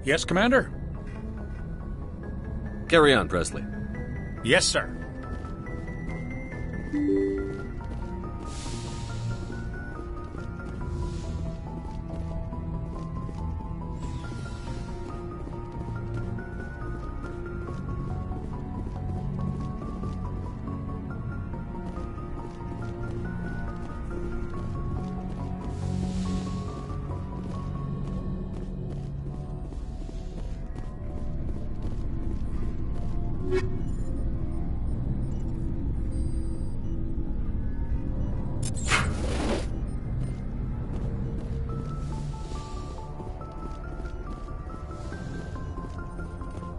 Yes, Commander? Carry on, Presley. Yes, sir.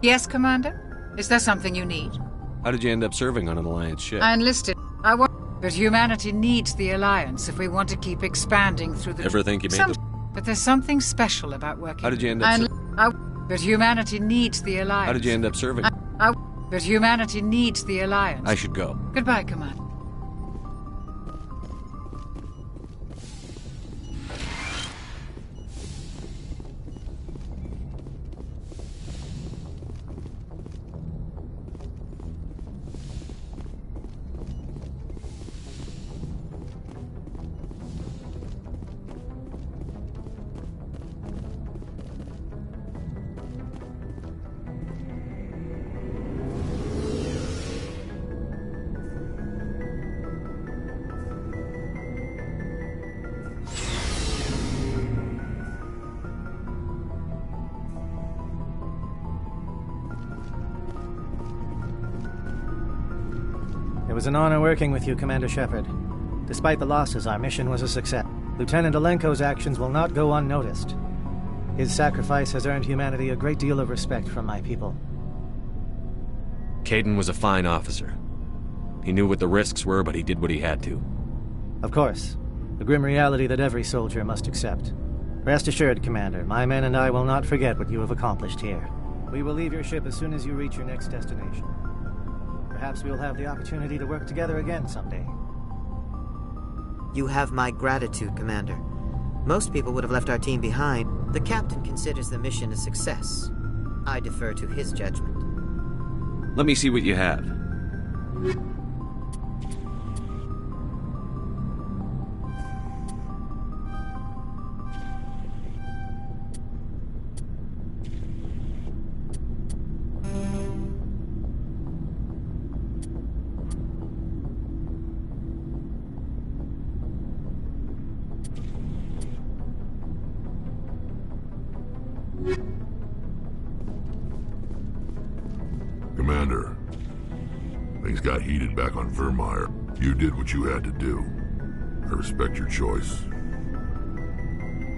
Yes, Commander? Is there something you need? How did you end up serving on an Alliance ship? I enlisted. But humanity needs the Alliance if we want to keep expanding through the... Ever think you made But there's something special about working... How did you end up But humanity needs the Alliance. How did you end up serving? But humanity needs the Alliance. I should go. Goodbye, Commander. It was an honor working with you, Commander Shepard. Despite the losses, our mission was a success. Lieutenant Alenko's actions will not go unnoticed. His sacrifice has earned humanity a great deal of respect from my people. Caden was a fine officer. He knew what the risks were, but he did what he had to. Of course. The grim reality that every soldier must accept. Rest assured, Commander, my men and I will not forget what you have accomplished here. We will leave your ship as soon as you reach your next destination. Perhaps we will have the opportunity to work together again someday. You have my gratitude, Commander. Most people would have left our team behind. The captain considers the mission a success. I defer to his judgment. Let me see what you have. Commander, things got heated back on Vermeer. You did what you had to do. I respect your choice.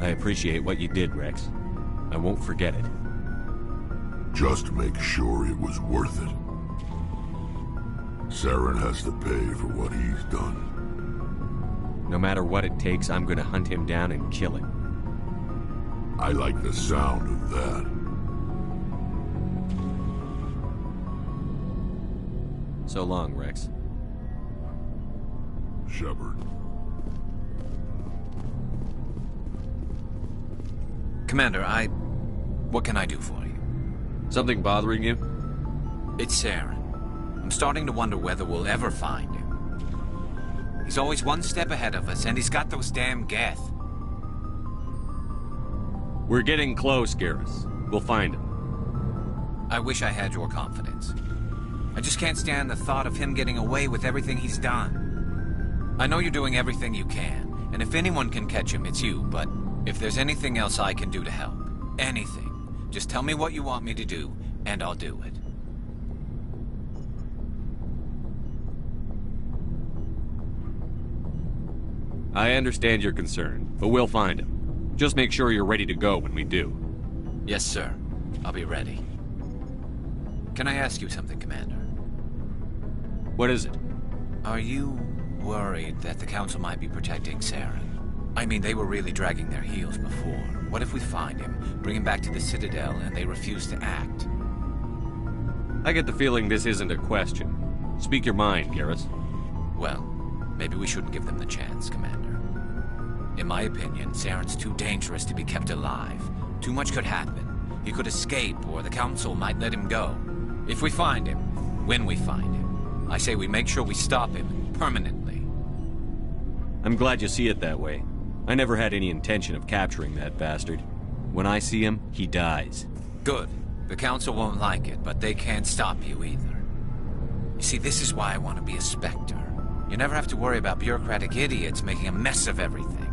I appreciate what you did, Rex. I won't forget it. Just make sure it was worth it. Saren has to pay for what he's done. No matter what it takes, I'm gonna hunt him down and kill him. I like the sound of that. So long, Rex. Shepard. Commander, what can I do for you? Something bothering you? It's Saren. I'm starting to wonder whether we'll ever find him. He's always one step ahead of us, and he's got those damn Geth. We're getting close, Garrus. We'll find him. I wish I had your confidence. I just can't stand the thought of him getting away with everything he's done. I know you're doing everything you can, and if anyone can catch him, it's you, but if there's anything else I can do to help, anything, just tell me what you want me to do, and I'll do it. I understand your concern, but we'll find him. Just make sure you're ready to go when we do. Yes, sir. I'll be ready. Can I ask you something, Commander? What is it? Are you worried that the Council might be protecting Saren? I mean, they were really dragging their heels before. What if we find him, bring him back to the Citadel, and they refuse to act? I get the feeling this isn't a question. Speak your mind, Garrus. Well, maybe we shouldn't give them the chance, Commander. In my opinion, Saren's too dangerous to be kept alive. Too much could happen. He could escape, or the Council might let him go. If we find him, when we find him, I say we make sure we stop him permanently. I'm glad you see it that way. I never had any intention of capturing that bastard. When I see him, he dies. Good. The Council won't like it, but they can't stop you either. You see, this is why I want to be a Spectre. You never have to worry about bureaucratic idiots making a mess of everything.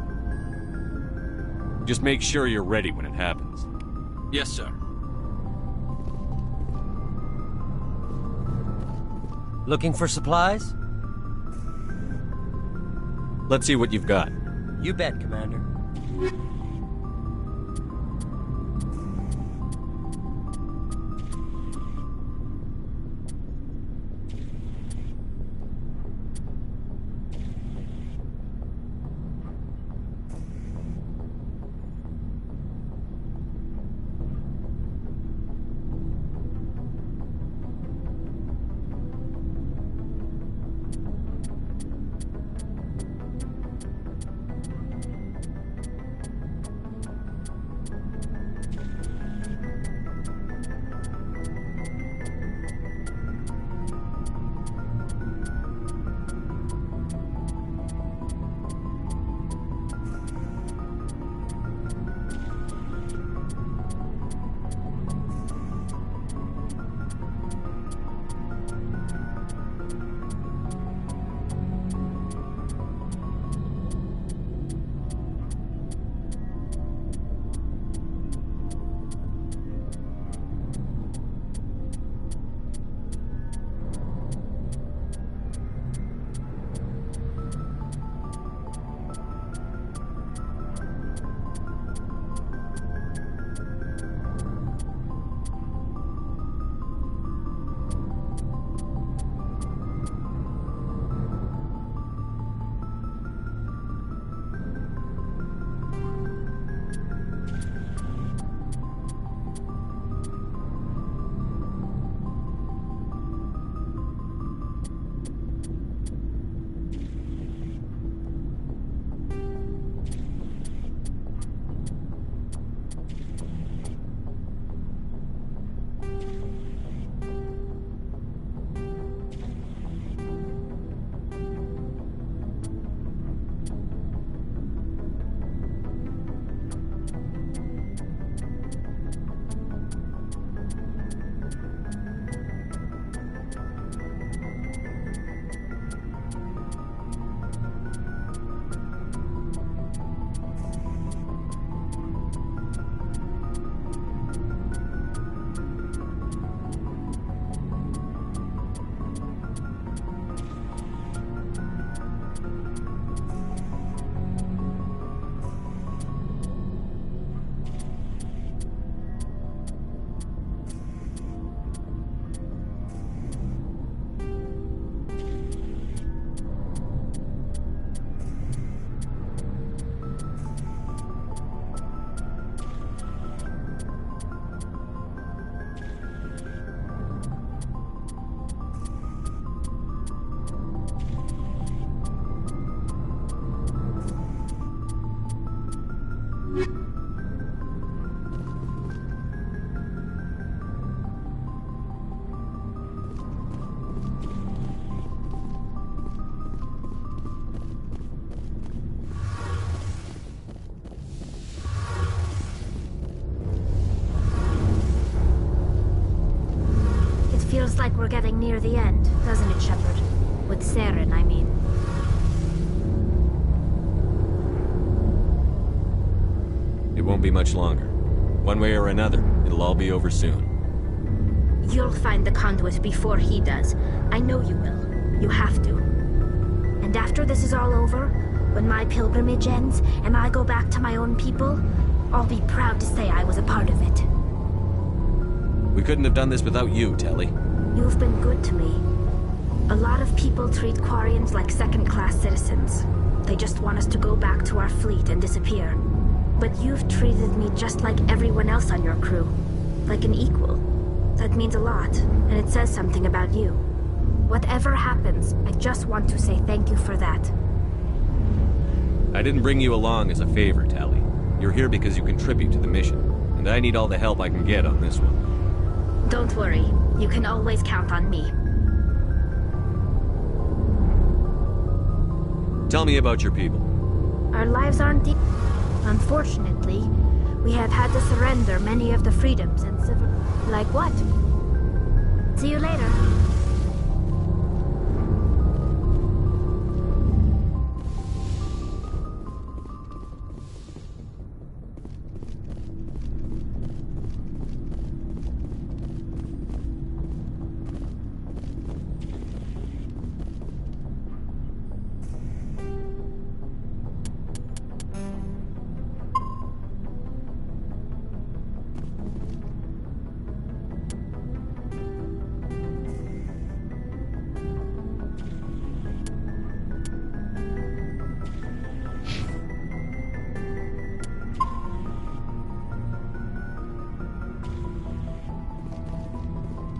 Just make sure you're ready when it happens. Yes, sir. Looking for supplies? Let's see what you've got. You bet, Commander. Feels like we're getting near the end, doesn't it, Shepard? With Saren, I mean. It won't be much longer. One way or another, it'll all be over soon. You'll find the conduit before he does. I know you will. You have to. And after this is all over, when my pilgrimage ends and I go back to my own people, I'll be proud to say I was a part of it. We couldn't have done this without you, Telly. You've been good to me. A lot of people treat Quarians like second-class citizens. They just want us to go back to our fleet and disappear. But you've treated me just like everyone else on your crew. Like an equal. That means a lot, and it says something about you. Whatever happens, I just want to say thank you for that. I didn't bring you along as a favor, Tally. You're here because you contribute to the mission, and and I need all the help I can get on this one. Don't worry. You can always count on me. Tell me about your people. Our lives aren't deep. Unfortunately, we have had to surrender many of the freedoms and civil... Like what? See you later.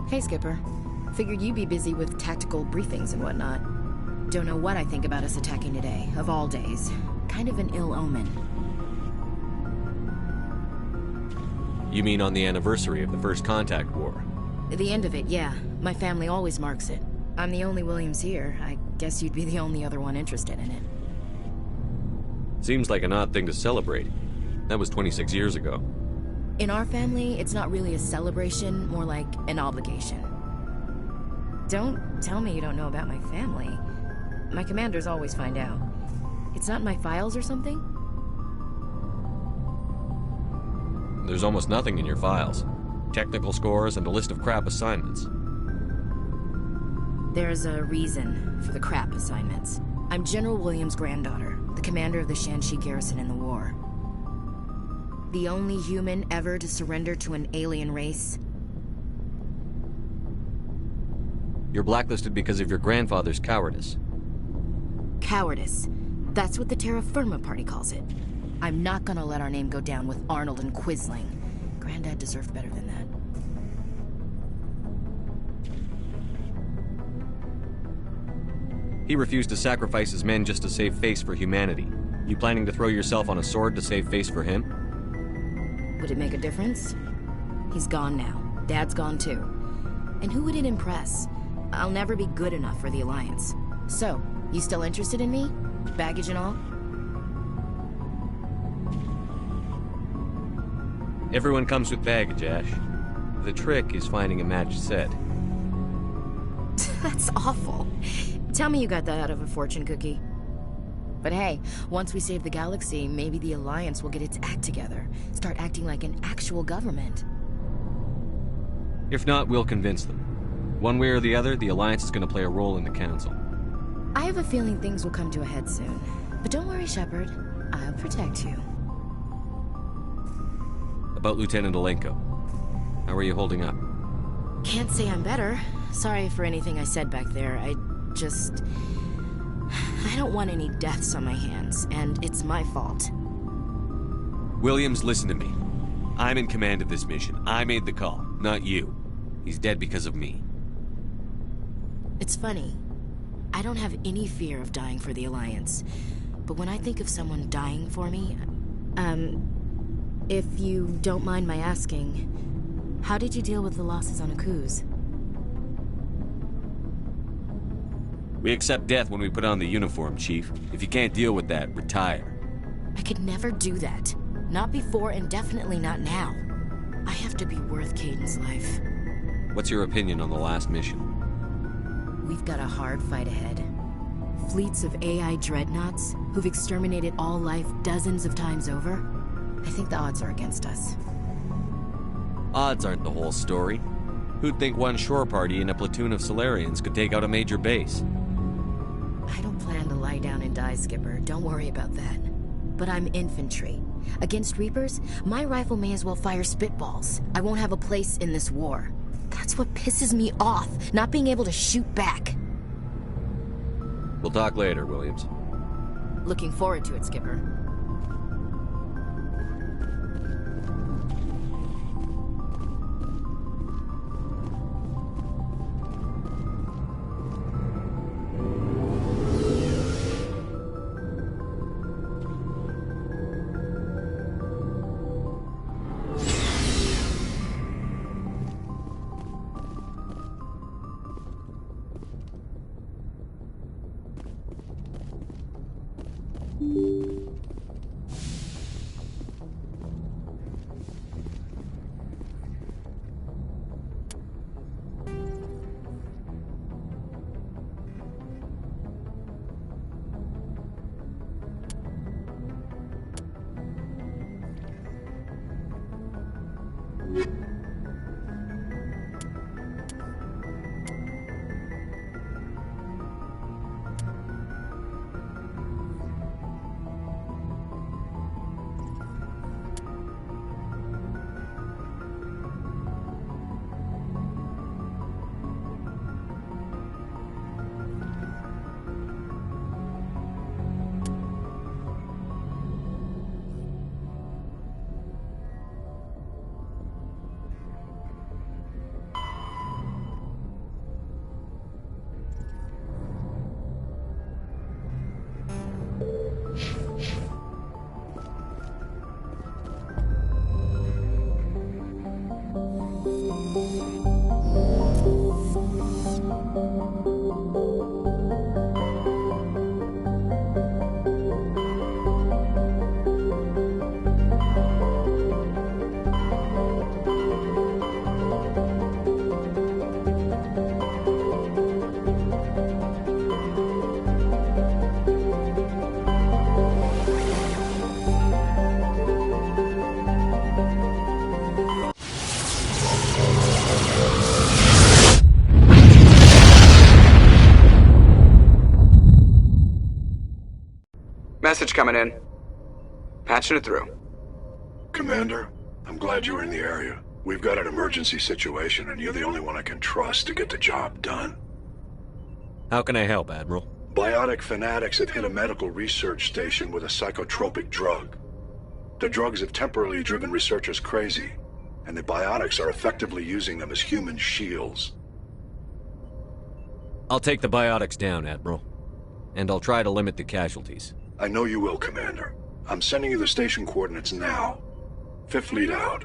Hey, Skipper. Figured you'd be busy with tactical briefings and whatnot. Don't know what I think about us attacking today, of all days. Kind of an ill omen. You mean on the anniversary of the First Contact War? The end of it, yeah. My family always marks it. I'm the only Williams here. I guess you'd be the only other one interested in it. Seems like an odd thing to celebrate. That was 26 years ago. In our family, it's not really a celebration, more like an obligation. Don't tell me you don't know about my family. My commanders always find out. It's not in my files or something? There's almost nothing in your files. Technical scores and a list of crap assignments. There's a reason for the crap assignments. I'm General Williams' granddaughter, the commander of the Shanxi garrison in the war. The only human ever to surrender to an alien race. You're blacklisted because of your grandfather's cowardice. Cowardice. That's what the Terra Firma Party calls it. I'm not gonna let our name go down with Arnold and Quisling. Granddad deserved better than that. He refused to sacrifice his men just to save face for humanity. You planning to throw yourself on a sword to save face for him? Would it make a difference? He's gone now. Dad's gone too. And who would it impress? I'll never be good enough for the Alliance. So, you still interested in me? Baggage and all? Everyone comes with baggage, Ash. The trick is finding a matched set. That's awful. Tell me you got that out of a fortune cookie. But hey, once we save the galaxy, maybe the Alliance will get its act together. Start acting like an actual government. If not, we'll convince them. One way or the other, the Alliance is going to play a role in the Council. I have a feeling things will come to a head soon. But don't worry, Shepard. I'll protect you. About Lieutenant Alenko. How are you holding up? Can't say I'm better. Sorry for anything I said back there. I don't want any deaths on my hands, and it's my fault. Williams, listen to me. I'm in command of this mission. I made the call, not you. He's dead because of me. It's funny. I don't have any fear of dying for the Alliance. But when I think of someone dying for me, if you don't mind my asking, how did you deal with the losses on Akuz? We accept death when we put on the uniform, Chief. If you can't deal with that, retire. I could never do that. Not before and definitely not now. I have to be worth Kaiden's life. What's your opinion on the last mission? We've got a hard fight ahead. Fleets of AI dreadnoughts who've exterminated all life dozens of times over. I think the odds are against us. Odds aren't the whole story. Who'd think one shore party and a platoon of Solarians could take out a major base? I don't plan to lie down and die, Skipper. Don't worry about that. But I'm infantry. Against Reapers, my rifle may as well fire spitballs. I won't have a place in this war. That's what pisses me off, not being able to shoot back. We'll talk later, Williams. Looking forward to it, Skipper. Message coming in. Patching it through. Commander, I'm glad you're in the area. We've got an emergency situation, and you're the only one I can trust to get the job done. How can I help, Admiral? Biotic fanatics have hit a medical research station with a psychotropic drug. The drugs have temporarily driven researchers crazy, and the biotics are effectively using them as human shields. I'll take the biotics down, Admiral. And I'll try to limit the casualties. I know you will, Commander. I'm sending you the station coordinates now. Fifth Fleet out.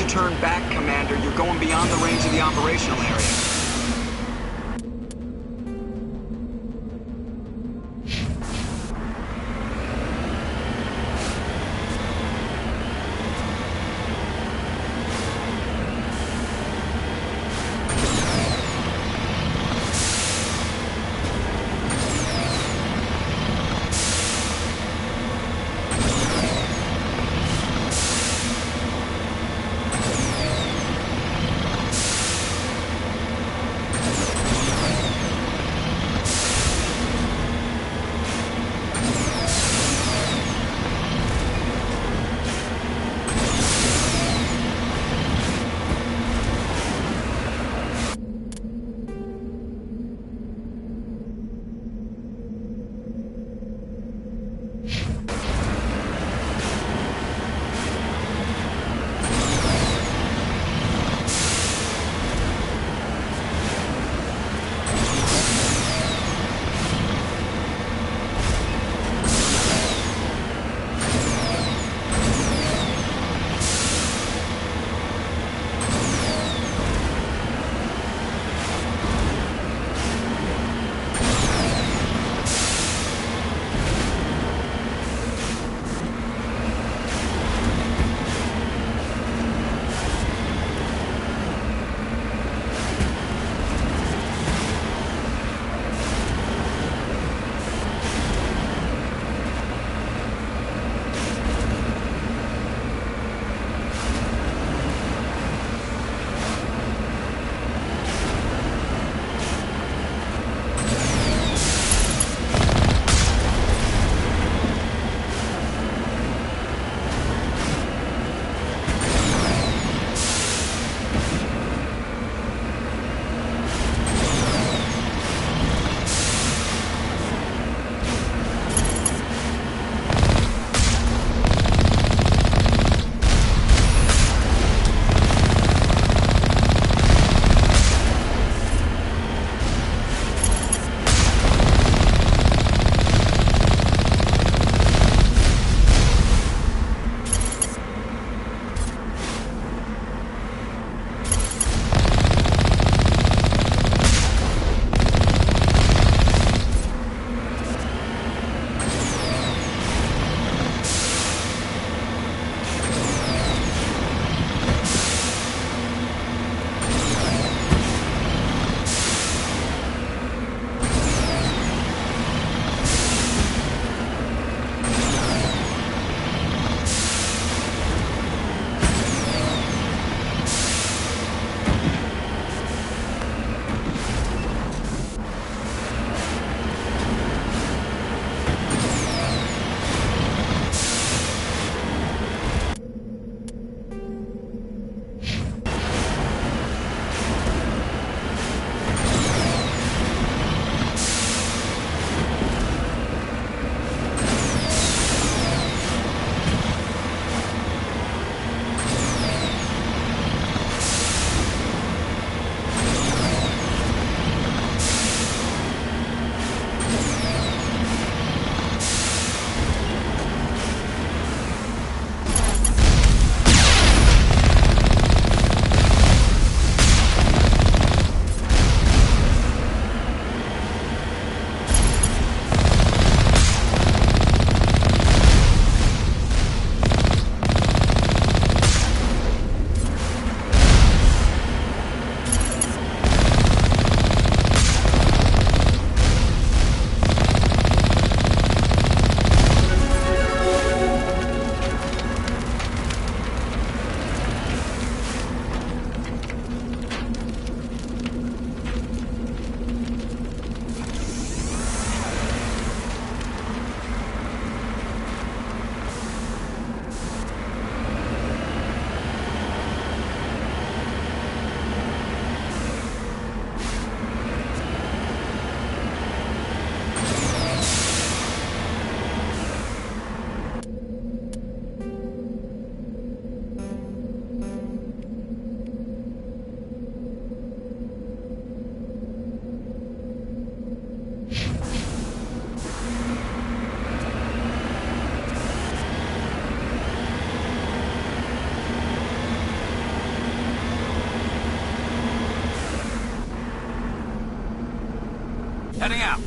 Turn back, Commander. You're going beyond the range of the operational area. Heading out.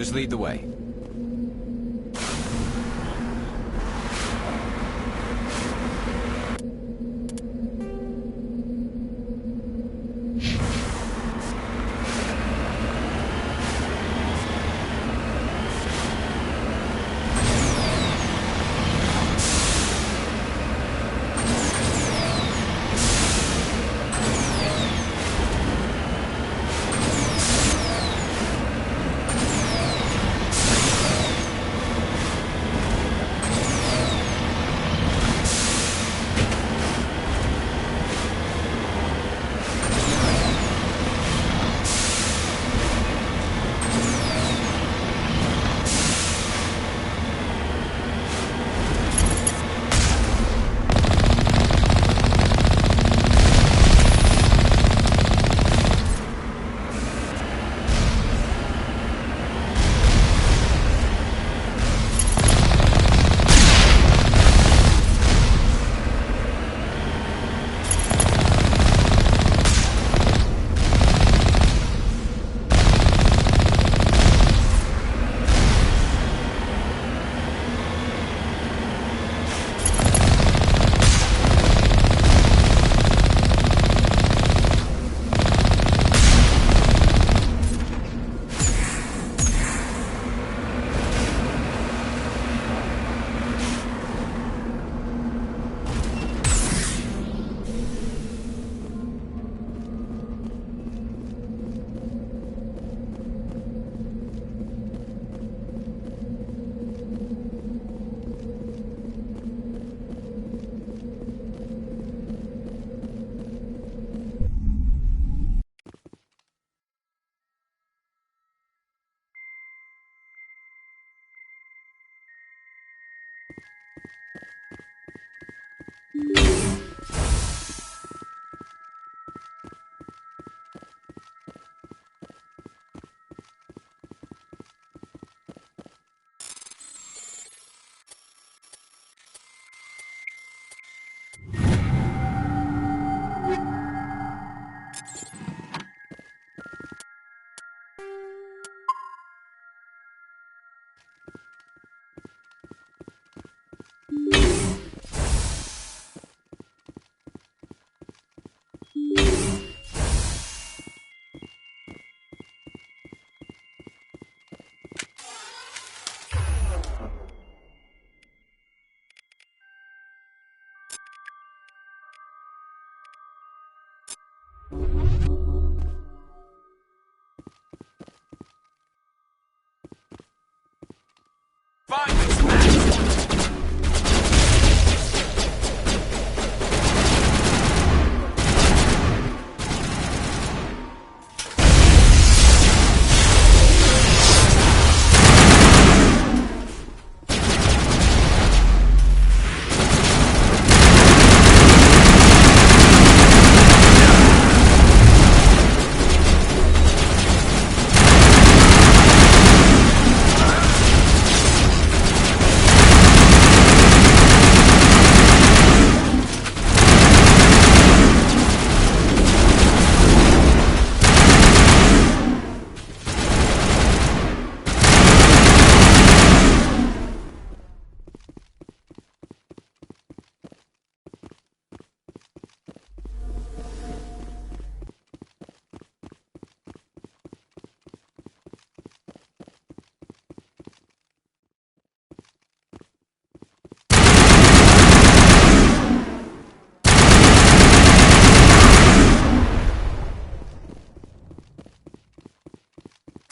Just lead the way.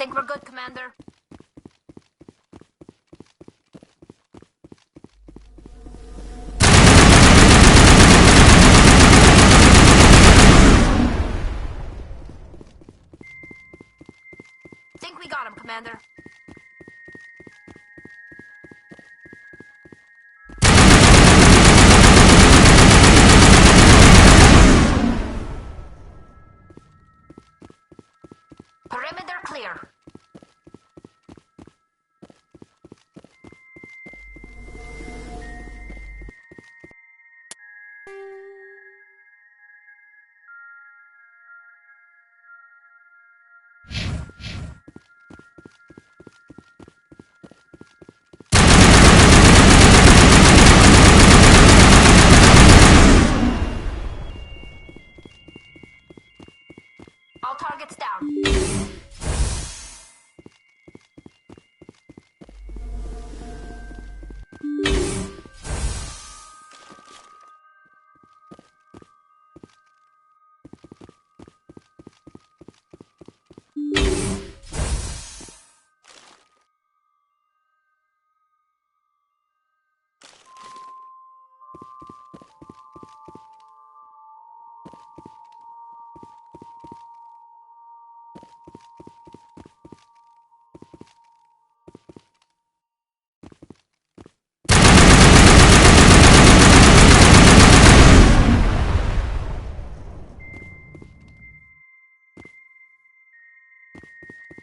Think we're good, Commander? Think we got him, Commander. Perimeter clear. All targets down.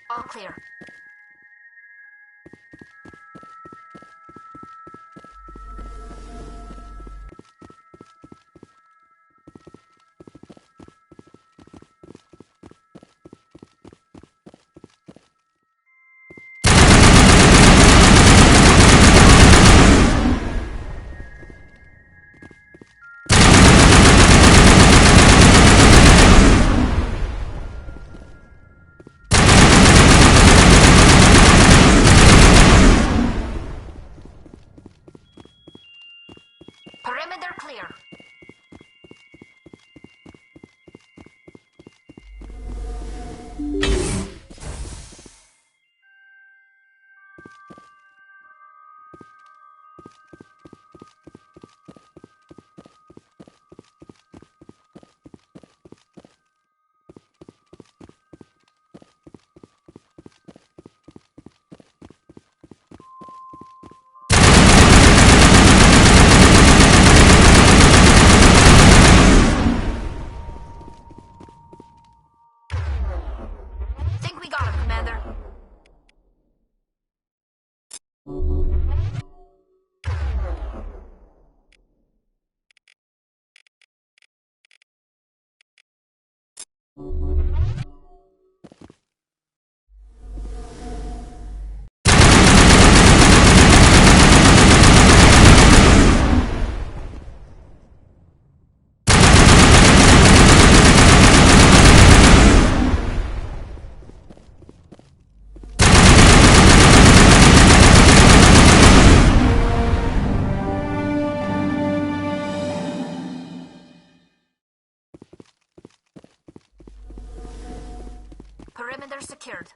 All clear. Perimeter clear. Think we got him, Commander. Perimeter secured.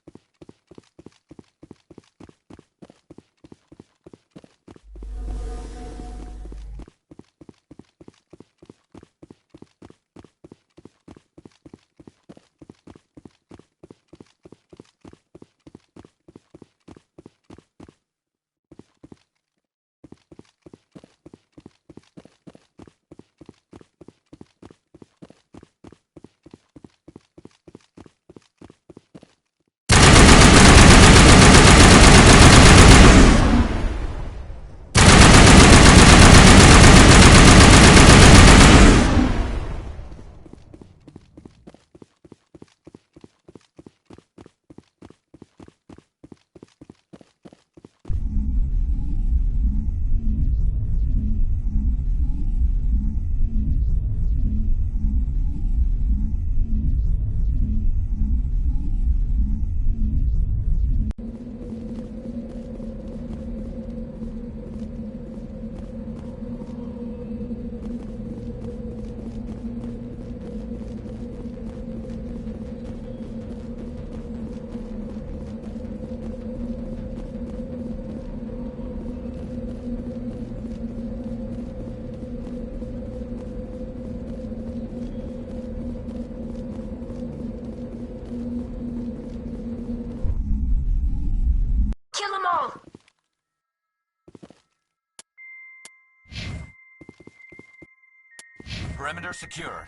Perimeter secured.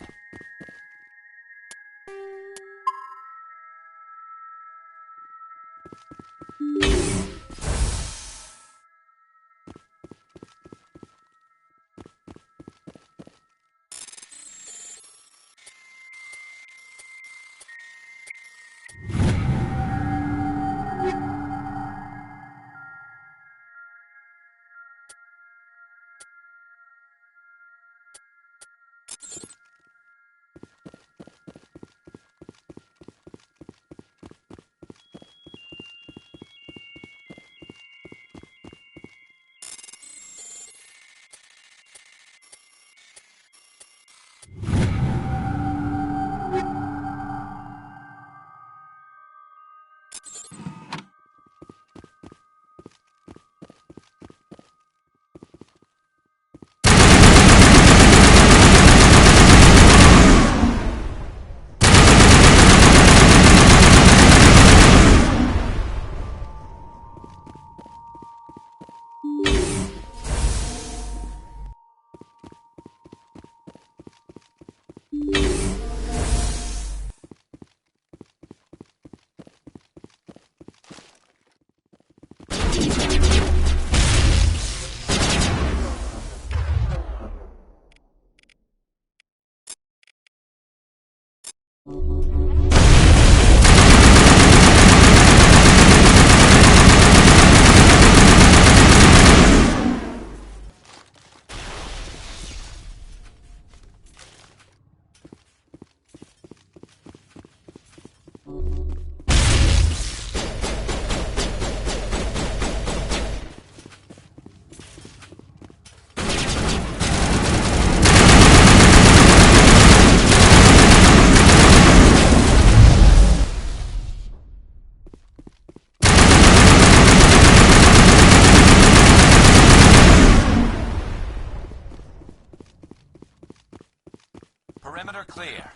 Perimeter clear.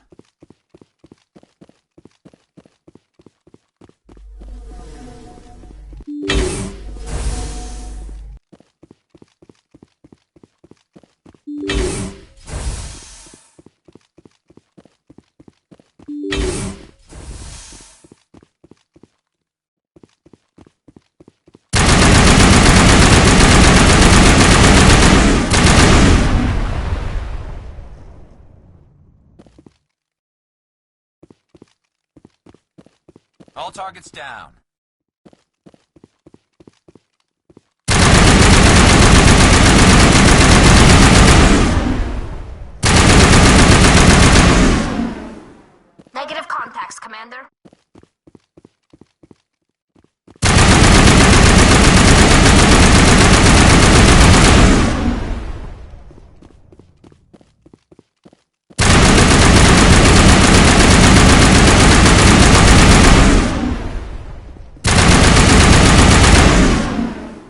All targets down. Negative contacts, Commander.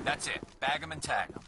That's it. Bag 'em and tag 'em.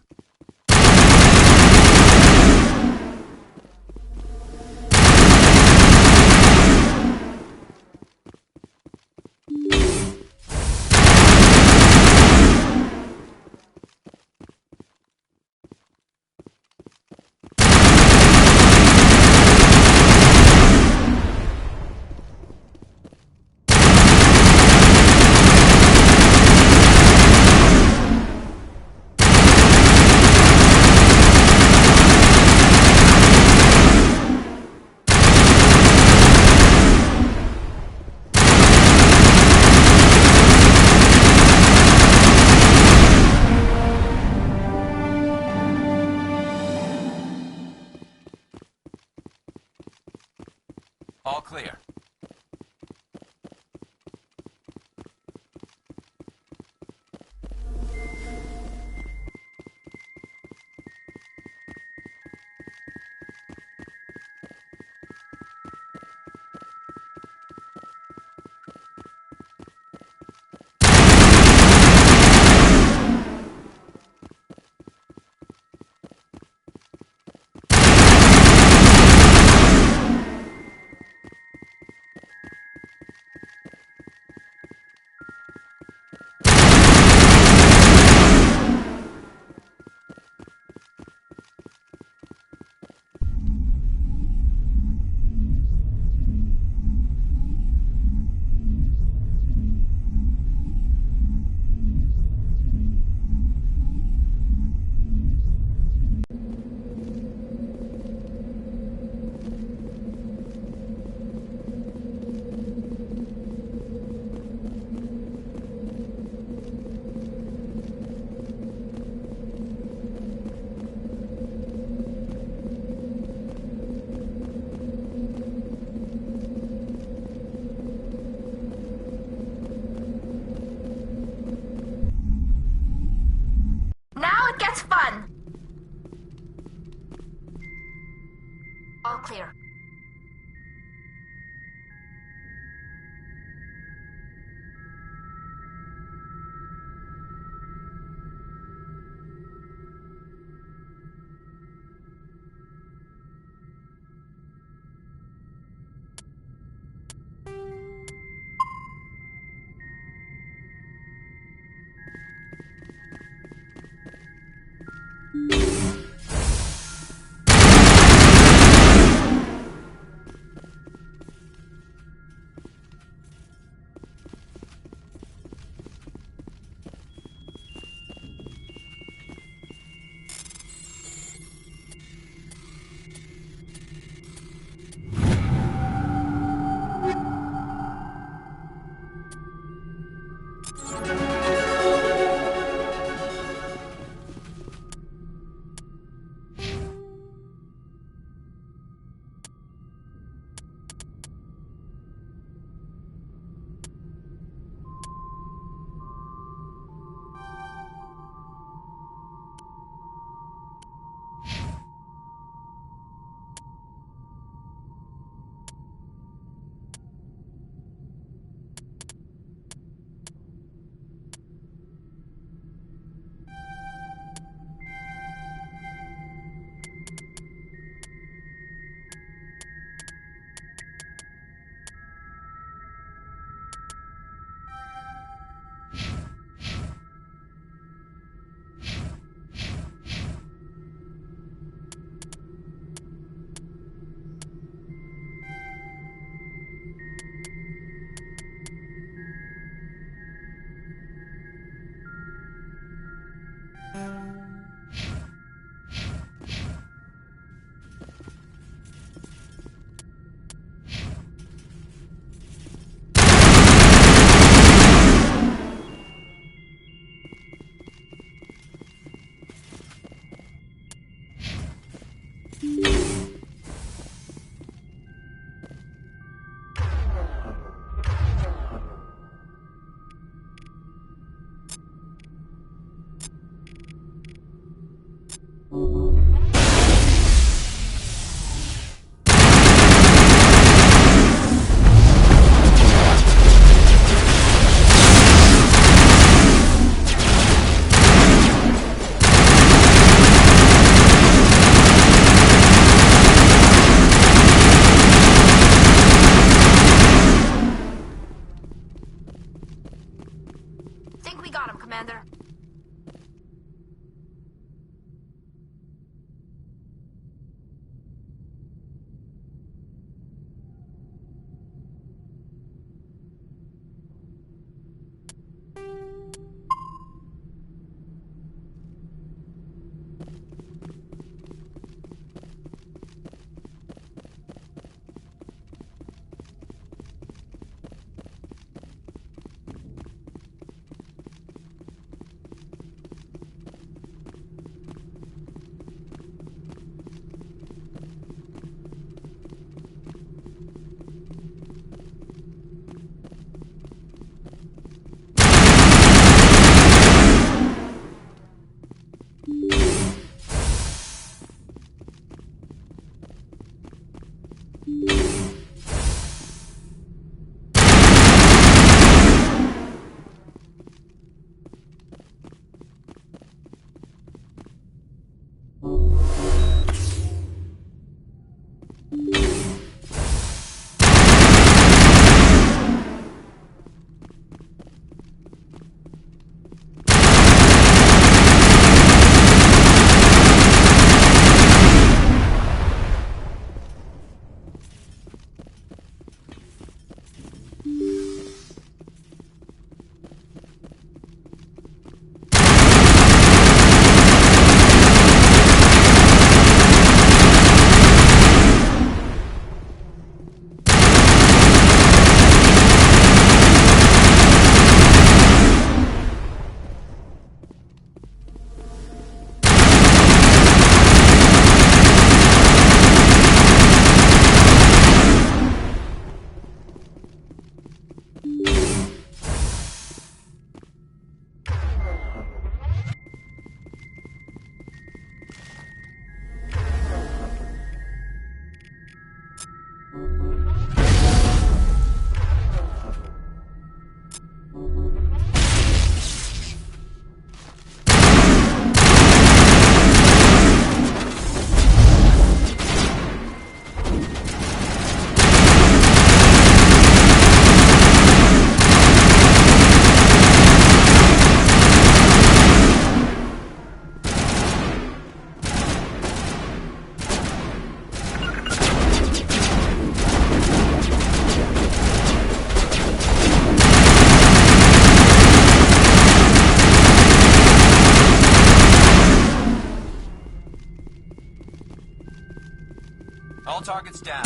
targets down.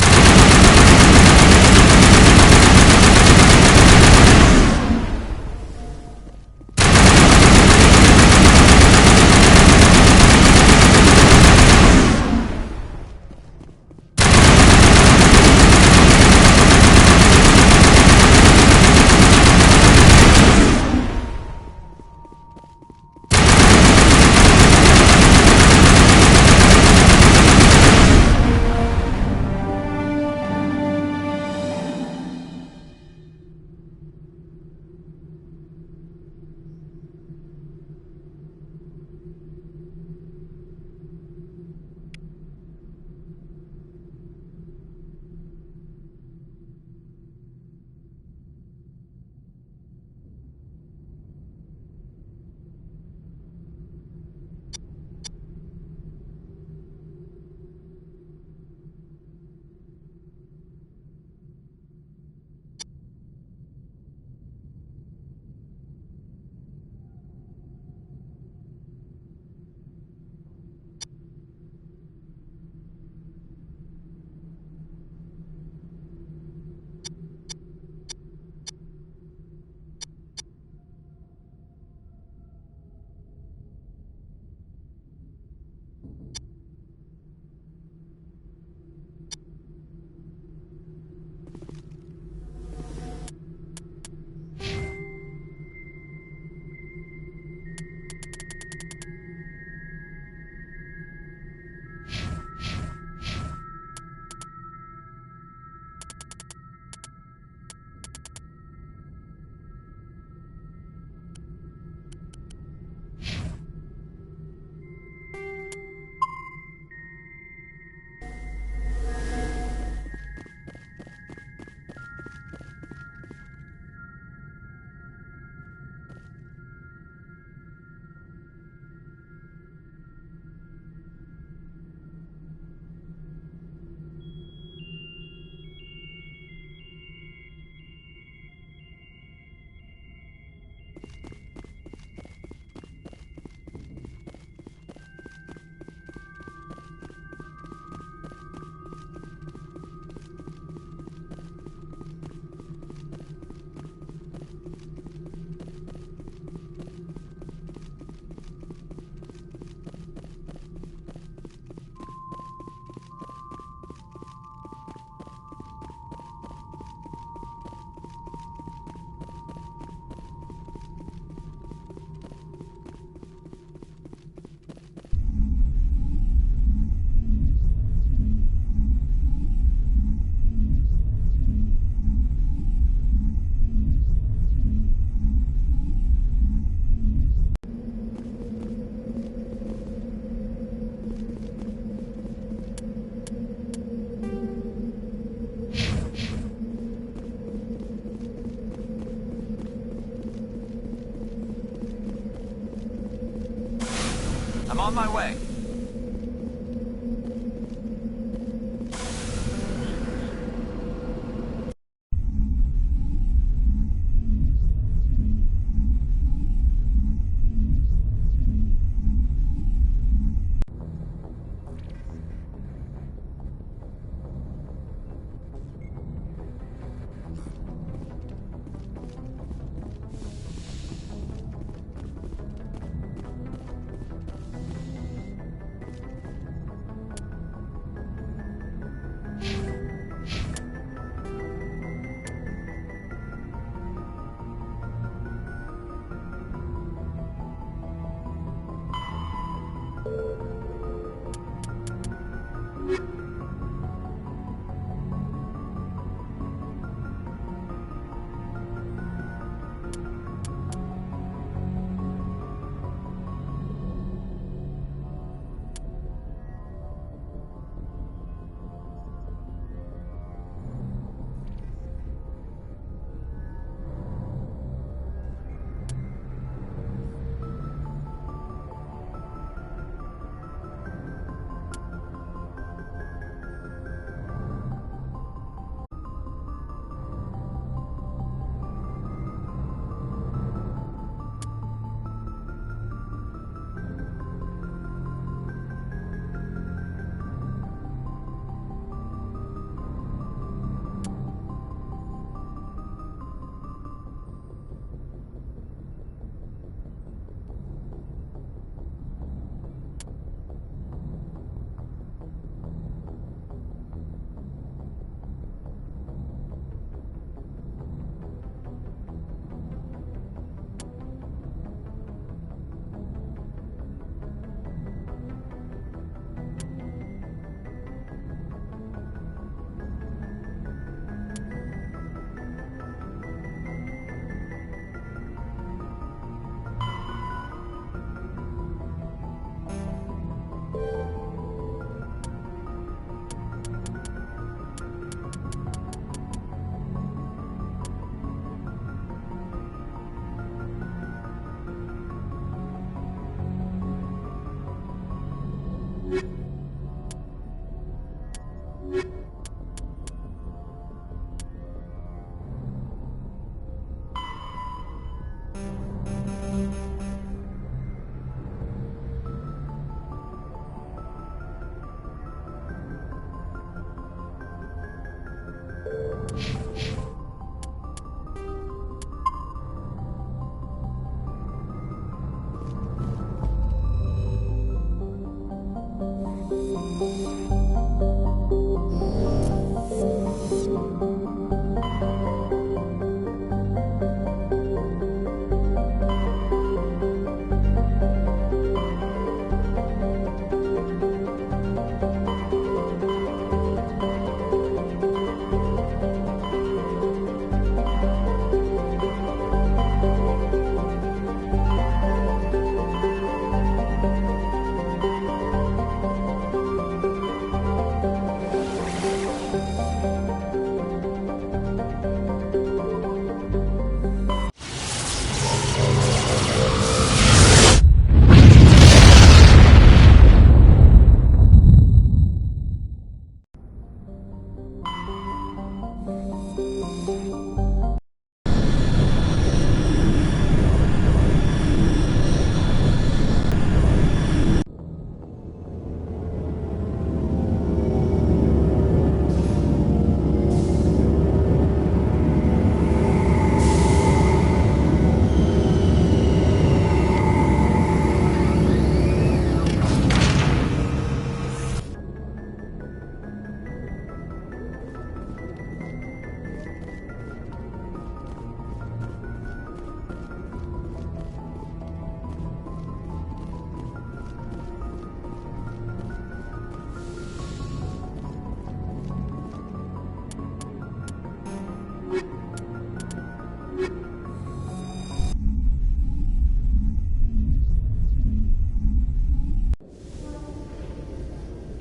I'm on my way.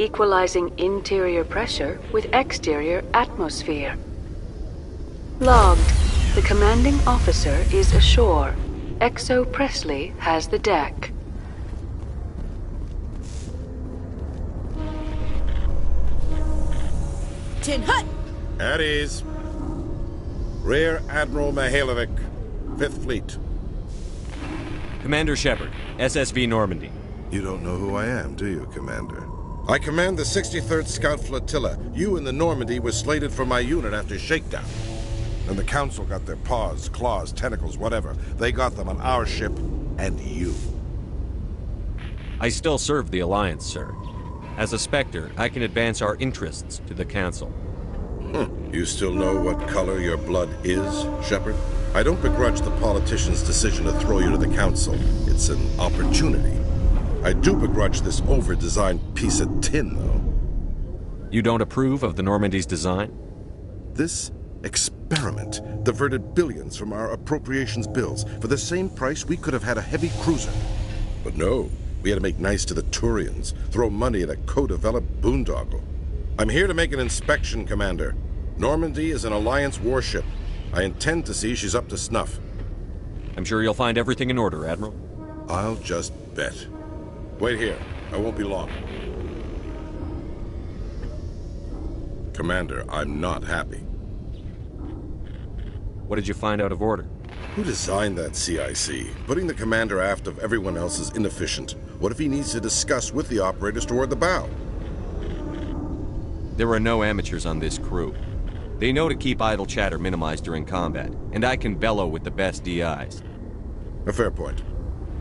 equalizing interior pressure with exterior atmosphere. Logged. The commanding officer is ashore. Exo Presley has the deck. Tin Hut! At ease. Rear Admiral Mihailovic, 5th Fleet. Commander Shepard, SSV Normandy. You don't know who I am, do you, Commander? I command the 63rd Scout Flotilla. You and the Normandy were slated for my unit after shakedown. And the Council got their paws, claws, tentacles, whatever. They got them on our ship, and you. I still serve the Alliance, sir. As a Spectre, I can advance our interests to the Council. You still know what color your blood is, Shepard? I don't begrudge the politician's decision to throw you to the Council. It's an opportunity. I do begrudge this over-designed piece of tin, though. You don't approve of the Normandy's design? This experiment diverted billions from our appropriations bills. For the same price, we could have had a heavy cruiser. But no, we had to make nice to the Turians, throw money at a co-developed boondoggle. I'm here to make an inspection, Commander. Normandy is an Alliance warship. I intend to see she's up to snuff. I'm sure you'll find everything in order, Admiral. I'll just bet. Wait here. I won't be long. Commander, I'm not happy. What did you find out of order? Who designed that CIC? Putting the commander aft of everyone else is inefficient. What if he needs to discuss with the operators toward the bow? There are no amateurs on this crew. They know to keep idle chatter minimized during combat, and I can bellow with the best DIs. A fair point.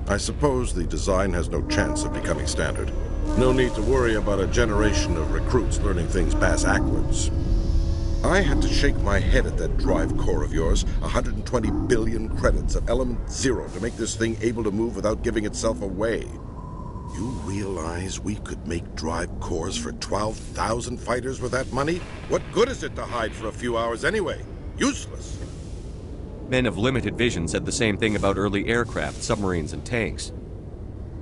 I suppose the design has no chance of becoming standard. No need to worry about a generation of recruits learning things bass-ackwards. I had to shake my head at that drive core of yours. 120 billion credits of element 0 to make this thing able to move without giving itself away. You realize we could make drive cores for 12,000 fighters with that money? What good is it to hide for a few hours anyway? Useless. Men of limited vision said the same thing about early aircraft, submarines, and tanks.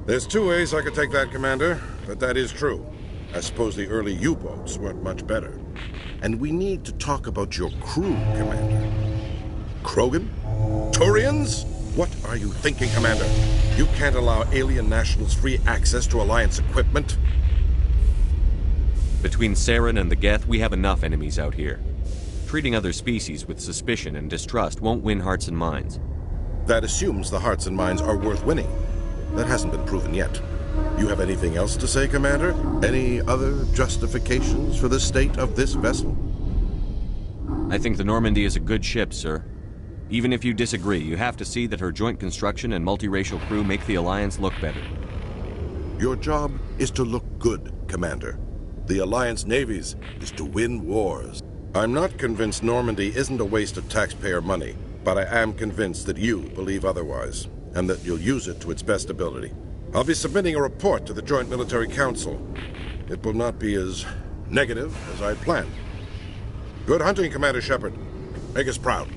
There's two ways I could take that, Commander, but that is true. I suppose the early U-boats weren't much better. And we need to talk about your crew, Commander. Krogan? Turians? What are you thinking, Commander? You can't allow alien nationals free access to Alliance equipment? Between Saren and the Geth, we have enough enemies out here. Treating other species with suspicion and distrust won't win hearts and minds. That assumes the hearts and minds are worth winning. That hasn't been proven yet. You have anything else to say, Commander? Any other justifications for the state of this vessel? I think the Normandy is a good ship, sir. Even if you disagree, you have to see that her joint construction and multiracial crew make the Alliance look better. Your job is to look good, Commander. The Alliance navies is to win wars. I'm not convinced Normandy isn't a waste of taxpayer money, but I am convinced that you believe otherwise, and that you'll use it to its best ability. I'll be submitting a report to the Joint Military Council. It will not be as negative as I planned. Good hunting, Commander Shepard. Make us proud.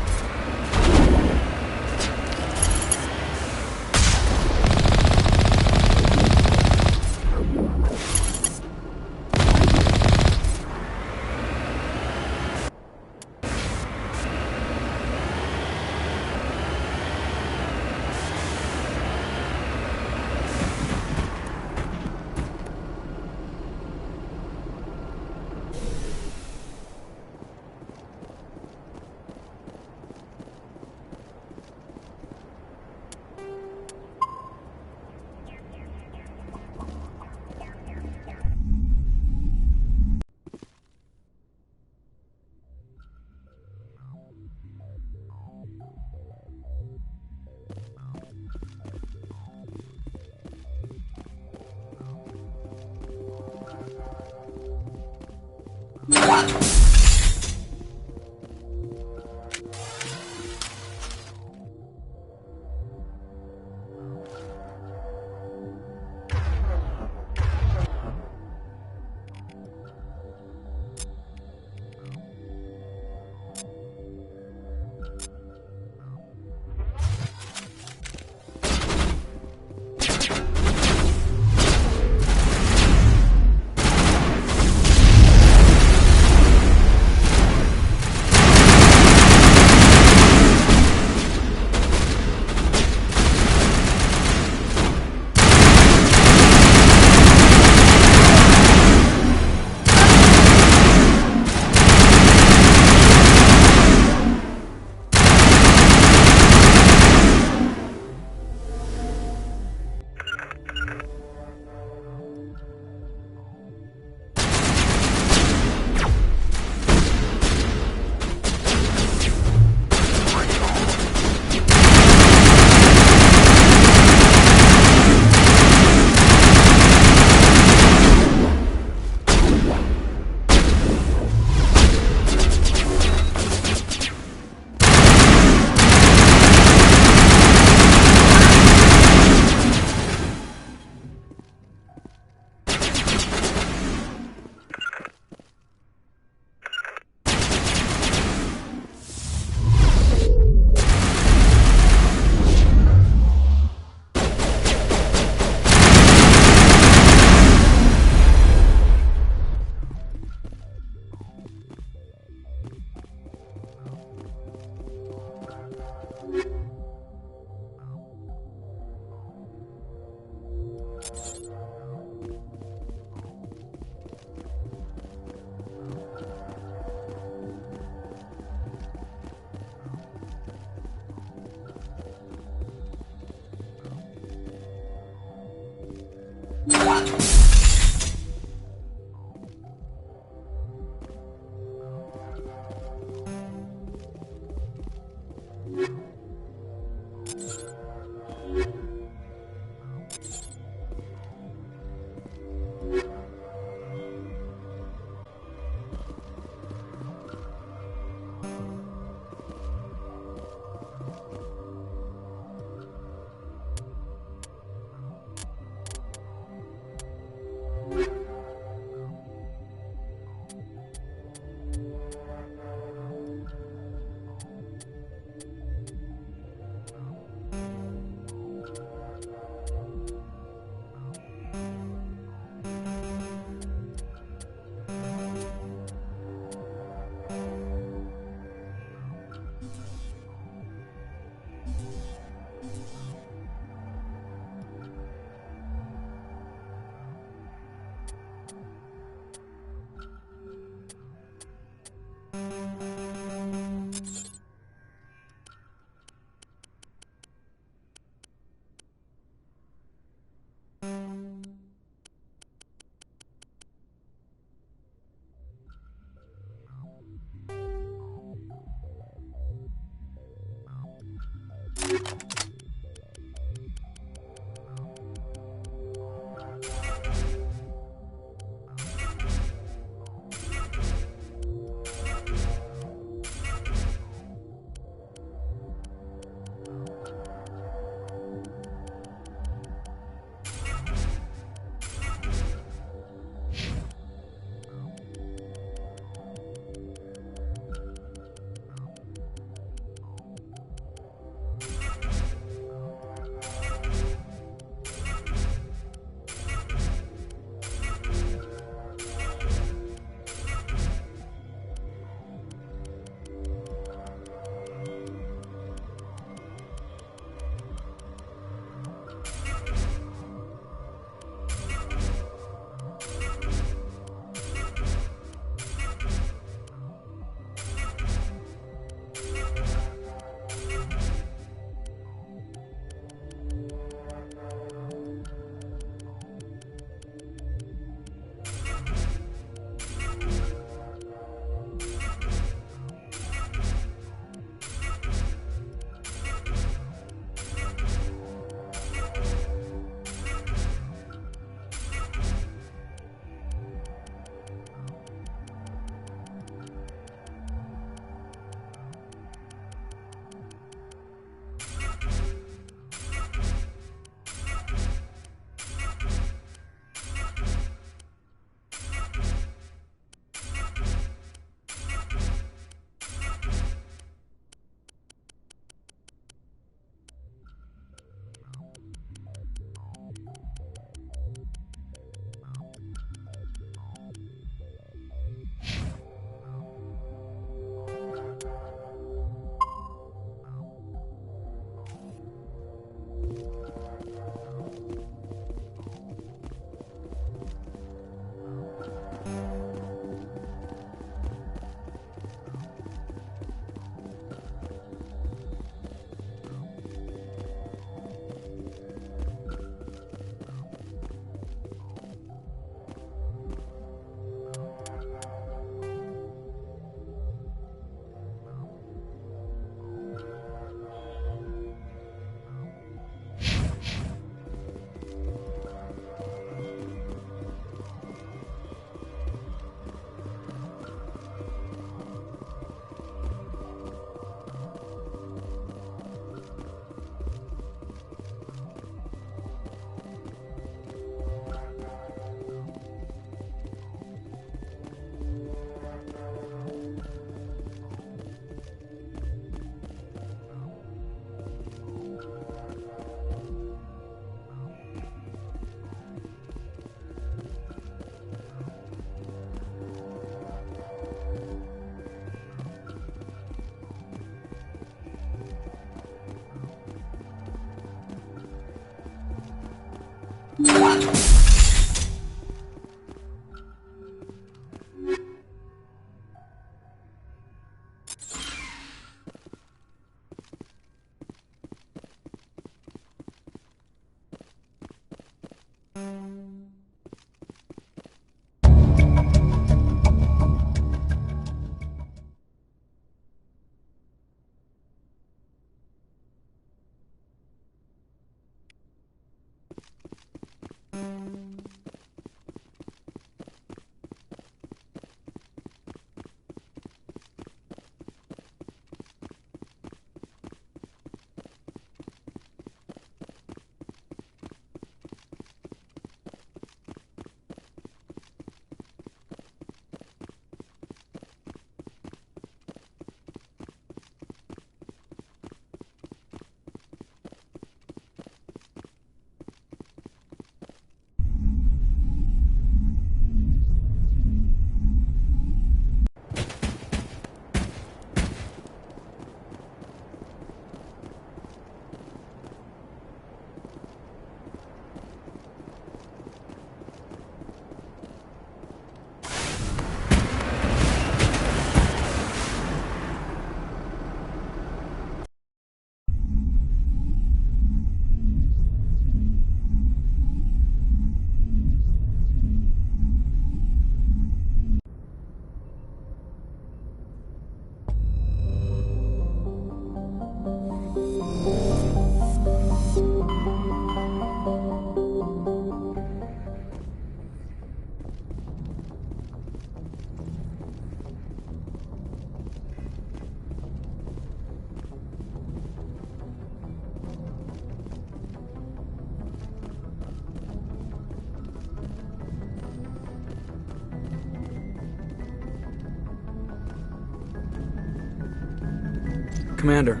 Commander,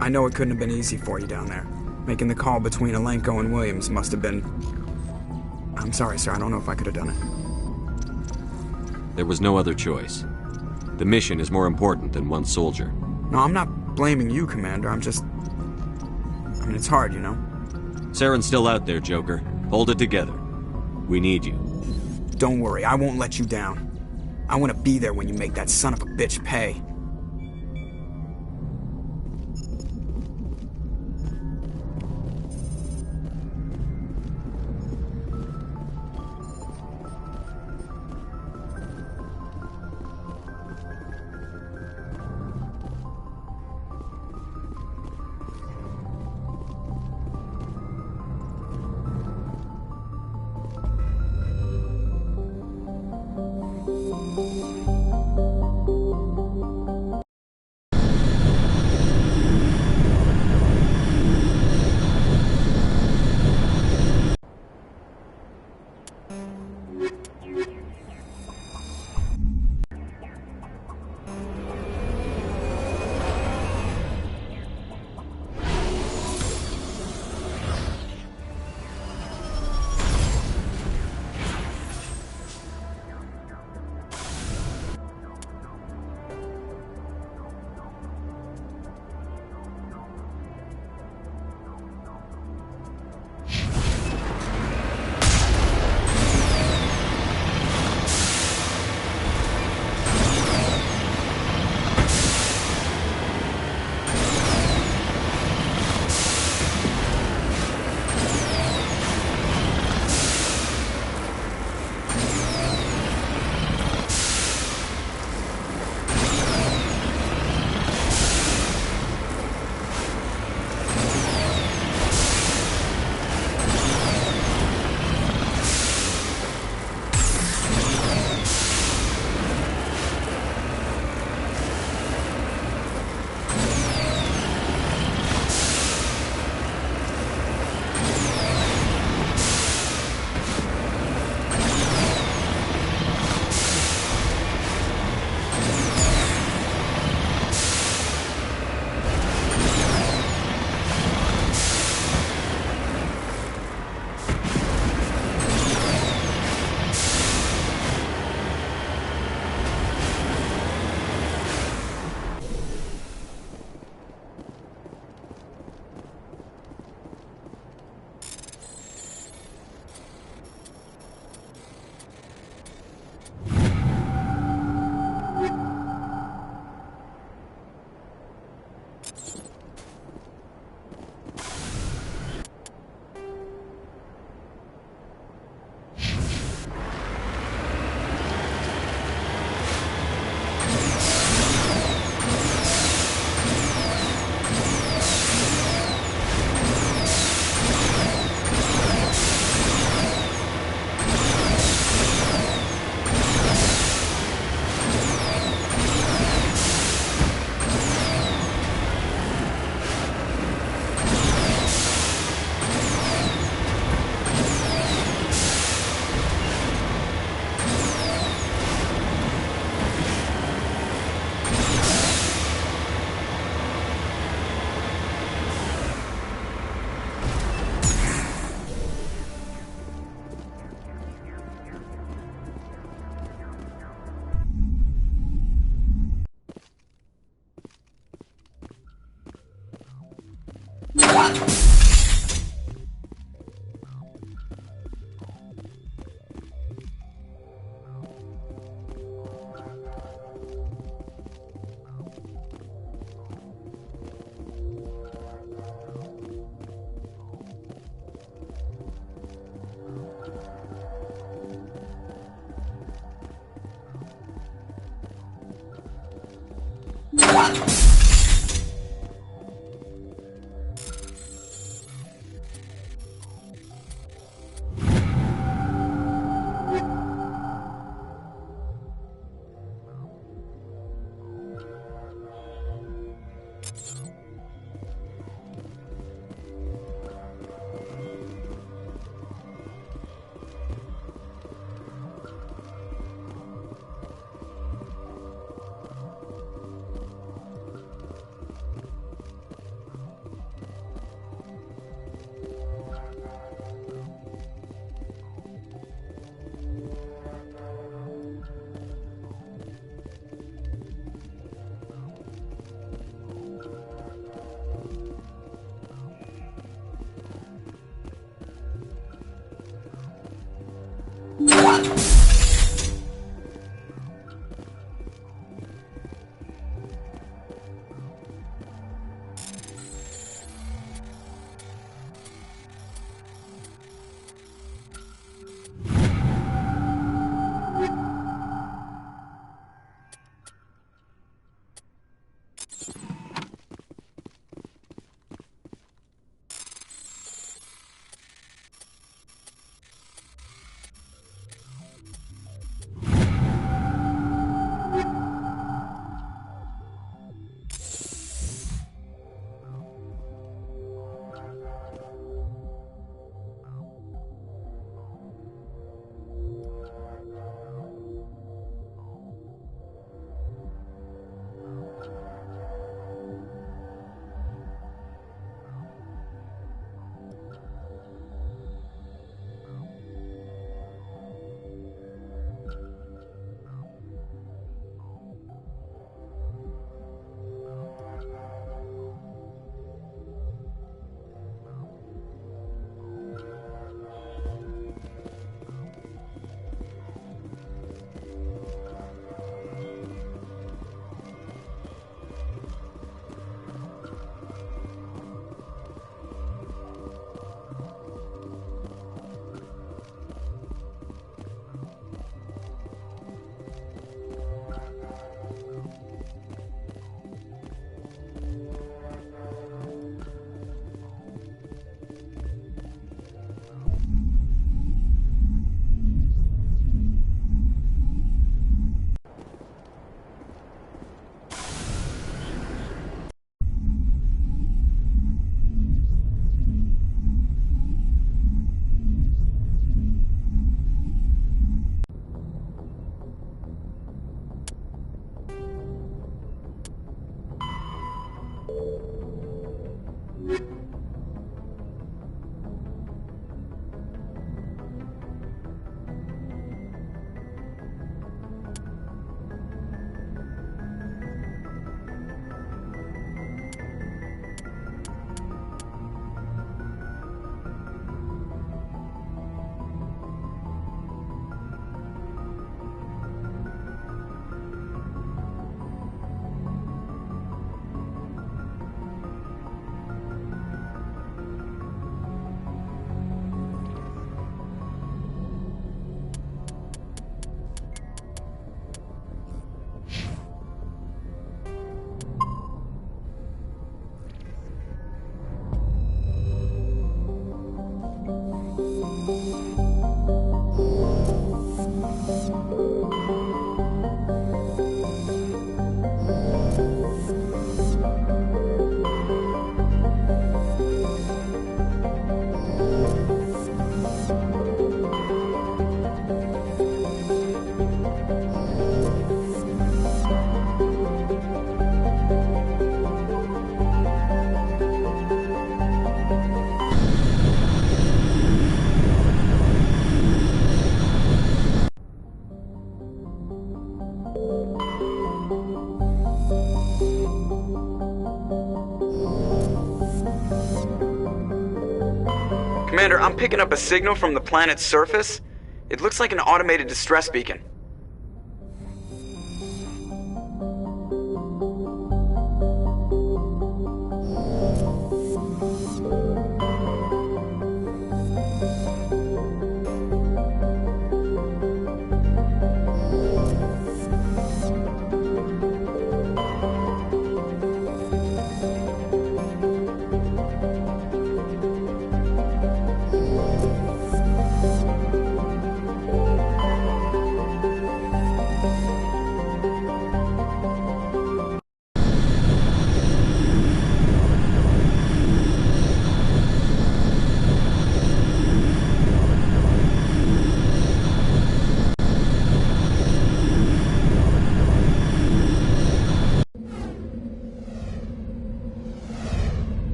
I know it couldn't have been easy for you down there. Making the call between Alenko and Williams must have been... I'm sorry, sir. I don't know if I could have done it. There was no other choice. The mission is more important than one soldier. No, I'm not blaming you, Commander. I'm just... I mean, it's hard, you know? Saren's still out there, Joker. Hold it together. We need you. Don't worry, I won't let you down. I want to be there when you make that son of a bitch pay. Commander, I'm picking up a signal from the planet's surface. It looks like an automated distress beacon.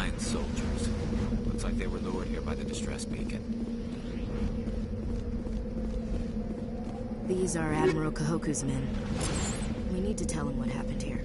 Alliance soldiers. Looks like they were lured here by the distress beacon. These are Admiral Kahoku's men. We need to tell him what happened here.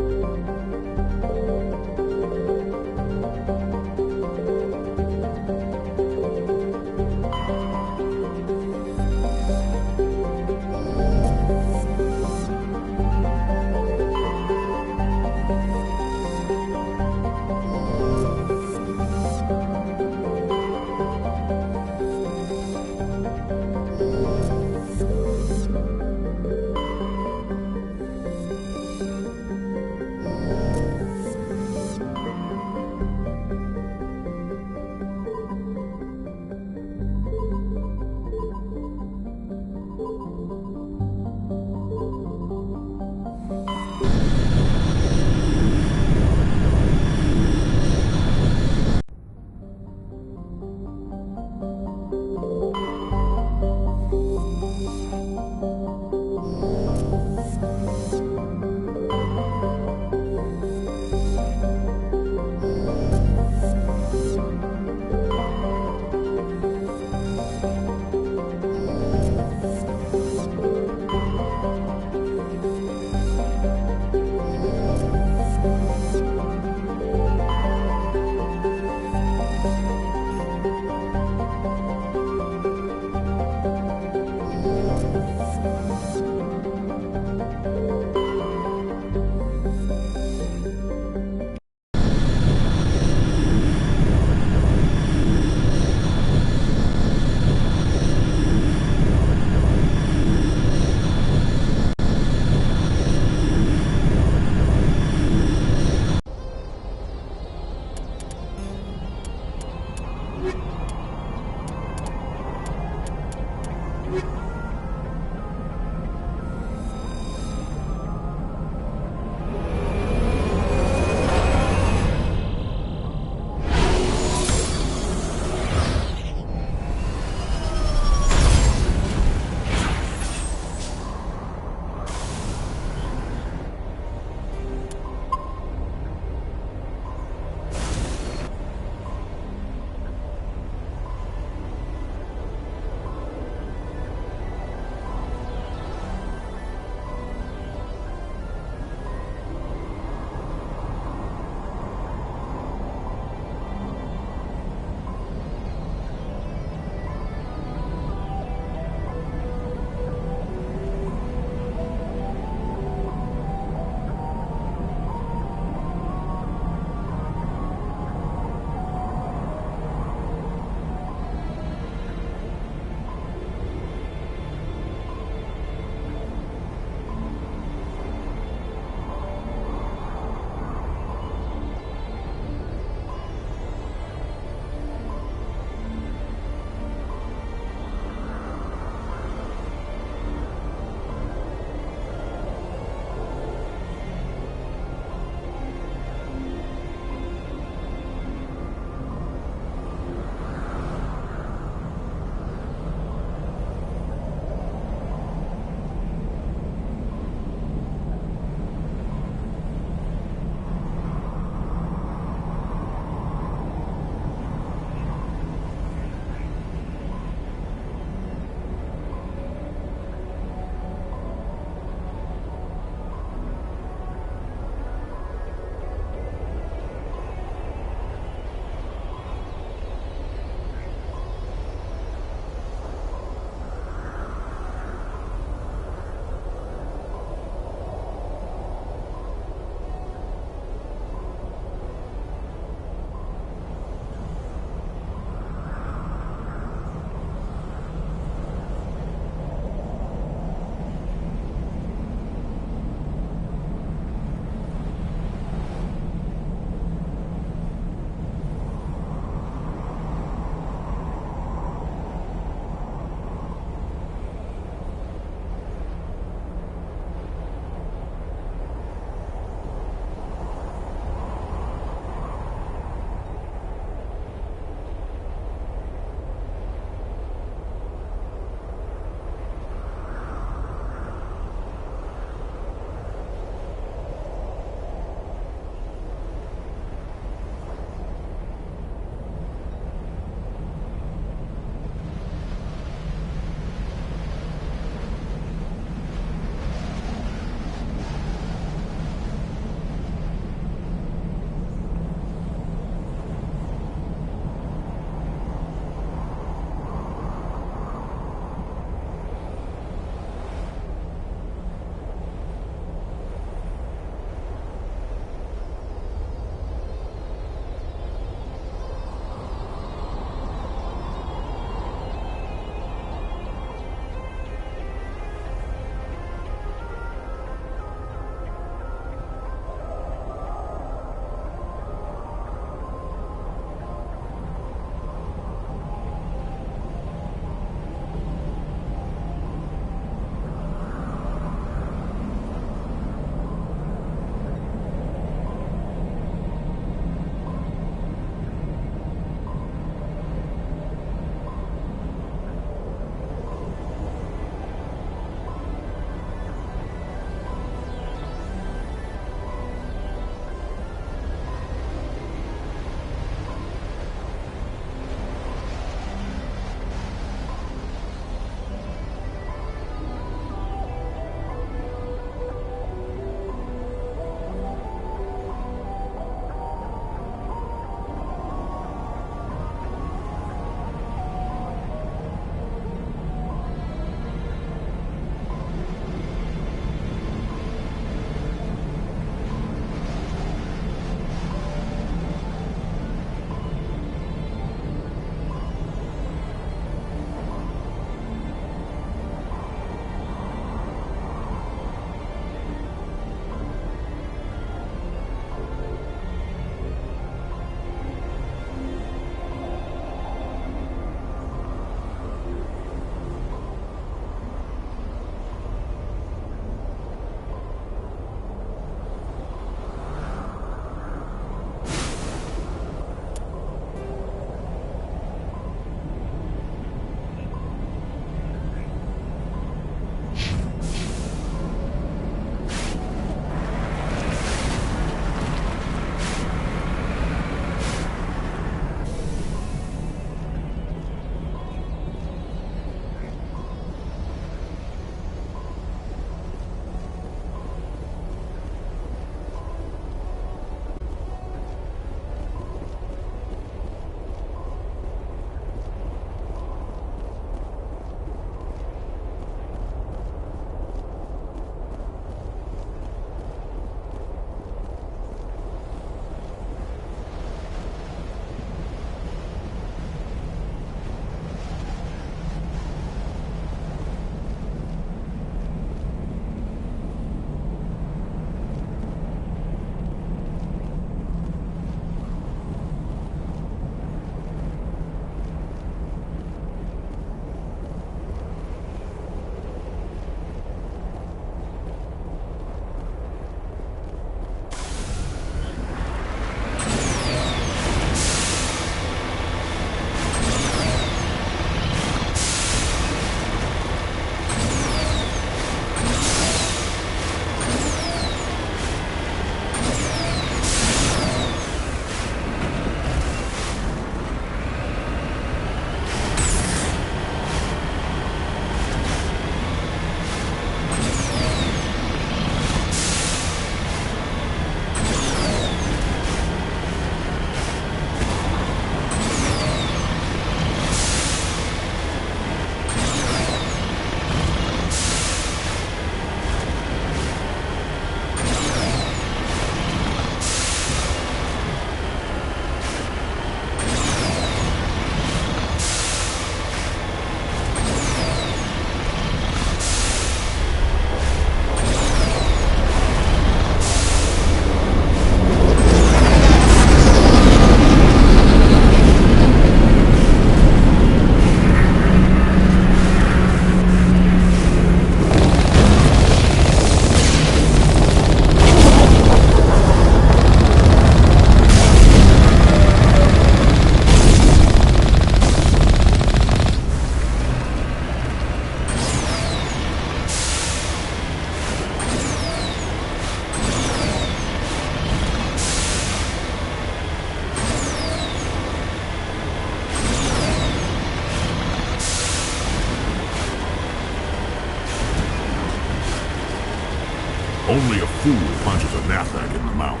Only a fool punches a knapsack in the mouth.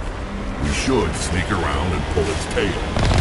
We should sneak around and pull its tail.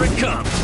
Here it comes!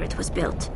after it was built.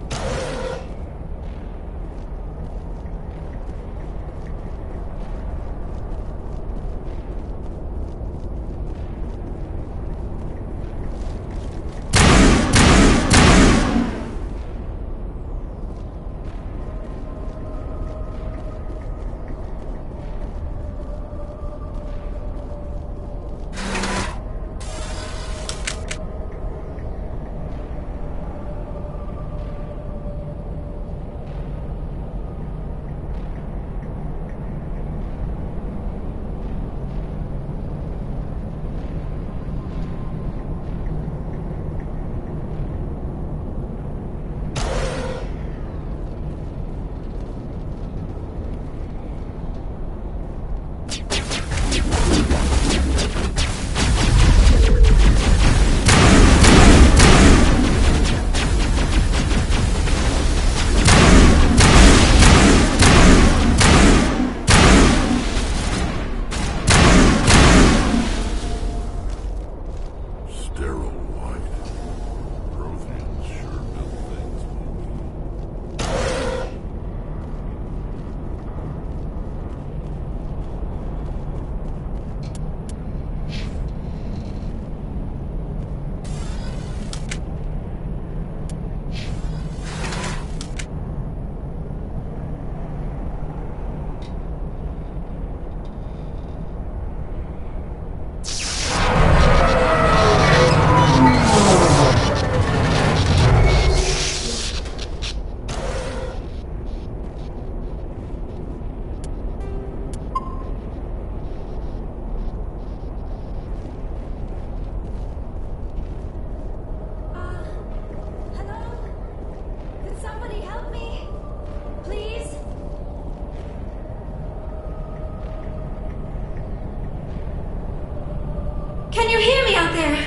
Can you hear me out there?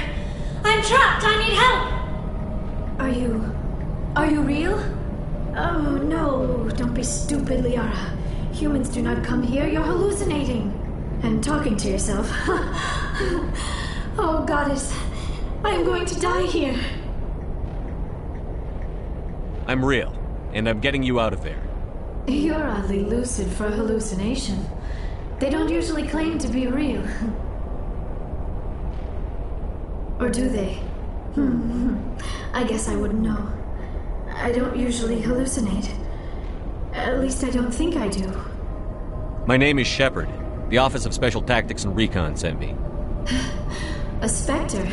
I'm trapped. I need help. Are you real? Oh, no. Don't be stupid, Liara. Humans do not come here. You're hallucinating. And talking to yourself. Oh, Goddess. I am going to die here. I'm real, and I'm getting you out of there. You're oddly lucid for a hallucination. They don't usually claim to be real. Or do they? I guess I wouldn't know. I don't usually hallucinate. At least I don't think I do. My name is Shepard. The Office of Special Tactics and Recon sent me. A Spectre?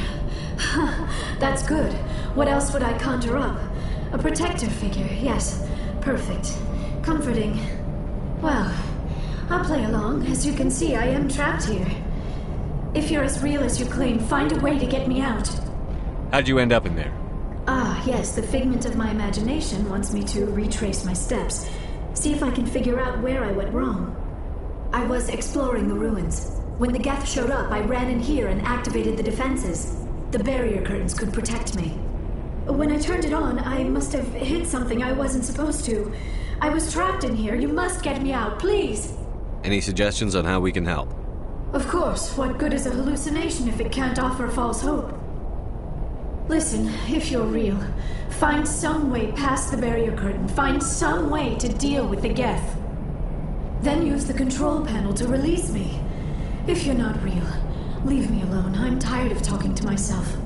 That's good. What else would I conjure up? A protector figure, yes. Perfect. Comforting. Well, I'll play along. As you can see, I am trapped here. If you're as real as you claim, find a way to get me out. How'd you end up in there? Ah, yes, the figment of my imagination wants me to retrace my steps. See if I can figure out where I went wrong. I was exploring the ruins. When the Geth showed up, I ran in here and activated the defenses. The barrier curtains could protect me. When I turned it on, I must have hit something I wasn't supposed to. I was trapped in here. You must get me out, please. Any suggestions on how we can help? Of course. What good is a hallucination if it can't offer false hope? Listen, if you're real, find some way past the barrier curtain. Find some way to deal with the Geth. Then use the control panel to release me. If you're not real, leave me alone. I'm tired of talking to myself.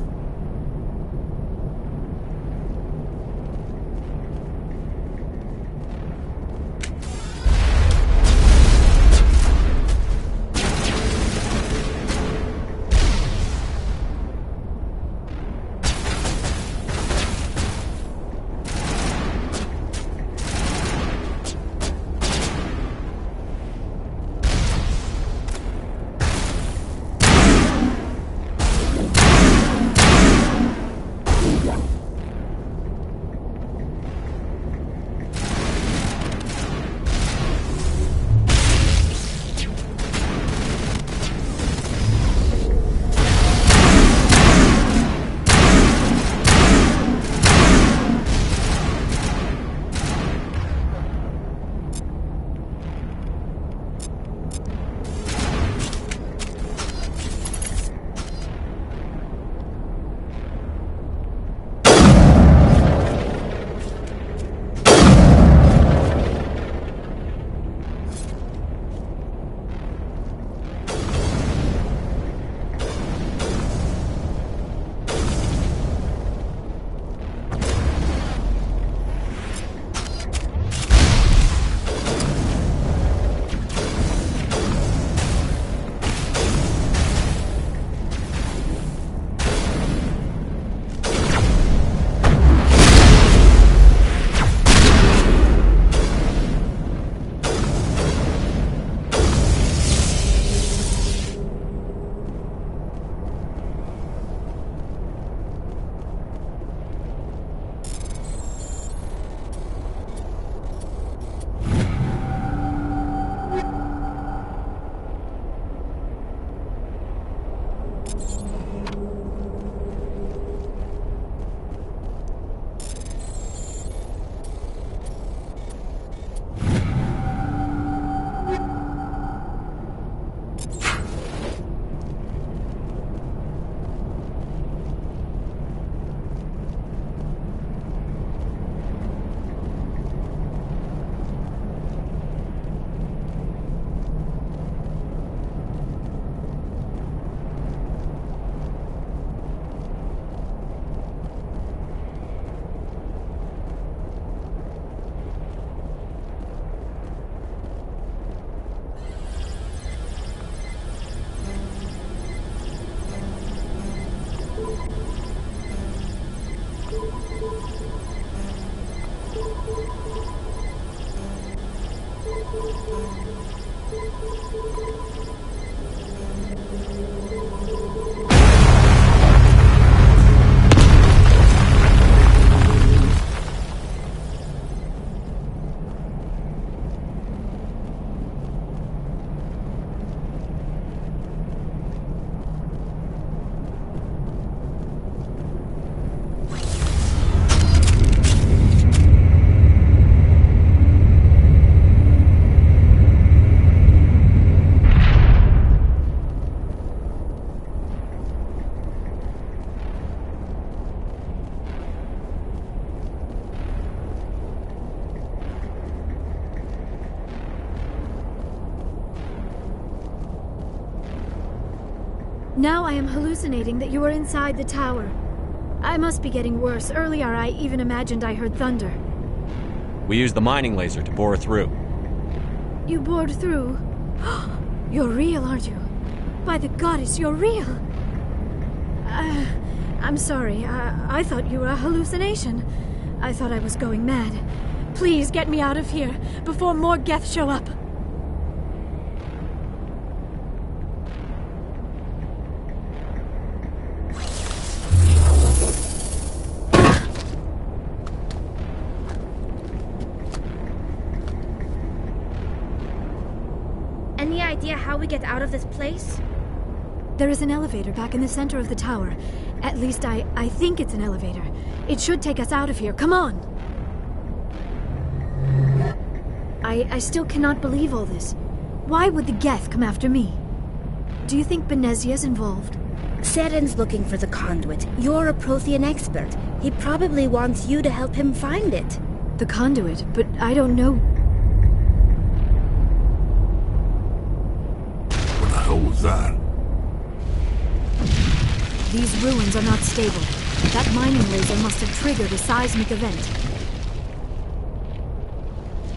Now I am hallucinating that you are inside the tower. I must be getting worse. Earlier, I even imagined I heard thunder. We used the mining laser to bore through. You bored through? You're real, aren't you? By the goddess, you're real! I'm sorry. I thought you were a hallucination. I thought I was going mad. Please get me out of here before more Geth show up. Any idea how we get out of this place? There is an elevator back in the center of the tower. At least I think it's an elevator. It should take us out of here. Come on! I still cannot believe all this. Why would the Geth come after me? Do you think Benezia's involved? Seren's looking for the conduit. You're a Prothean expert. He probably wants you to help him find it. The conduit? But I don't know. What the hell was that? These ruins are not stable. That mining laser must have triggered a seismic event.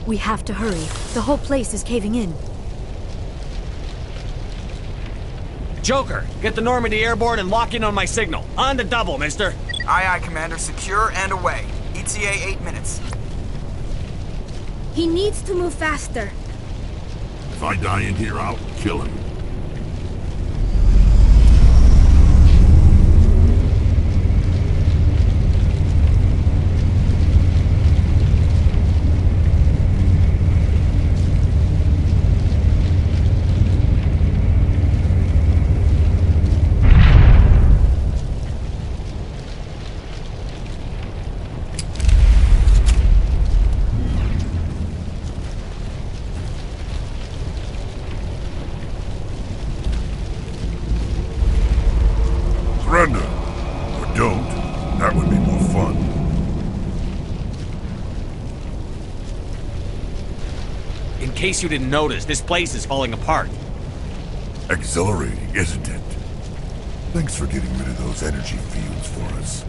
We have to hurry. The whole place is caving in. Joker, get the Normandy airborne and lock in on my signal. On the double, mister. Aye, aye, Commander. Secure and away. ETA 8 minutes. He needs to move faster. If I die in here, I'll kill him. Surrender. Or don't. That would be more fun. In case you didn't notice, this place is falling apart. Exhilarating, isn't it? Thanks for getting rid of those energy fields for us.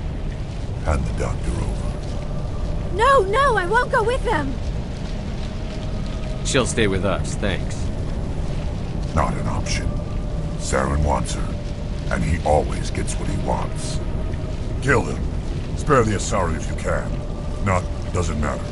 Hand the doctor over. No, I won't go with them! She'll stay with us, thanks. Not an option. Saren wants her, and he always gets what he wants. Kill him. Spare the Asari if you can. Not, doesn't matter.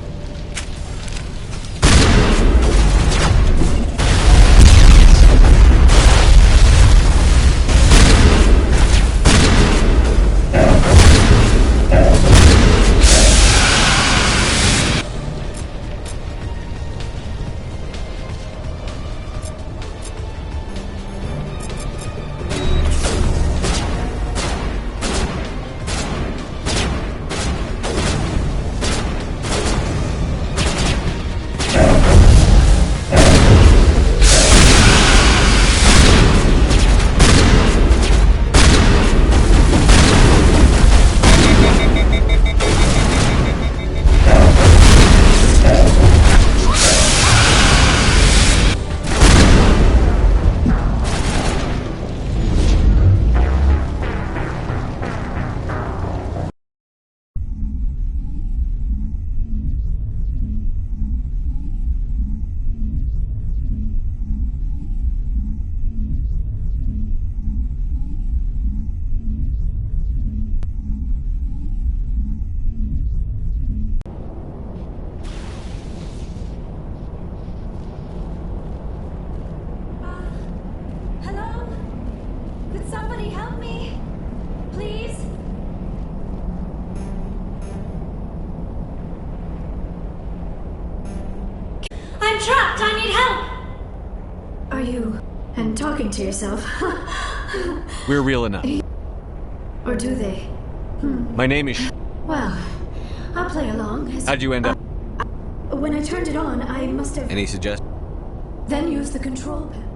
I'm trapped! I need help! Are you... and talking to yourself? We're real enough. Or do they? My name is... Well, I'll play along. How'd you end up? When I turned it on, I must have... Any suggestions? Then used the control panel.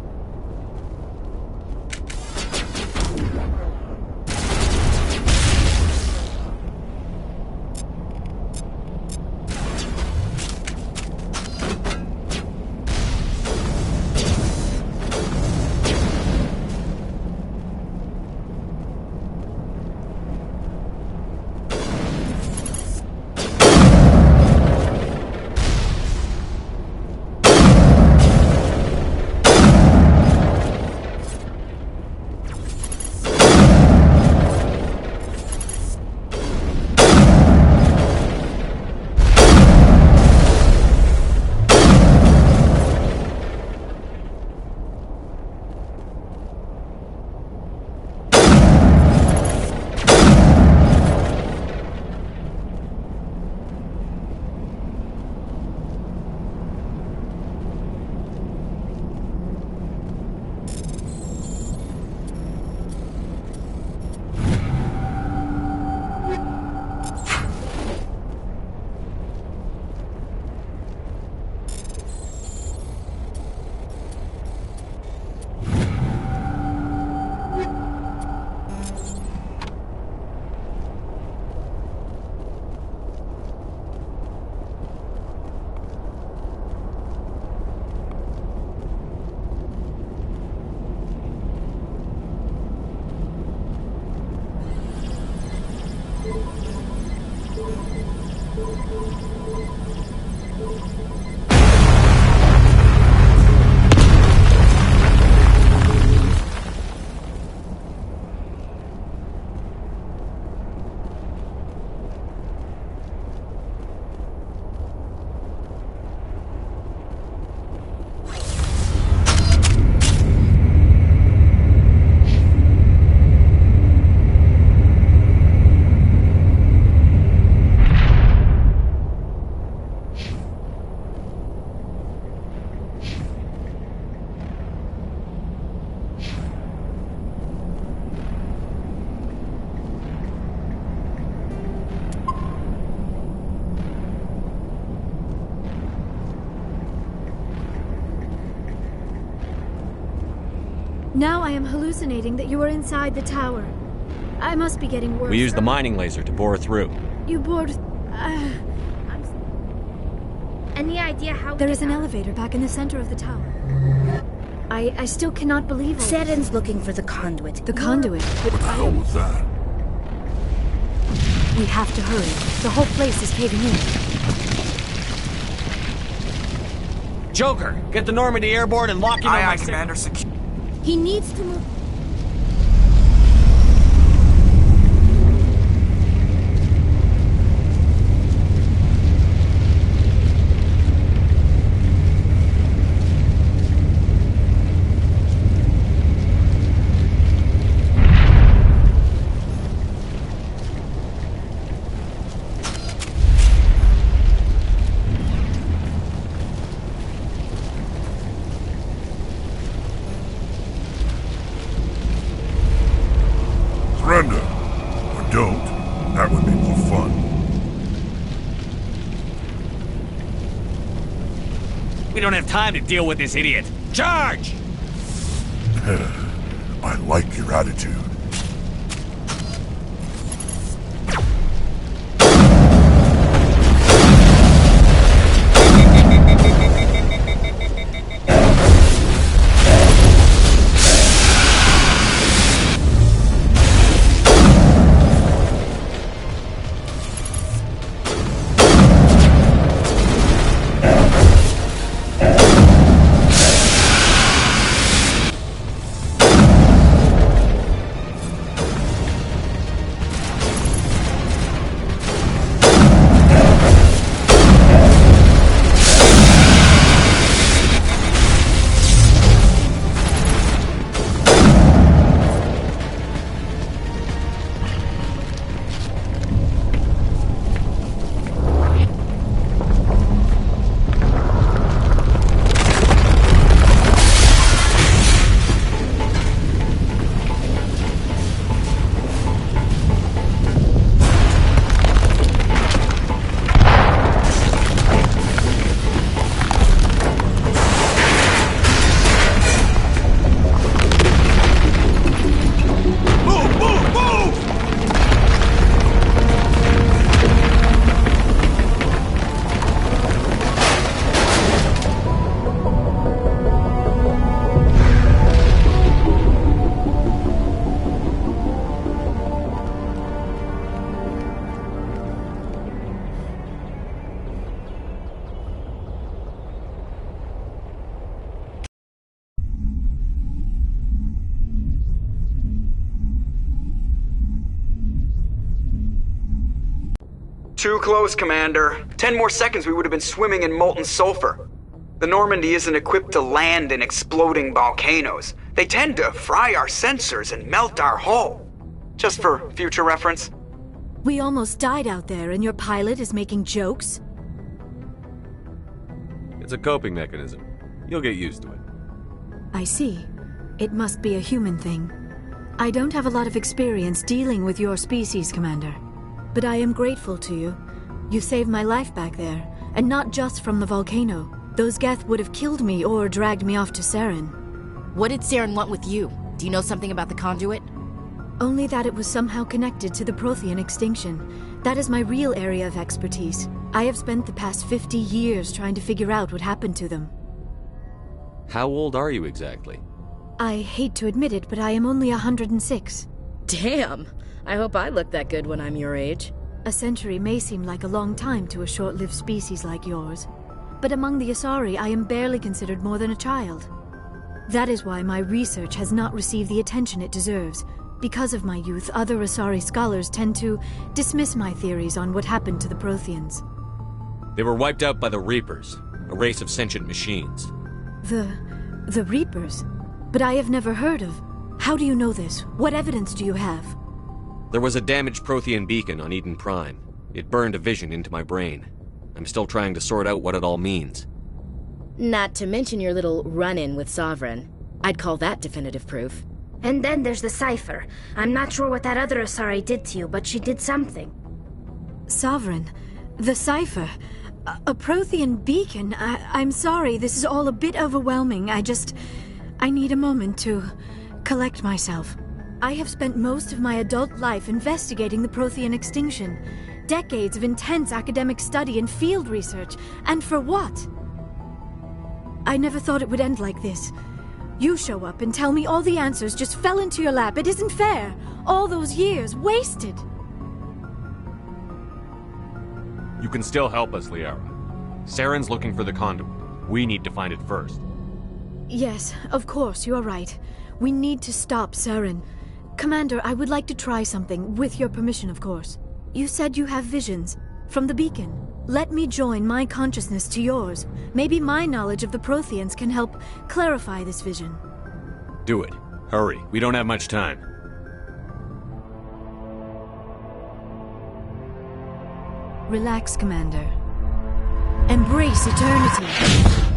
Now I am hallucinating that you are inside the tower. I must be getting worse. We used the mining laser to bore through. You bored... Any idea how... There is an elevator back in the center of the tower. I still cannot believe it. Saren's looking for the conduit. The conduit? What the hell was that? We have to hurry. The whole place is caving in. Joker, get the Normandy airborne and lock in on my... Commander. He needs to move... Surrender. Or don't. That would be more fun. We don't have time to deal with this idiot. Charge! I like your attitude. Too close, Commander. 10 more seconds we would have been swimming in molten sulfur. The Normandy isn't equipped to land in exploding volcanoes. They tend to fry our sensors and melt our hull. Just for future reference. We almost died out there, and your pilot is making jokes? It's a coping mechanism. You'll get used to it. I see. It must be a human thing. I don't have a lot of experience dealing with your species, Commander. But I am grateful to you. You saved my life back there, and not just from the volcano. Those Geth would have killed me or dragged me off to Saren. What did Saren want with you? Do you know something about the conduit? Only that it was somehow connected to the Prothean extinction. That is my real area of expertise. I have spent the past 50 years trying to figure out what happened to them. How old are you exactly? I hate to admit it, but I am only 106. Damn! I hope I look that good when I'm your age. A century may seem like a long time to a short-lived species like yours. But among the Asari, I am barely considered more than a child. That is why my research has not received the attention it deserves. Because of my youth, other Asari scholars tend to dismiss my theories on what happened to the Protheans. They were wiped out by the Reapers, a race of sentient machines. The Reapers? But I have never heard of. How do you know this? What evidence do you have? There was a damaged Prothean beacon on Eden Prime. It burned a vision into my brain. I'm still trying to sort out what it all means. Not to mention your little run-in with Sovereign. I'd call that definitive proof. And then there's the cipher. I'm not sure what that other Asari did to you, but she did something. Sovereign? The cipher? A Prothean beacon? I'm sorry, this is all a bit overwhelming. I need a moment to collect myself. I have spent most of my adult life investigating the Prothean extinction. Decades of intense academic study and field research. And for what? I never thought it would end like this. You show up and tell me all the answers just fell into your lap. It isn't fair. All those years wasted. You can still help us, Liara. Saren's looking for the conduit. We need to find it first. Yes, of course, you are right. We need to stop Saren. Commander, I would like to try something, with your permission, of course. You said you have visions from the beacon. Let me join my consciousness to yours. Maybe my knowledge of the Protheans can help clarify this vision. Do it. Hurry. We don't have much time. Relax, Commander. Embrace eternity.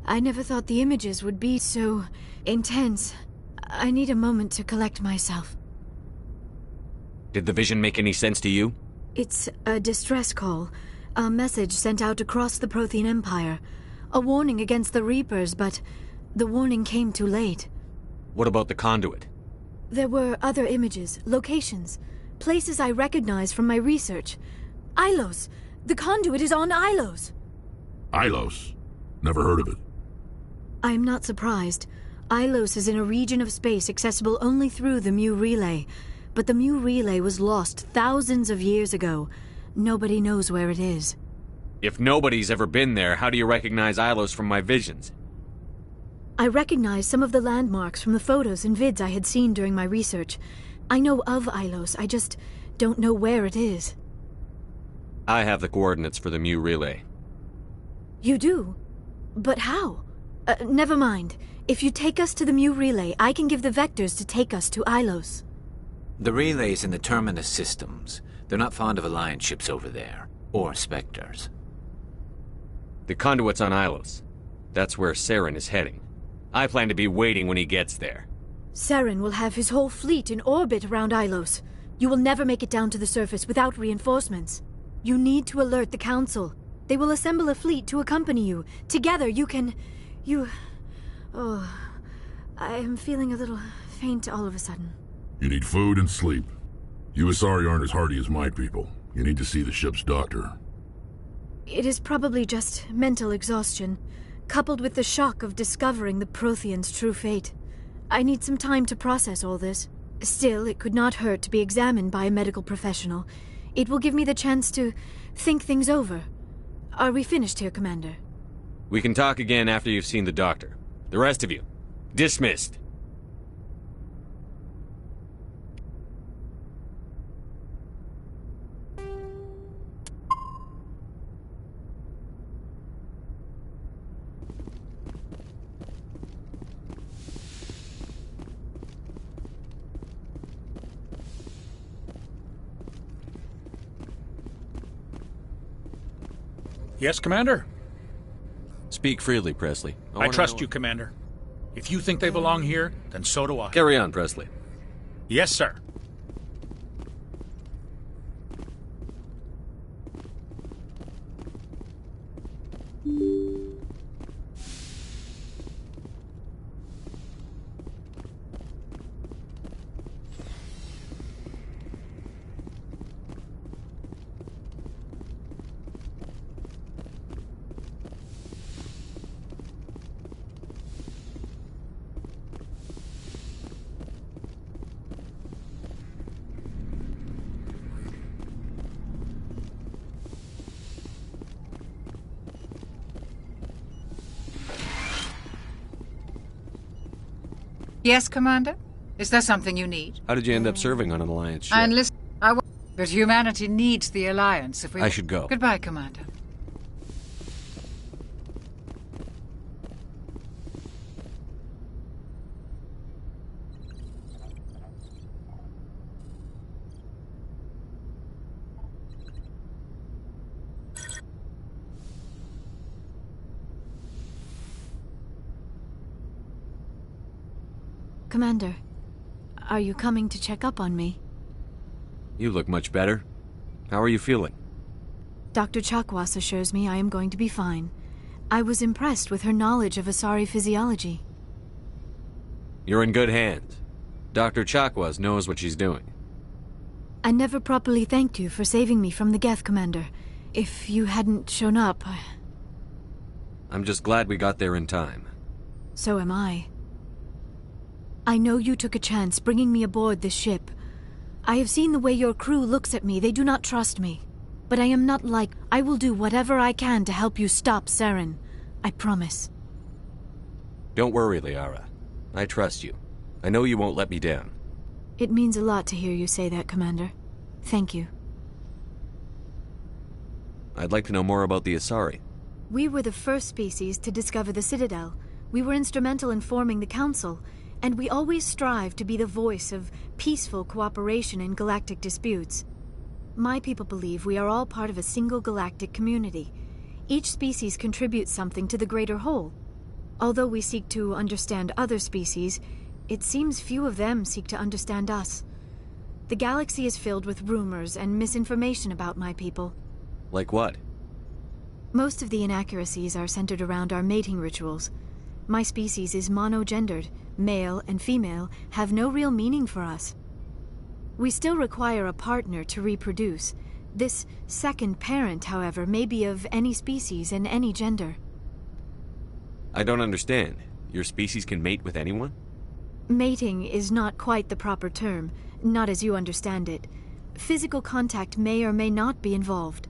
I never thought the images would be so intense. I need a moment to collect myself. Did the vision make any sense to you? It's a distress call. A message sent out across the Prothean Empire. A warning against the Reapers, but the warning came too late. What about the conduit? There were other images, locations, places I recognized from my research. Ilos! The conduit is on Ilos! Ilos? Never heard of it. I am not surprised. Ilos is in a region of space accessible only through the Mu Relay. But the Mu Relay was lost thousands of years ago. Nobody knows where it is. If nobody's ever been there, how do you recognize Ilos from my visions? I recognize some of the landmarks from the photos and vids I had seen during my research. I know of Ilos, I just don't know where it is. I have the coordinates for the Mu Relay. You do? But how? Never mind. If you take us to the Mu Relay, I can give the vectors to take us to Ilos. The relay's in the Terminus systems. They're not fond of Alliance ships over there. Or Spectres. The conduit's on Ilos. That's where Saren is heading. I plan to be waiting when he gets there. Saren will have his whole fleet in orbit around Ilos. You will never make it down to the surface without reinforcements. You need to alert the Council. They will assemble a fleet to accompany you. Together you can... Oh, I am feeling a little faint all of a sudden. You need food and sleep. You Asari aren't as hardy as my people. You need to see the ship's doctor. It is probably just mental exhaustion, coupled with the shock of discovering the Prothean's true fate. I need some time to process all this. Still, it could not hurt to be examined by a medical professional. It will give me the chance to think things over. Are we finished here, Commander? We can talk again after you've seen the doctor. The rest of you, dismissed. Yes, Commander? Speak freely, Presley. I trust you, Commander. If you think they belong here, then so do I. Carry on, Presley. Yes, sir. Yes, Commander? Is there something you need? How did you end up serving on an Alliance ship? I enlisted. But humanity needs the Alliance if we... I should go. Goodbye, Commander. Commander, are you coming to check up on me? You look much better. How are you feeling? Dr. Chakwas assures me I am going to be fine. I was impressed with her knowledge of Asari physiology. You're in good hands. Dr. Chakwas knows what she's doing. I never properly thanked you for saving me from the Geth, Commander. If you hadn't shown up, I'm just glad we got there in time. So am I. I know you took a chance bringing me aboard this ship. I have seen the way your crew looks at me. They do not trust me. But I am not like... I will do whatever I can to help you stop Saren. I promise. Don't worry, Liara. I trust you. I know you won't let me down. It means a lot to hear you say that, Commander. Thank you. I'd like to know more about the Asari. We were the first species to discover the Citadel. We were instrumental in forming the Council, and we always strive to be the voice of peaceful cooperation in galactic disputes. My people believe we are all part of a single galactic community. Each species contributes something to the greater whole. Although we seek to understand other species, it seems few of them seek to understand us. The galaxy is filled with rumors and misinformation about my people. Like what? Most of the inaccuracies are centered around our mating rituals. My species is monogendered. Male and female have no real meaning for us. We still require a partner to reproduce. This second parent, however, may be of any species and any gender. I don't understand. Your species can mate with anyone? Mating is not quite the proper term, not as you understand it. Physical contact may or may not be involved,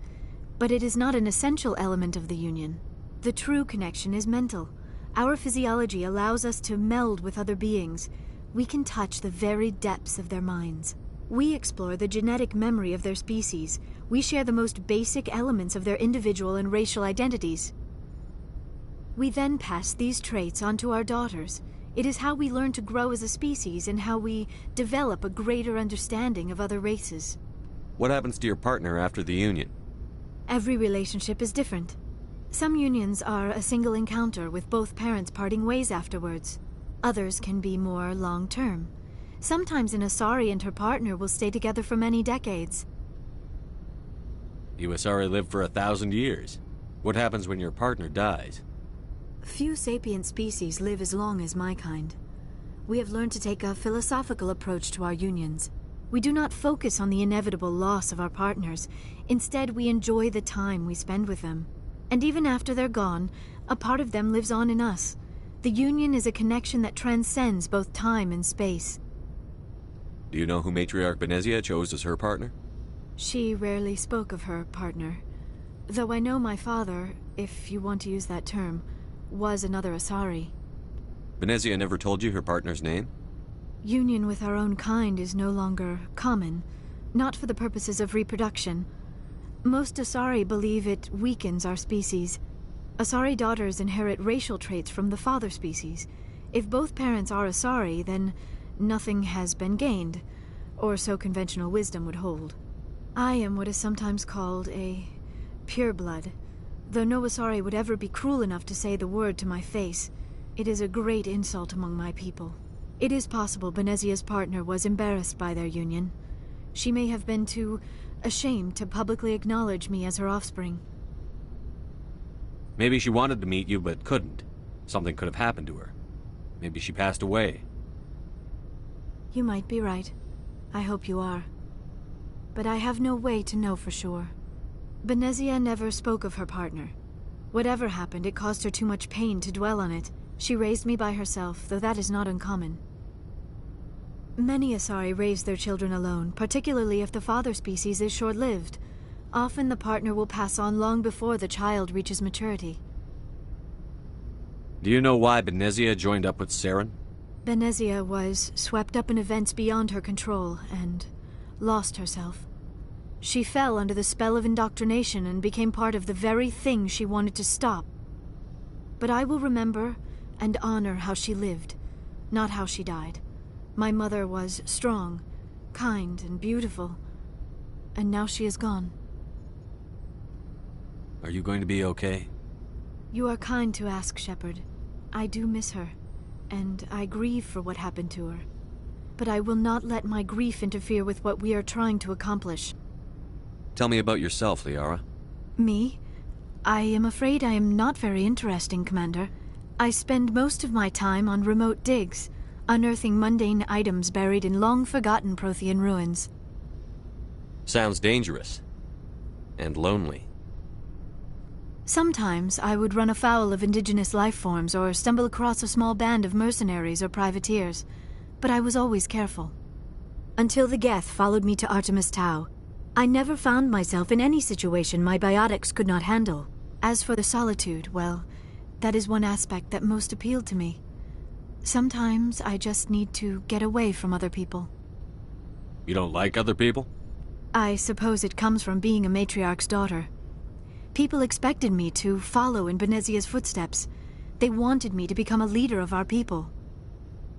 but it is not an essential element of the union. The true connection is mental. Our physiology allows us to meld with other beings. We can touch the very depths of their minds. We explore the genetic memory of their species. We share the most basic elements of their individual and racial identities. We then pass these traits on to our daughters. It is how we learn to grow as a species and how we develop a greater understanding of other races. What happens to your partner after the union? Every relationship is different. Some unions are a single encounter with both parents parting ways afterwards. Others can be more long-term. Sometimes an Asari and her partner will stay together for many decades. You Asari live for 1,000 years. What happens when your partner dies? Few sapient species live as long as my kind. We have learned to take a philosophical approach to our unions. We do not focus on the inevitable loss of our partners. Instead, we enjoy the time we spend with them. And even after they're gone, a part of them lives on in us. The union is a connection that transcends both time and space. Do you know who Matriarch Benezia chose as her partner? She rarely spoke of her partner. Though I know my father, if you want to use that term, was another Asari. Benezia never told you her partner's name? Union with our own kind is no longer common, not for the purposes of reproduction. Most Asari believe it weakens our species. Asari daughters inherit racial traits from the father species. If both parents are Asari, then nothing has been gained, or so conventional wisdom would hold. I am what is sometimes called a pureblood, though no Asari would ever be cruel enough to say the word to my face. It is a great insult among my people. It is possible Benezia's partner was embarrassed by their union. She may have been too ashamed to publicly acknowledge me as her offspring. Maybe she wanted to meet you, but couldn't. Something could have happened to her. Maybe she passed away. You might be right. I hope you are. But I have no way to know for sure. Benezia never spoke of her partner. Whatever happened, it caused her too much pain to dwell on it. She raised me by herself, though that is not uncommon. Many Asari raise their children alone, particularly if the father species is short-lived. Often the partner will pass on long before the child reaches maturity. Do you know why Benezia joined up with Saren? Benezia was swept up in events beyond her control and lost herself. She fell under the spell of indoctrination and became part of the very thing she wanted to stop. But I will remember and honor how she lived, not how she died. My mother was strong, kind, and beautiful, and now she is gone. Are you going to be okay? You are kind to ask, Shepard. I do miss her, and I grieve for what happened to her. But I will not let my grief interfere with what we are trying to accomplish. Tell me about yourself, Liara. Me? I am afraid I am not very interesting, Commander. I spend most of my time on remote digs, unearthing mundane items buried in long-forgotten Prothean ruins. Sounds dangerous. And lonely. Sometimes I would run afoul of indigenous life forms or stumble across a small band of mercenaries or privateers, but I was always careful. Until the Geth followed me to Artemis Tau, I never found myself in any situation my biotics could not handle. As for the solitude, well, that is one aspect that most appealed to me. Sometimes I just need to get away from other people. You don't like other people? I suppose it comes from being a matriarch's daughter. People expected me to follow in Benezia's footsteps. They wanted me to become a leader of our people.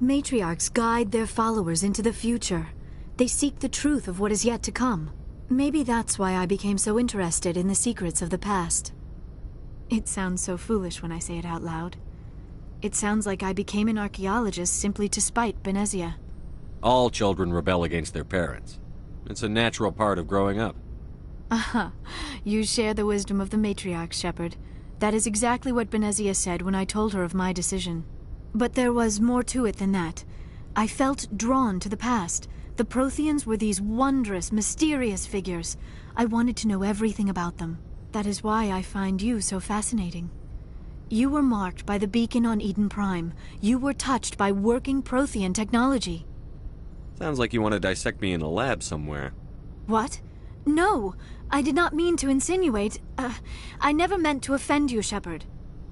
Matriarchs guide their followers into the future. They seek the truth of what is yet to come. Maybe that's why I became so interested in the secrets of the past. It sounds so foolish when I say it out loud. It sounds like I became an archaeologist simply to spite Benezia. All children rebel against their parents. It's a natural part of growing up. Aha, you share the wisdom of the matriarch, Shepard. That is exactly what Benezia said when I told her of my decision. But there was more to it than that. I felt drawn to the past. The Protheans were these wondrous, mysterious figures. I wanted to know everything about them. That is why I find you so fascinating. You were marked by the beacon on Eden Prime. You were touched by working Prothean technology. Sounds like you want to dissect me in a lab somewhere. What? No, I did not mean to insinuate. I never meant to offend you, Shepard.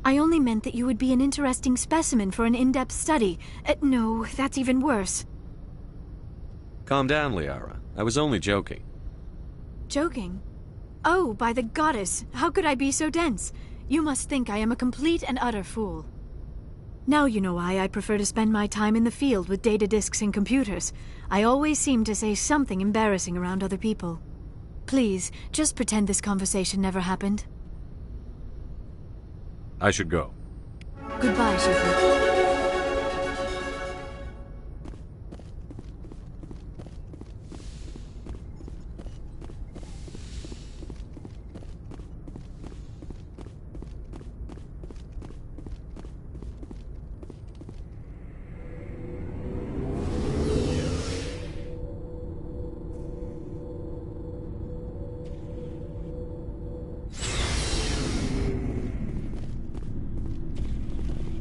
I only meant that you would be an interesting specimen for an in-depth study. No, that's even worse. Calm down, Liara. I was only joking. Joking? Oh, by the goddess, how could I be so dense? You must think I am a complete and utter fool. Now you know why I prefer to spend my time in the field with data disks and computers. I always seem to say something embarrassing around other people. Please, just pretend this conversation never happened. I should go. Goodbye, Shepard.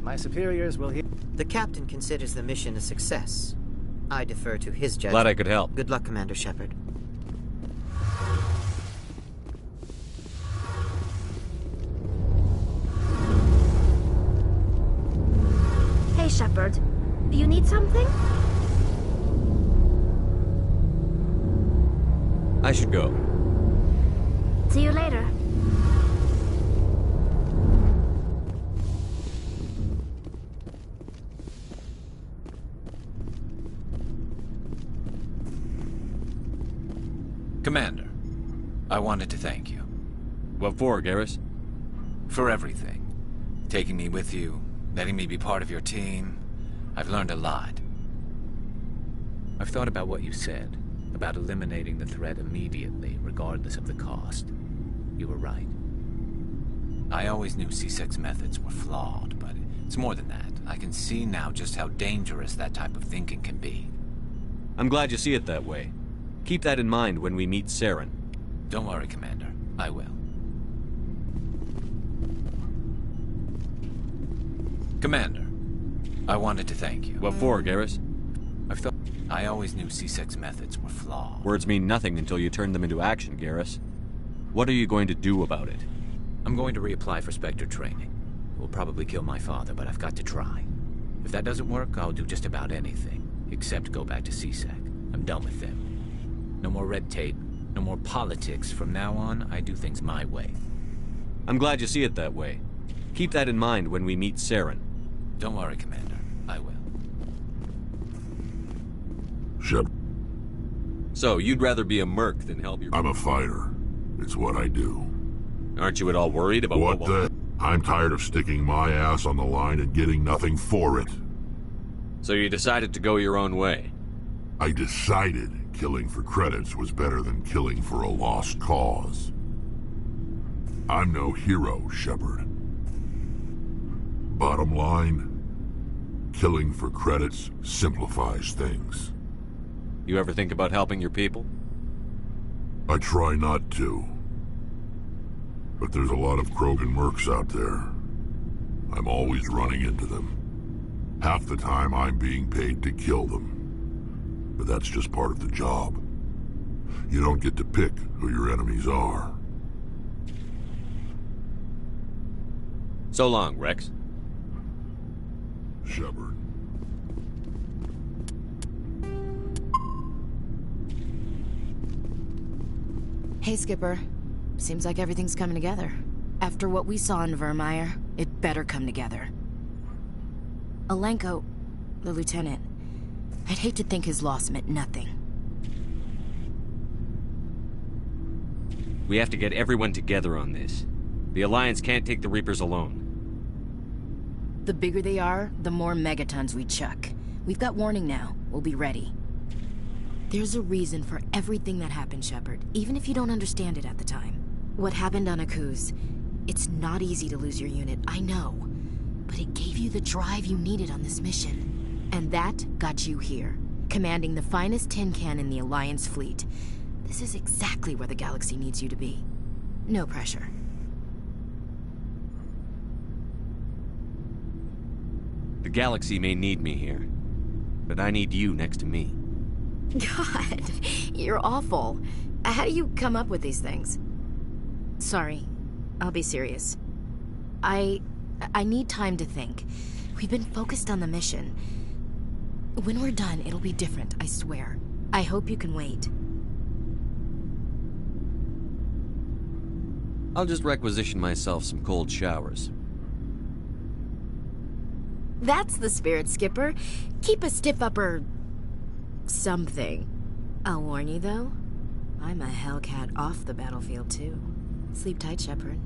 My superiors will hear... The captain considers the mission a success. I defer to his judgment. Glad I could help. Good luck, Commander Shepard. Hey, Shepard. You need something? I should go. See you later. Commander, I wanted to thank you. What for, Garrus? For everything. Taking me with you, letting me be part of your team. I've learned a lot. I've thought about what you said, about eliminating the threat immediately, regardless of the cost. You were right. I always knew C-Sec's methods were flawed, but it's more than that. I can see now just how dangerous that type of thinking can be. I'm glad you see it that way. Keep that in mind when we meet Saren. Don't worry, Commander. I will. Commander, I wanted to thank you. What for, Garrus? I always knew C-Sec's methods were flawed. Words mean nothing until you turn them into action, Garrus. What are you going to do about it? I'm going to reapply for Spectre training. It will probably kill my father, but I've got to try. If that doesn't work, I'll do just about anything, except go back to C-Sec. I'm done with them. No more red tape, no more politics. From now on, I do things my way. I'm glad you see it that way. Keep that in mind when we meet Saren. Don't worry, Commander. I will. Shep. So, you'd rather be a merc than help your... I'm a fighter. It's what I do. Aren't you at all worried about what the... I'm tired of sticking my ass on the line and getting nothing for it. So you decided to go your own way? I decided killing for credits was better than killing for a lost cause. I'm no hero, Shepard. Bottom line, killing for credits simplifies things. You ever think about helping your people? I try not to. But there's a lot of Krogan mercs out there. I'm always running into them. Half the time I'm being paid to kill them. But that's just part of the job. You don't get to pick who your enemies are. So long, Rex. Shepard. Hey, Skipper. Seems like everything's coming together. After what we saw in Vermeer, it better come together. Alenko, the lieutenant, I'd hate to think his loss meant nothing. We have to get everyone together on this. The Alliance can't take the Reapers alone. The bigger they are, the more megatons we chuck. We've got warning now. We'll be ready. There's a reason for everything that happened, Shepard, even if you don't understand it at the time. What happened on Akuz, it's not easy to lose your unit, I know. But it gave you the drive you needed on this mission. And that got you here, commanding the finest tin can in the Alliance fleet. This is exactly where the galaxy needs you to be. No pressure. The galaxy may need me here, but I need you next to me. God, you're awful. How do you come up with these things? Sorry, I'll be serious. I need time to think. We've been focused on the mission. When we're done, it'll be different, I swear. I hope you can wait. I'll just requisition myself some cold showers. That's the spirit, Skipper. Keep a stiff upper... something. I'll warn you, though. I'm a Hellcat off the battlefield, too. Sleep tight, Shepard.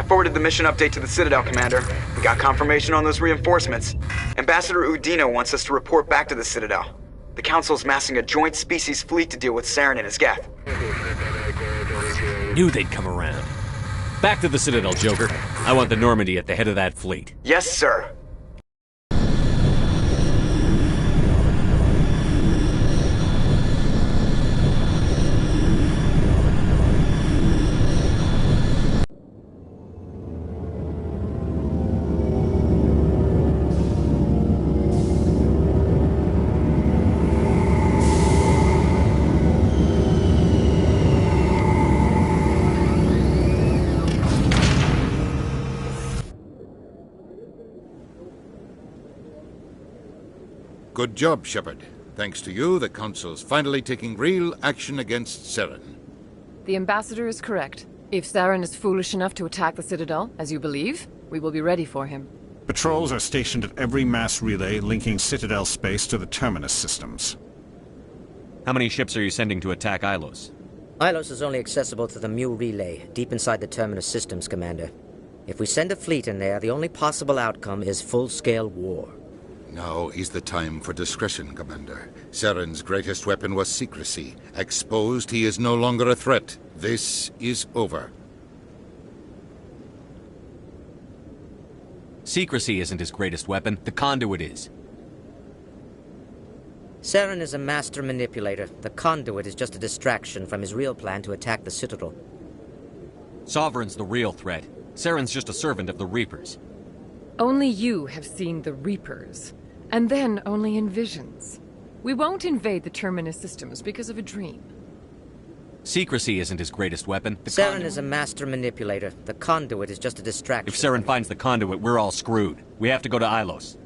forwarded the mission update to the Citadel, Commander. We got confirmation on those reinforcements. Ambassador Udina wants us to report back to the Citadel. The Council's massing a joint species fleet to deal with Saren and his Geth. Knew they'd come around. Back to the Citadel, Joker. I want the Normandy at the head of that fleet. Yes, sir. Good job, Shepard. Thanks to you, the Council's finally taking real action against Saren. The Ambassador is correct. If Saren is foolish enough to attack the Citadel, as you believe, we will be ready for him. Patrols are stationed at every mass relay linking Citadel space to the Terminus systems. How many ships are you sending to attack Ilos? Ilos is only accessible to the Mu relay, deep inside the Terminus systems, Commander. If we send a fleet in there, the only possible outcome is full-scale war. Now is the time for discretion, Commander. Saren's greatest weapon was secrecy. Exposed, he is no longer a threat. This is over. Secrecy isn't his greatest weapon. The conduit is. Saren is a master manipulator. The conduit is just a distraction from his real plan to attack the Citadel. Sovereign's the real threat. Saren's just a servant of the Reapers. Only you have seen the Reapers, and then only in visions. We won't invade the Terminus systems because of a dream. Secrecy isn't his greatest weapon. Saren is a master manipulator. The conduit is just a distraction. If Saren finds the conduit, we're all screwed. We have to go to Ilos.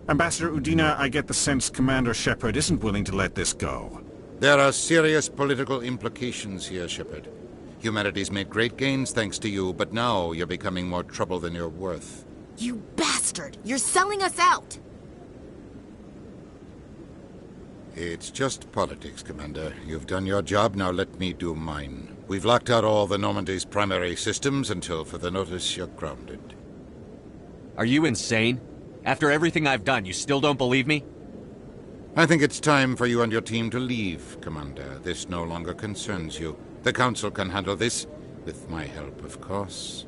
Ambassador Udina, I get the sense Commander Shepard isn't willing to let this go. There are serious political implications here, Shepard. Humanity's made great gains thanks to you, but now you're becoming more trouble than you're worth. You bastard! You're selling us out! It's just politics, Commander. You've done your job, now let me do mine. We've locked out all the Normandy's primary systems until further notice you're grounded. Are you insane? After everything I've done, you still don't believe me? I think it's time for you and your team to leave, Commander. This no longer concerns you. The Council can handle this, with my help, of course.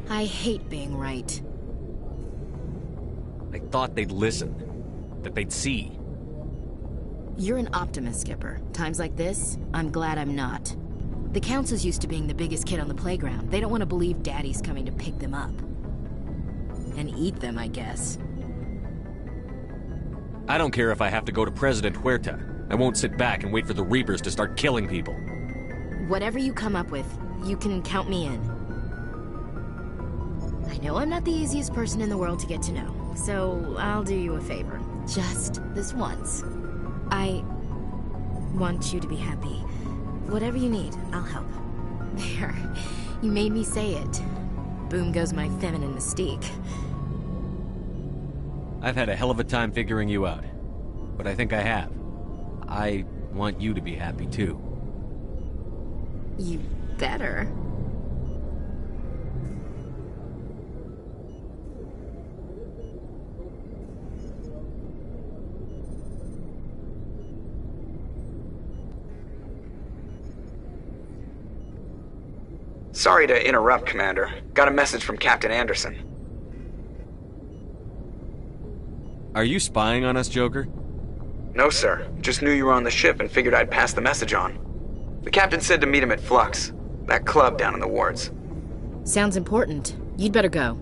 I hate being right. I thought they'd listen. That they'd see. You're an optimist, Skipper. Times like this, I'm glad I'm not. The Council's used to being the biggest kid on the playground. They don't want to believe Daddy's coming to pick them up. And eat them, I guess. I don't care if I have to go to President Huerta. I won't sit back and wait for the Reapers to start killing people. Whatever you come up with, you can count me in. I know I'm not the easiest person in the world to get to know, so I'll do you a favor. Just this once. I want you to be happy. Whatever you need, I'll help. There. You made me say it. Boom goes my feminine mystique. I've had a hell of a time figuring you out. But I think I have. I want you to be happy, too. You better. Sorry to interrupt, Commander. Got a message from Captain Anderson. Are you spying on us, Joker? No, sir. Just knew you were on the ship and figured I'd pass the message on. The captain said to meet him at Flux, that club down in the wards. Sounds important. You'd better go.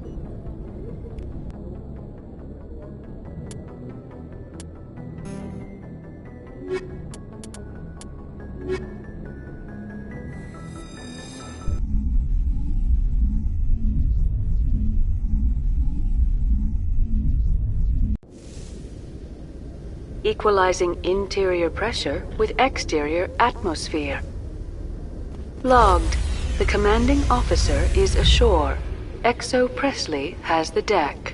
equalizing interior pressure with exterior atmosphere. Logged. The commanding officer is ashore. XO Presley has the deck.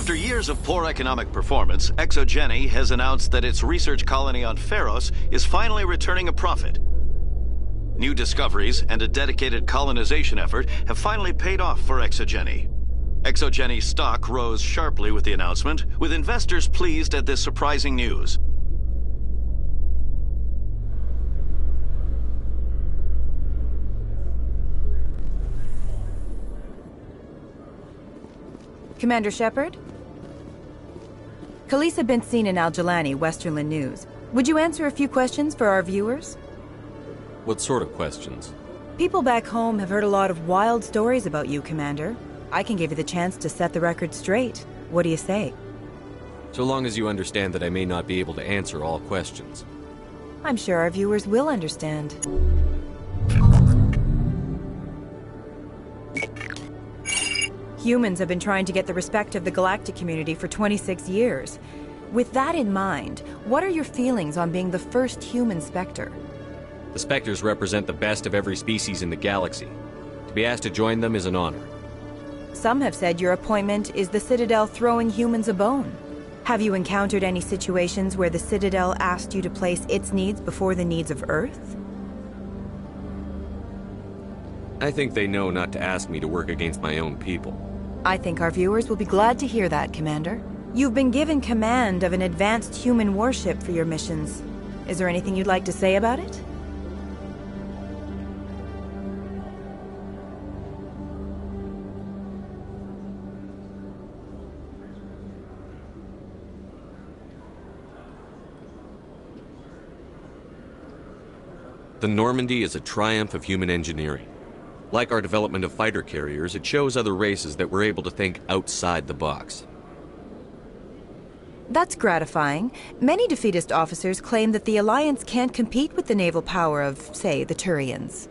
After years of poor economic performance, ExoGeni has announced that its research colony on Pharos is finally returning a profit. New discoveries and a dedicated colonization effort have finally paid off for ExoGeni. ExoGeni's stock rose sharply with the announcement, with investors pleased at this surprising news. Commander Shepard? Khaleesa been seen in Al-Jalani, Westerland News. Would you answer a few questions for our viewers? What sort of questions? People back home have heard a lot of wild stories about you, Commander. I can give you the chance to set the record straight. What do you say? So long as you understand that I may not be able to answer all questions. I'm sure our viewers will understand. Humans have been trying to get the respect of the galactic community for 26 years. With that in mind, what are your feelings on being the first human Spectre? The Spectres represent the best of every species in the galaxy. To be asked to join them is an honor. Some have said your appointment is the Citadel throwing humans a bone. Have you encountered any situations where the Citadel asked you to place its needs before the needs of Earth? I think they know not to ask me to work against my own people. I think our viewers will be glad to hear that, Commander. You've been given command of an advanced human warship for your missions. Is there anything you'd like to say about it? The Normandy is a triumph of human engineering. Like our development of fighter carriers, it shows other races that we're able to think outside the box. That's gratifying. Many defeatist officers claim that the Alliance can't compete with the naval power of, say, the Turians.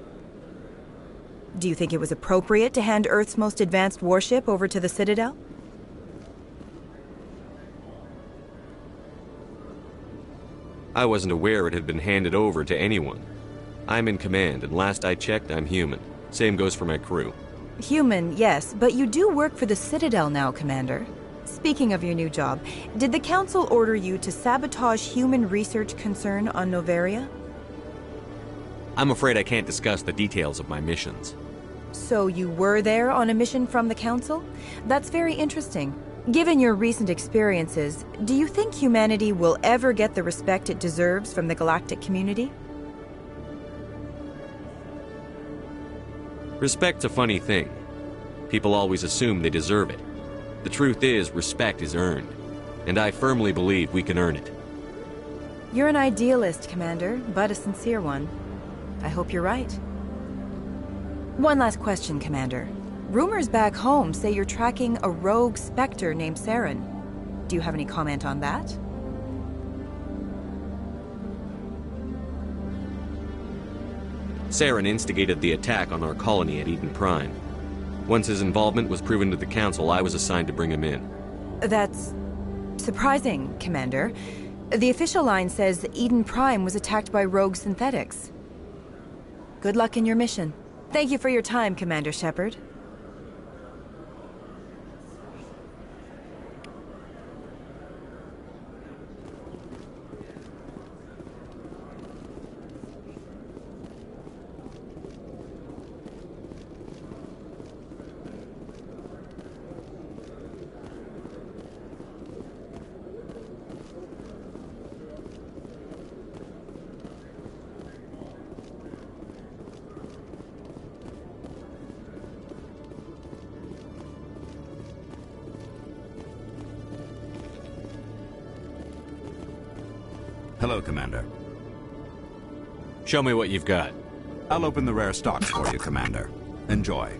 Do you think it was appropriate to hand Earth's most advanced warship over to the Citadel? I wasn't aware it had been handed over to anyone. I'm in command, and last I checked, I'm human. Same goes for my crew. Human, yes, but you do work for the Citadel now, Commander. Speaking of your new job, did the Council order you to sabotage human research concern on Noveria? I'm afraid I can't discuss the details of my missions. So you were there on a mission from the Council? That's very interesting. Given your recent experiences, do you think humanity will ever get the respect it deserves from the galactic community? Respect's a funny thing. People always assume they deserve it. The truth is, respect is earned. And I firmly believe we can earn it. You're an idealist, Commander, but a sincere one. I hope you're right. One last question, Commander. Rumors back home say you're tracking a rogue Spectre named Saren. Do you have any comment on that? Saren instigated the attack on our colony at Eden Prime. Once his involvement was proven to the Council, I was assigned to bring him in. That's surprising, Commander. The official line says Eden Prime was attacked by rogue synthetics. Good luck in your mission. Thank you for your time, Commander Shepard. Hello, Commander. Show me what you've got. I'll open the rare stocks for you, Commander. Enjoy.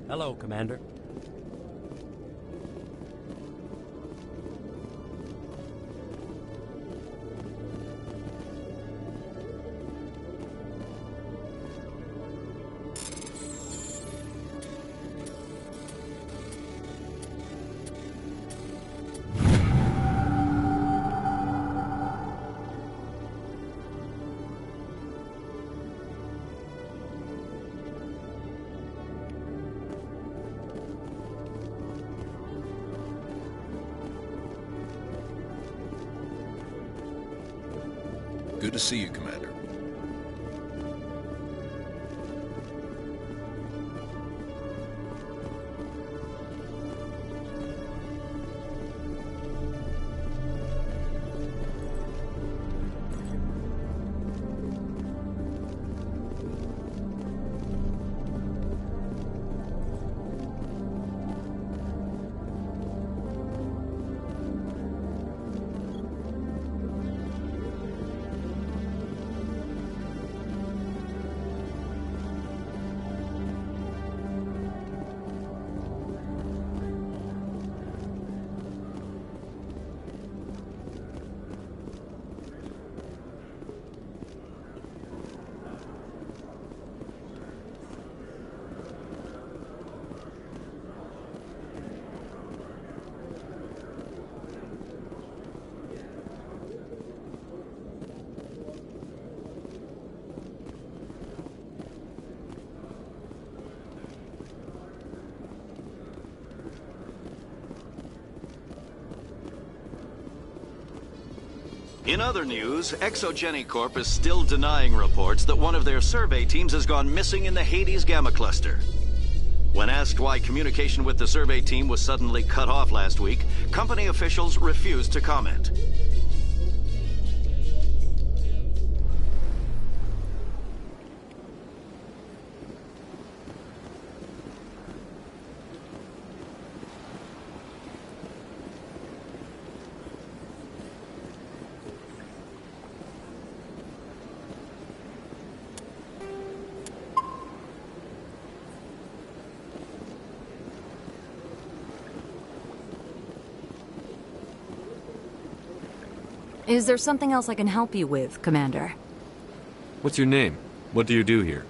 Hello, Commander. Good to see you, Commander. In other news, Exogeny Corp is still denying reports that one of their survey teams has gone missing in the Hades Gamma Cluster. When asked why communication with the survey team was suddenly cut off last week, company officials refused to comment. Is there something else I can help you with, Commander? What's your name? What do you do here?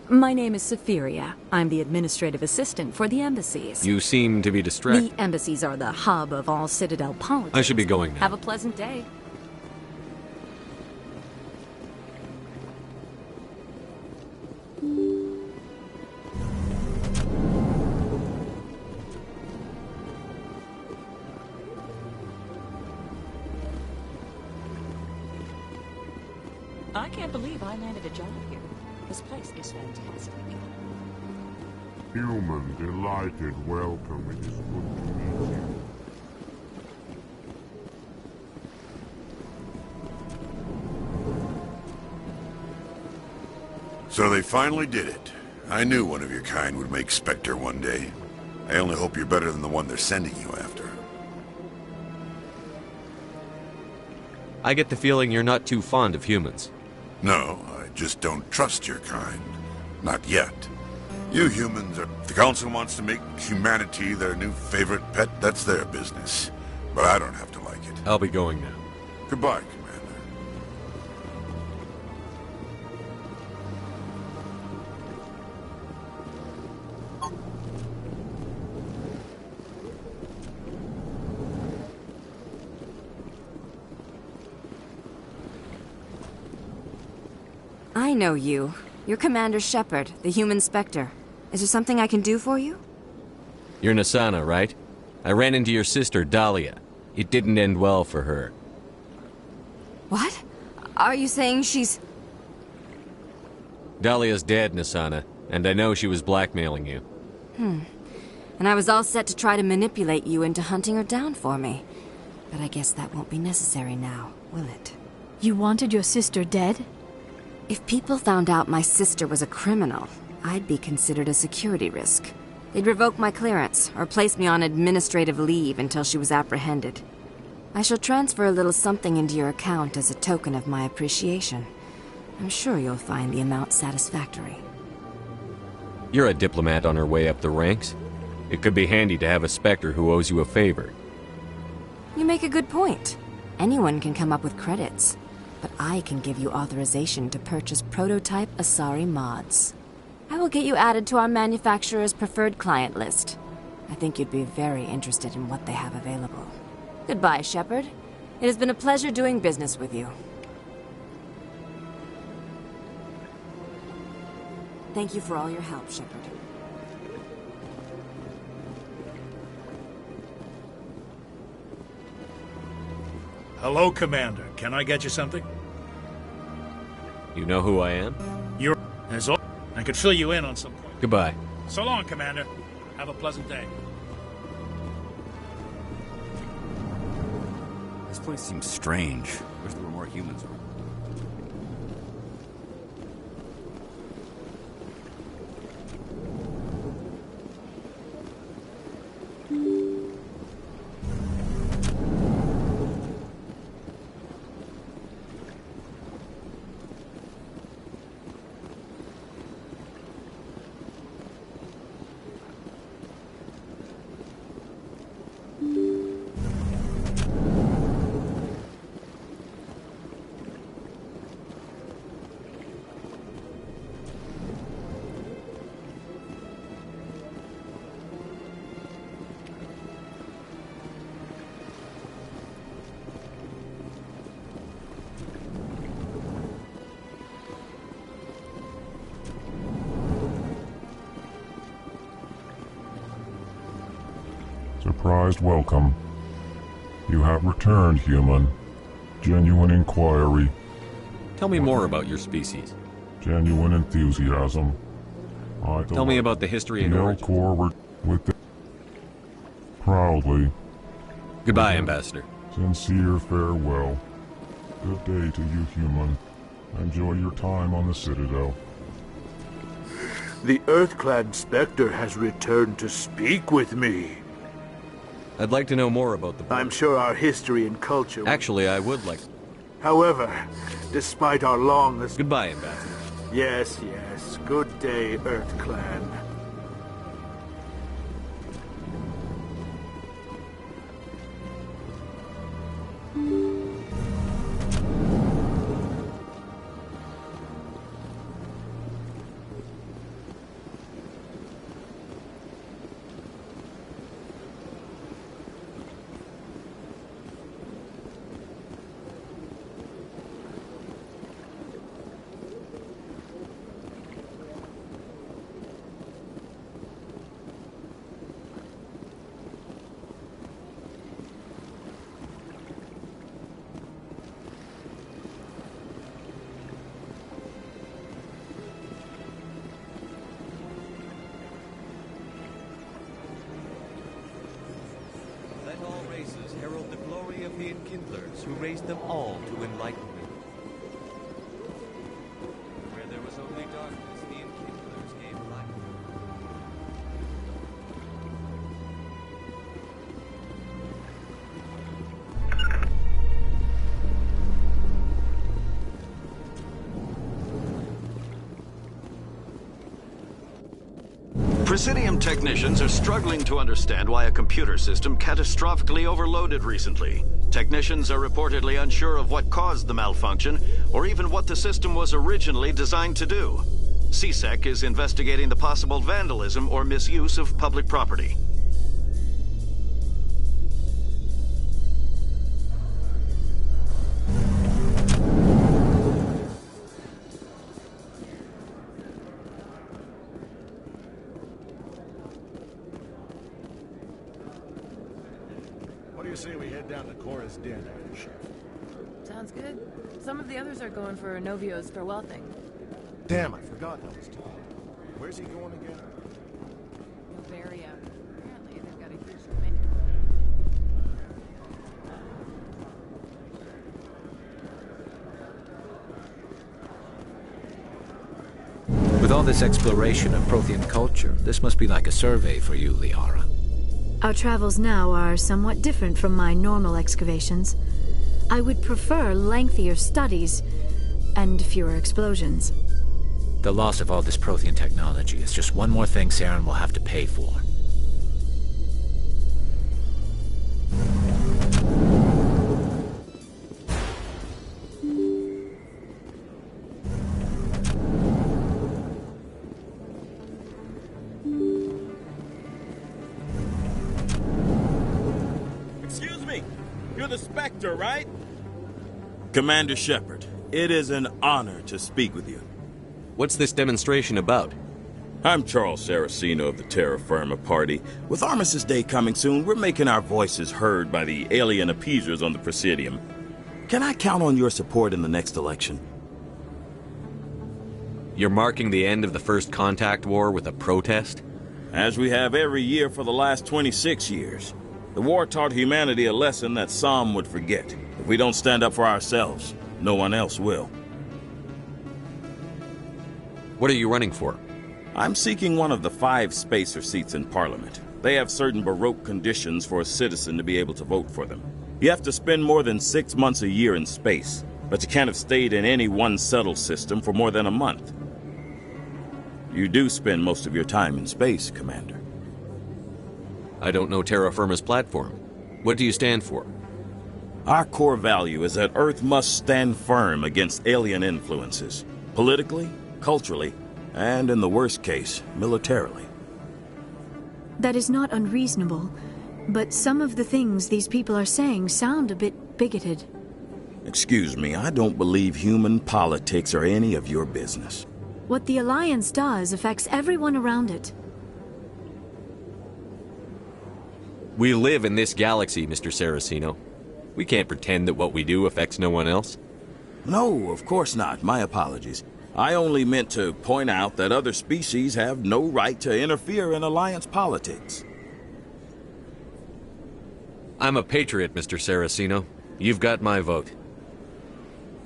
My name is Saphiria. I'm the administrative assistant for the embassies. You seem to be distracted. The embassies are the hub of all Citadel politics. I should be going now. Have a pleasant day. I can't believe I landed a job here. This place is fantastic. Human, delighted welcome. It is good to meet you. So they finally did it. I knew one of your kind would make Spectre one day. I only hope you're better than the one they're sending you after. I get the feeling you're not too fond of humans. No, I just don't trust your kind. Not yet. You humans are... If the Council wants to make humanity their new favorite pet, that's their business. But I don't have to like it. I'll be going now. Goodbye, I know you. You're Commander Shepard, the human Spectre. Is there something I can do for you? You're Nasana, right? I ran into your sister, Dahlia. It didn't end well for her. What? Are you saying she's... Dahlia's dead, Nasana, and I know she was blackmailing you. And I was all set to try to manipulate you into hunting her down for me. But I guess that won't be necessary now, will it? You wanted your sister dead? If people found out my sister was a criminal, I'd be considered a security risk. They'd revoke my clearance, or place me on administrative leave until she was apprehended. I shall transfer a little something into your account as a token of my appreciation. I'm sure you'll find the amount satisfactory. You're a diplomat on her way up the ranks. It could be handy to have a Spectre who owes you a favor. You make a good point. Anyone can come up with credits, but I can give you authorization to purchase prototype Asari mods. I will get you added to our manufacturer's preferred client list. I think you'd be very interested in what they have available. Goodbye, Shepard. It has been a pleasure doing business with you. Thank you for all your help, Shepard. Hello, Commander. Can I get you something? You know who I am? You're... As all... I could fill you in on some... Goodbye. So long, Commander. Have a pleasant day. This place seems strange. Wish there were more humans around. Surprised welcome. You have returned, human. Genuine inquiry. Tell me more about your species. Genuine enthusiasm. Tell me about the history and origin. Forward with the... Proudly. Goodbye, Ambassador. Sincere farewell. Good day to you, human. Enjoy your time on the Citadel. The Earth-clad Spectre has returned to speak with me. I'd like to know more about the... I'm sure our history and culture... Actually, I would like... However, despite our long... Goodbye, Ambassador. Yes, yes. Good day, Earth-clan. Herald the glory of the Enkindlers, who raised them all to enlightenment. Where there was only darkness, the Enkindlers gave light. Presidium technicians are struggling to understand why a computer system catastrophically overloaded recently. Technicians are reportedly unsure of what caused the malfunction, or even what the system was originally designed to do. CSEC is investigating the possible vandalism or misuse of public property. What do you say we head down to Cora's den after shift? Sounds good. Some of the others are going for Novio's farewell thing. Damn, I forgot that was tomorrow. Where's he going again? Novaria. Apparently they've got a huge menu. With all this exploration of Prothean culture, this must be like a survey for you, Liara. Our travels now are somewhat different from my normal excavations. I would prefer lengthier studies and fewer explosions. The loss of all this Prothean technology is just one more thing Saren will have to pay for. Excuse me, you're the Spectre, right? Commander Shepard, it is an honor to speak with you. What's this demonstration about? I'm Charles Saraceno of the Terra Firma Party. With Armistice Day coming soon, we're making our voices heard by the alien appeasers on the Presidium. Can I count on your support in the next election? You're marking the end of the First Contact War with a protest? As we have every year for the last 26 years. The war taught humanity a lesson that some would forget. If we don't stand up for ourselves, no one else will. What are you running for? I'm seeking one of the 5 spacer seats in Parliament. They have certain Baroque conditions for a citizen to be able to vote for them. You have to spend more than 6 months a year in space, but you can't have stayed in any one settled system for more than a month. You do spend most of your time in space, Commander. I don't know Terra Firma's platform. What do you stand for? Our core value is that Earth must stand firm against alien influences, politically, culturally, and in the worst case, militarily. That is not unreasonable, but some of the things these people are saying sound a bit bigoted. Excuse me, I don't believe human politics are any of your business. What the Alliance does affects everyone around it. We live in this galaxy, Mr. Saraceno. We can't pretend that what we do affects no one else. No, of course not. My apologies. I only meant to point out that other species have no right to interfere in Alliance politics. I'm a patriot, Mr. Saraceno. You've got my vote.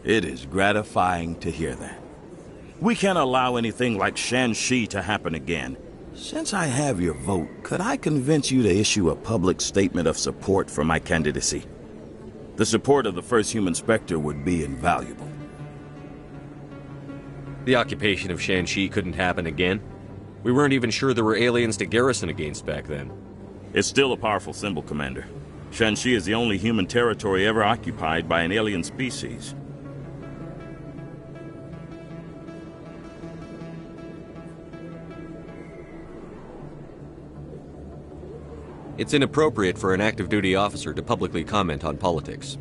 It is gratifying to hear that. We can't allow anything like Shanxi to happen again. Since I have your vote, could I convince you to issue a public statement of support for my candidacy? The support of the first human Spectre would be invaluable. The occupation of Shanxi couldn't happen again. We weren't even sure there were aliens to garrison against back then. It's still a powerful symbol, Commander. Shanxi is the only human territory ever occupied by an alien species. It's inappropriate for an active duty officer to publicly comment on politics.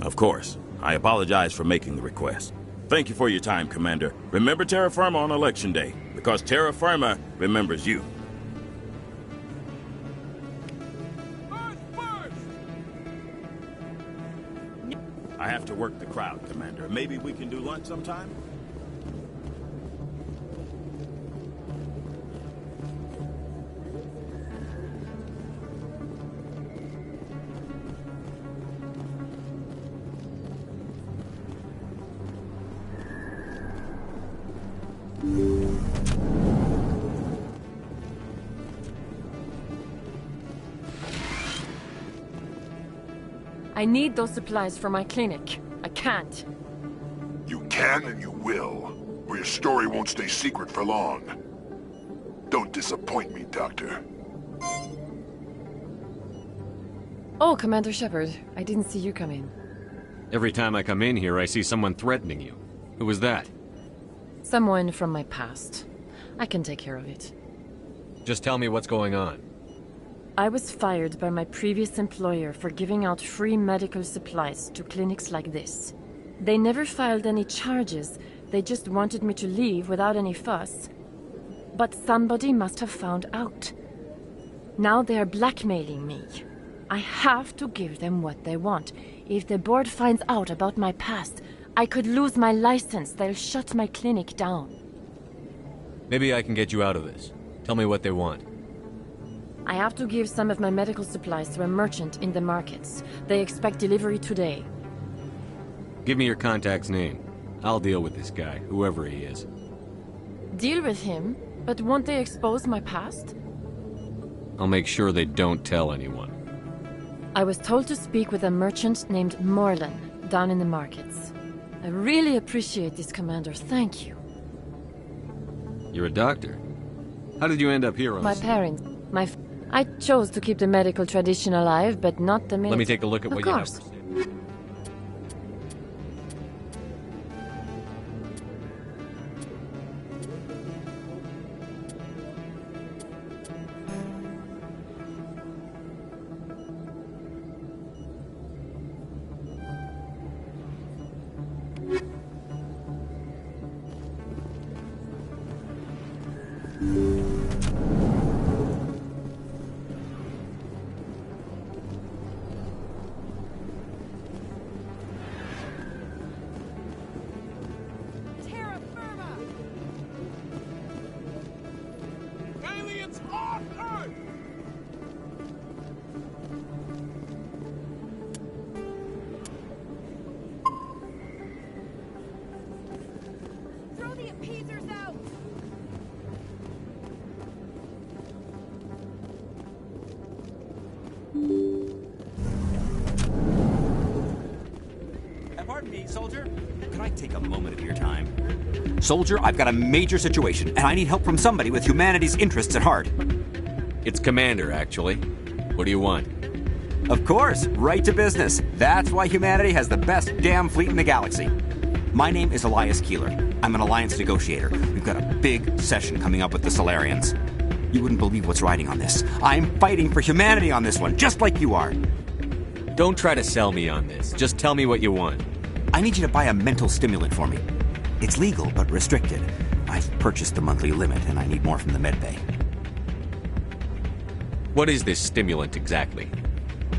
Of course. I apologize for making the request. Thank you for your time, Commander. Remember Terra Firma on Election Day, because Terra Firma remembers you. I have to work the crowd, Commander. Maybe we can do lunch sometime? I need those supplies for my clinic. I can't. You can and you will, or your story won't stay secret for long. Don't disappoint me, Doctor. Oh, Commander Shepard, I didn't see you come in. Every time I come in here, I see someone threatening you. Who was that? Someone from my past. I can take care of it. Just tell me what's going on. I was fired by my previous employer for giving out free medical supplies to clinics like this. They never filed any charges, they just wanted me to leave without any fuss. But somebody must have found out. Now they are blackmailing me. I have to give them what they want. If the board finds out about my past, I could lose my license. They'll shut my clinic down. Maybe I can get you out of this. Tell me what they want. I have to give some of my medical supplies to a merchant in the markets. They expect delivery today. Give me your contact's name. I'll deal with this guy, whoever he is. Deal with him? But won't they expose my past? I'll make sure they don't tell anyone. I was told to speak with a merchant named Morlan, down in the markets. I really appreciate this, Commander. Thank you. You're a doctor. How did you end up here on My this? parents, I chose to keep the medical tradition alive, but not the military. Let me take a look at what you have. Of course. Aliens on Earth! Throw the appeasers out! Pardon me, soldier. Could I take a moment of your time? Soldier, I've got a major situation, and I need help from somebody with humanity's interests at heart. It's Commander, actually. What do you want? Of course, right to business. That's why humanity has the best damn fleet in the galaxy. My name is Elias Keeler. I'm an alliance negotiator. We've got a big session coming up with the Solarians. You wouldn't believe what's riding on this. I'm fighting for humanity on this one, just like you are. Don't try to sell me on this. Just tell me what you want. I need you to buy a mental stimulant for me. It's legal, but restricted. I've purchased the monthly limit, and I need more from the medbay. What is this stimulant exactly?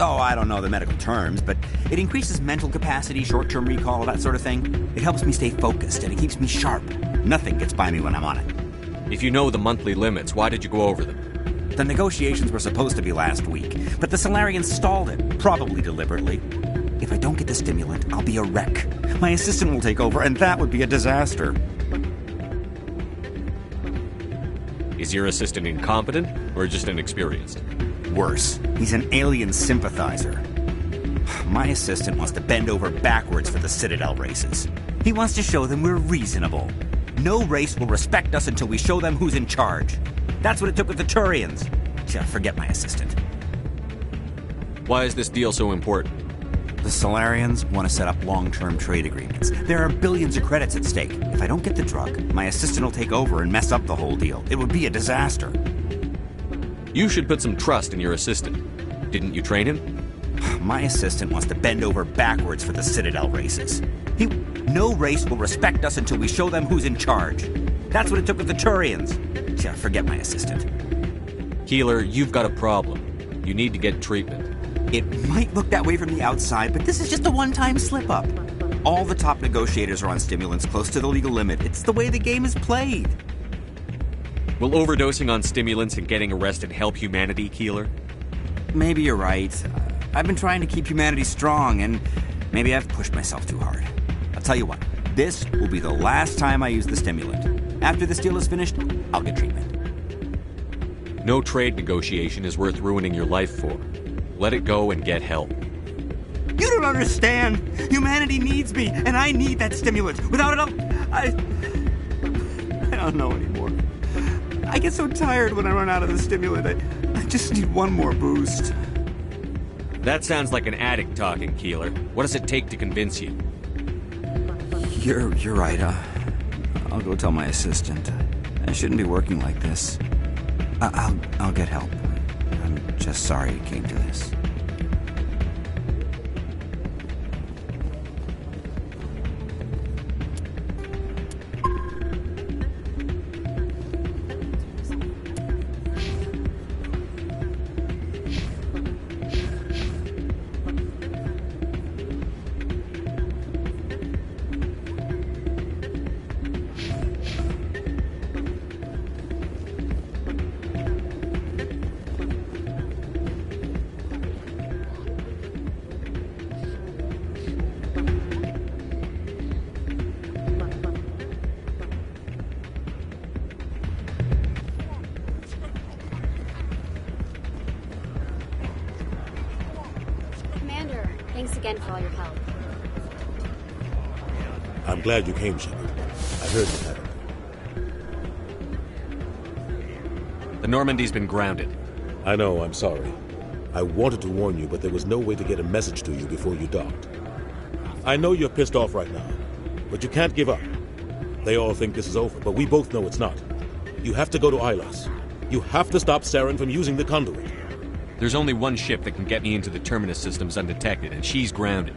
Oh, I don't know the medical terms, but it increases mental capacity, short-term recall, that sort of thing. It helps me stay focused, and it keeps me sharp. Nothing gets by me when I'm on it. If you know the monthly limits, why did you go over them? The negotiations were supposed to be last week, but the Solarians stalled it, probably deliberately. If I don't get the stimulant, I'll be a wreck. My assistant will take over, and that would be a disaster. Is your assistant incompetent, or just inexperienced? Worse, he's an alien sympathizer. My assistant wants to bend over backwards for the Citadel races. He wants to show them we're reasonable. No race will respect us until we show them who's in charge. That's what it took with the Turians. Forget my assistant. Why is this deal so important? The Solarians want to set up long-term trade agreements. There are billions of credits at stake. If I don't get the drug, my assistant will take over and mess up the whole deal. It would be a disaster. You should put some trust in your assistant. Didn't you train him? My assistant wants to bend over backwards for the Citadel races. No race will respect us until we show them who's in charge. That's what it took with the Turians. Forget my assistant. Keeler, you've got a problem. You need to get treatment. It might look that way from the outside, but this is just a one-time slip-up. All the top negotiators are on stimulants close to the legal limit. It's the way the game is played. Will overdosing on stimulants and getting arrested help humanity, Keeler? Maybe you're right. I've been trying to keep humanity strong, and maybe I've pushed myself too hard. I'll tell you what, this will be the last time I use the stimulant. After this deal is finished, I'll get treatment. No trade negotiation is worth ruining your life for. Let it go and get help. You don't understand! Humanity needs me, and I need that stimulant. Without it, I don't know anymore. I get so tired when I run out of the stimulant. I just need one more boost. That sounds like an addict talking, Keeler. What does it take to convince you? You're right. I'll go tell my assistant. I shouldn't be working like this. I'll get help. I'm just sorry it came to this. Thanks again for all your help. I'm glad you came, Shepard. I heard you had it. The Normandy's been grounded. I know, I'm sorry. I wanted to warn you, but there was no way to get a message to you before you docked. I know you're pissed off right now, but you can't give up. They all think this is over, but we both know it's not. You have to go to Ilos. You have to stop Saren from using the conduit. There's only one ship that can get me into the Terminus systems undetected, and she's grounded.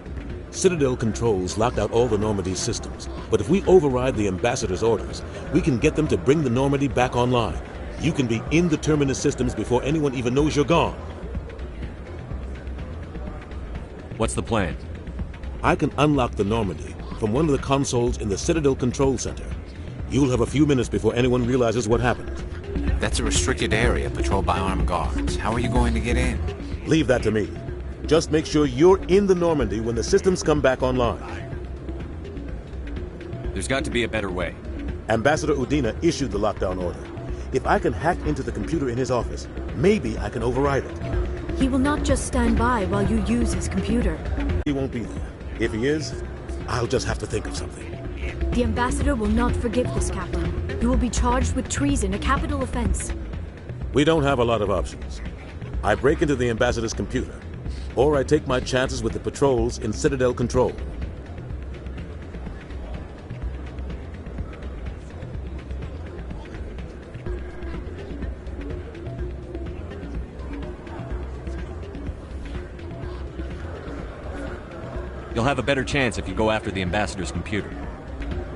Citadel controls locked out all the Normandy's systems, but if we override the Ambassador's orders, we can get them to bring the Normandy back online. You can be in the Terminus systems before anyone even knows you're gone. What's the plan? I can unlock the Normandy from one of the consoles in the Citadel Control Center. You'll have a few minutes before anyone realizes what happened. That's a restricted area patrolled by armed guards. How are you going to get in? Leave that to me. Just make sure you're in the Normandy when the systems come back online. There's got to be a better way. Ambassador Udina issued the lockdown order. If I can hack into the computer in his office, maybe I can override it. He will not just stand by while you use his computer. He won't be there. If he is, I'll just have to think of something. The Ambassador will not forgive this, Captain. You will be charged with treason, a capital offense. We don't have a lot of options. I break into the Ambassador's computer, or I take my chances with the patrols in Citadel Control. You'll have a better chance if you go after the Ambassador's computer.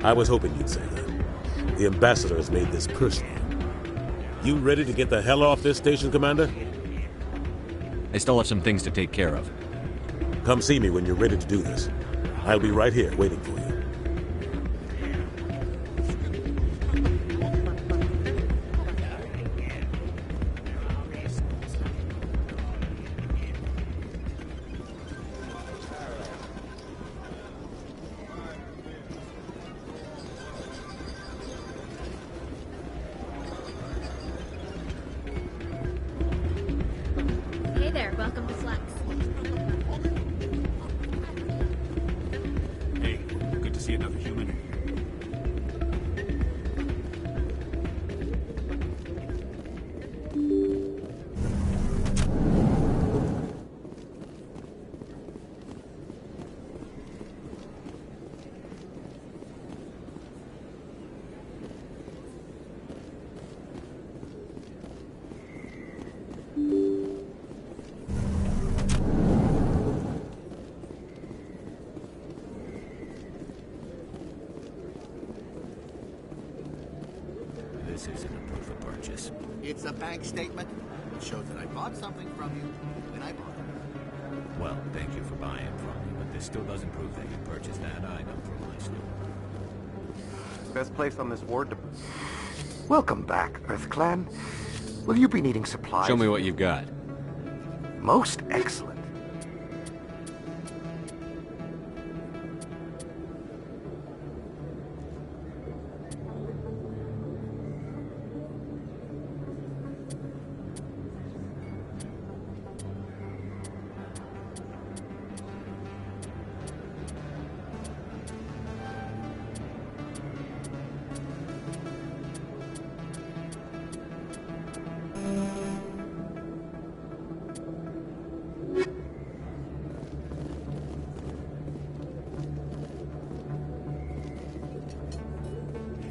I was hoping you'd say that. The Ambassador has made this personal. You ready to get the hell off this station, Commander? I still have some things to take care of. Come see me when you're ready to do this. I'll be right here waiting for you. Hey there, welcome to Flex. Hey, good to see another human. This isn't a proof of purchase. It's a bank statement. It shows that I bought something from you when I bought it. Well, thank you for buying from me, but this still doesn't prove that you purchased that item from my store. Best place on this ward to... Welcome back, EarthClan. Will you be needing supplies? Show me what you've got. Most excellent.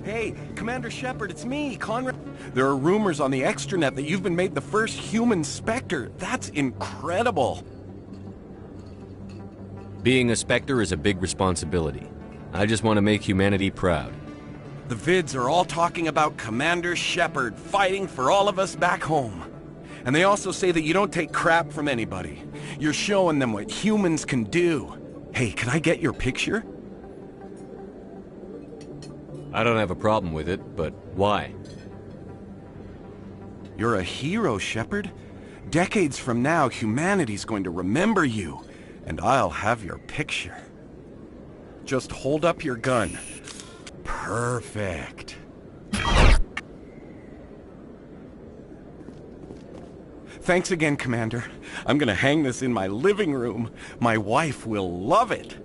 Hey, Commander Shepard, it's me, Conrad. There are rumors on the extranet that you've been made the first human Spectre. That's incredible. Being a Spectre is a big responsibility. I just want to make humanity proud. The vids are all talking about Commander Shepard fighting for all of us back home. And they also say that you don't take crap from anybody. You're showing them what humans can do. Hey, can I get your picture? I don't have a problem with it, but why? You're a hero, Shepard. Decades from now, humanity's going to remember you, and I'll have your picture. Just hold up your gun. Perfect. Thanks again, Commander. I'm gonna hang this in my living room. My wife will love it.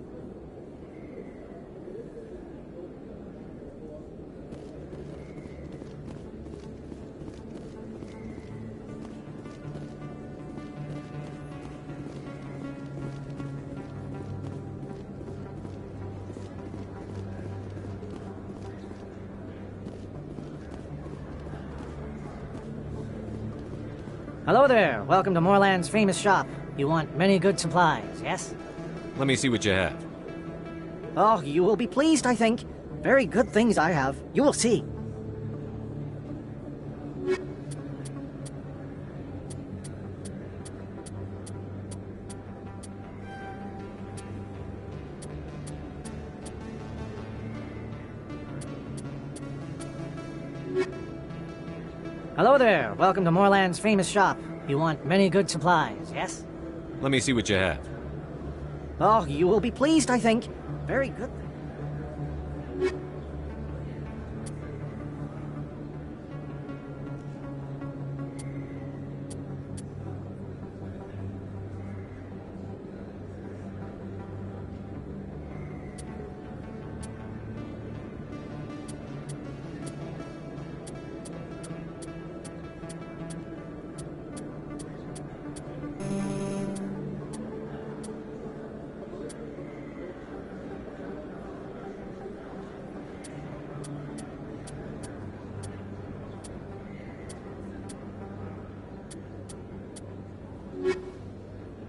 Hello there. Welcome to Moorland's famous shop. You want many good supplies, yes? Let me see what you have. Oh, you will be pleased, I think. Very good things I have. You will see. Hello there. Welcome to Moorland's famous shop. You want many good supplies, yes? Let me see what you have. Oh, you will be pleased, I think. Very good.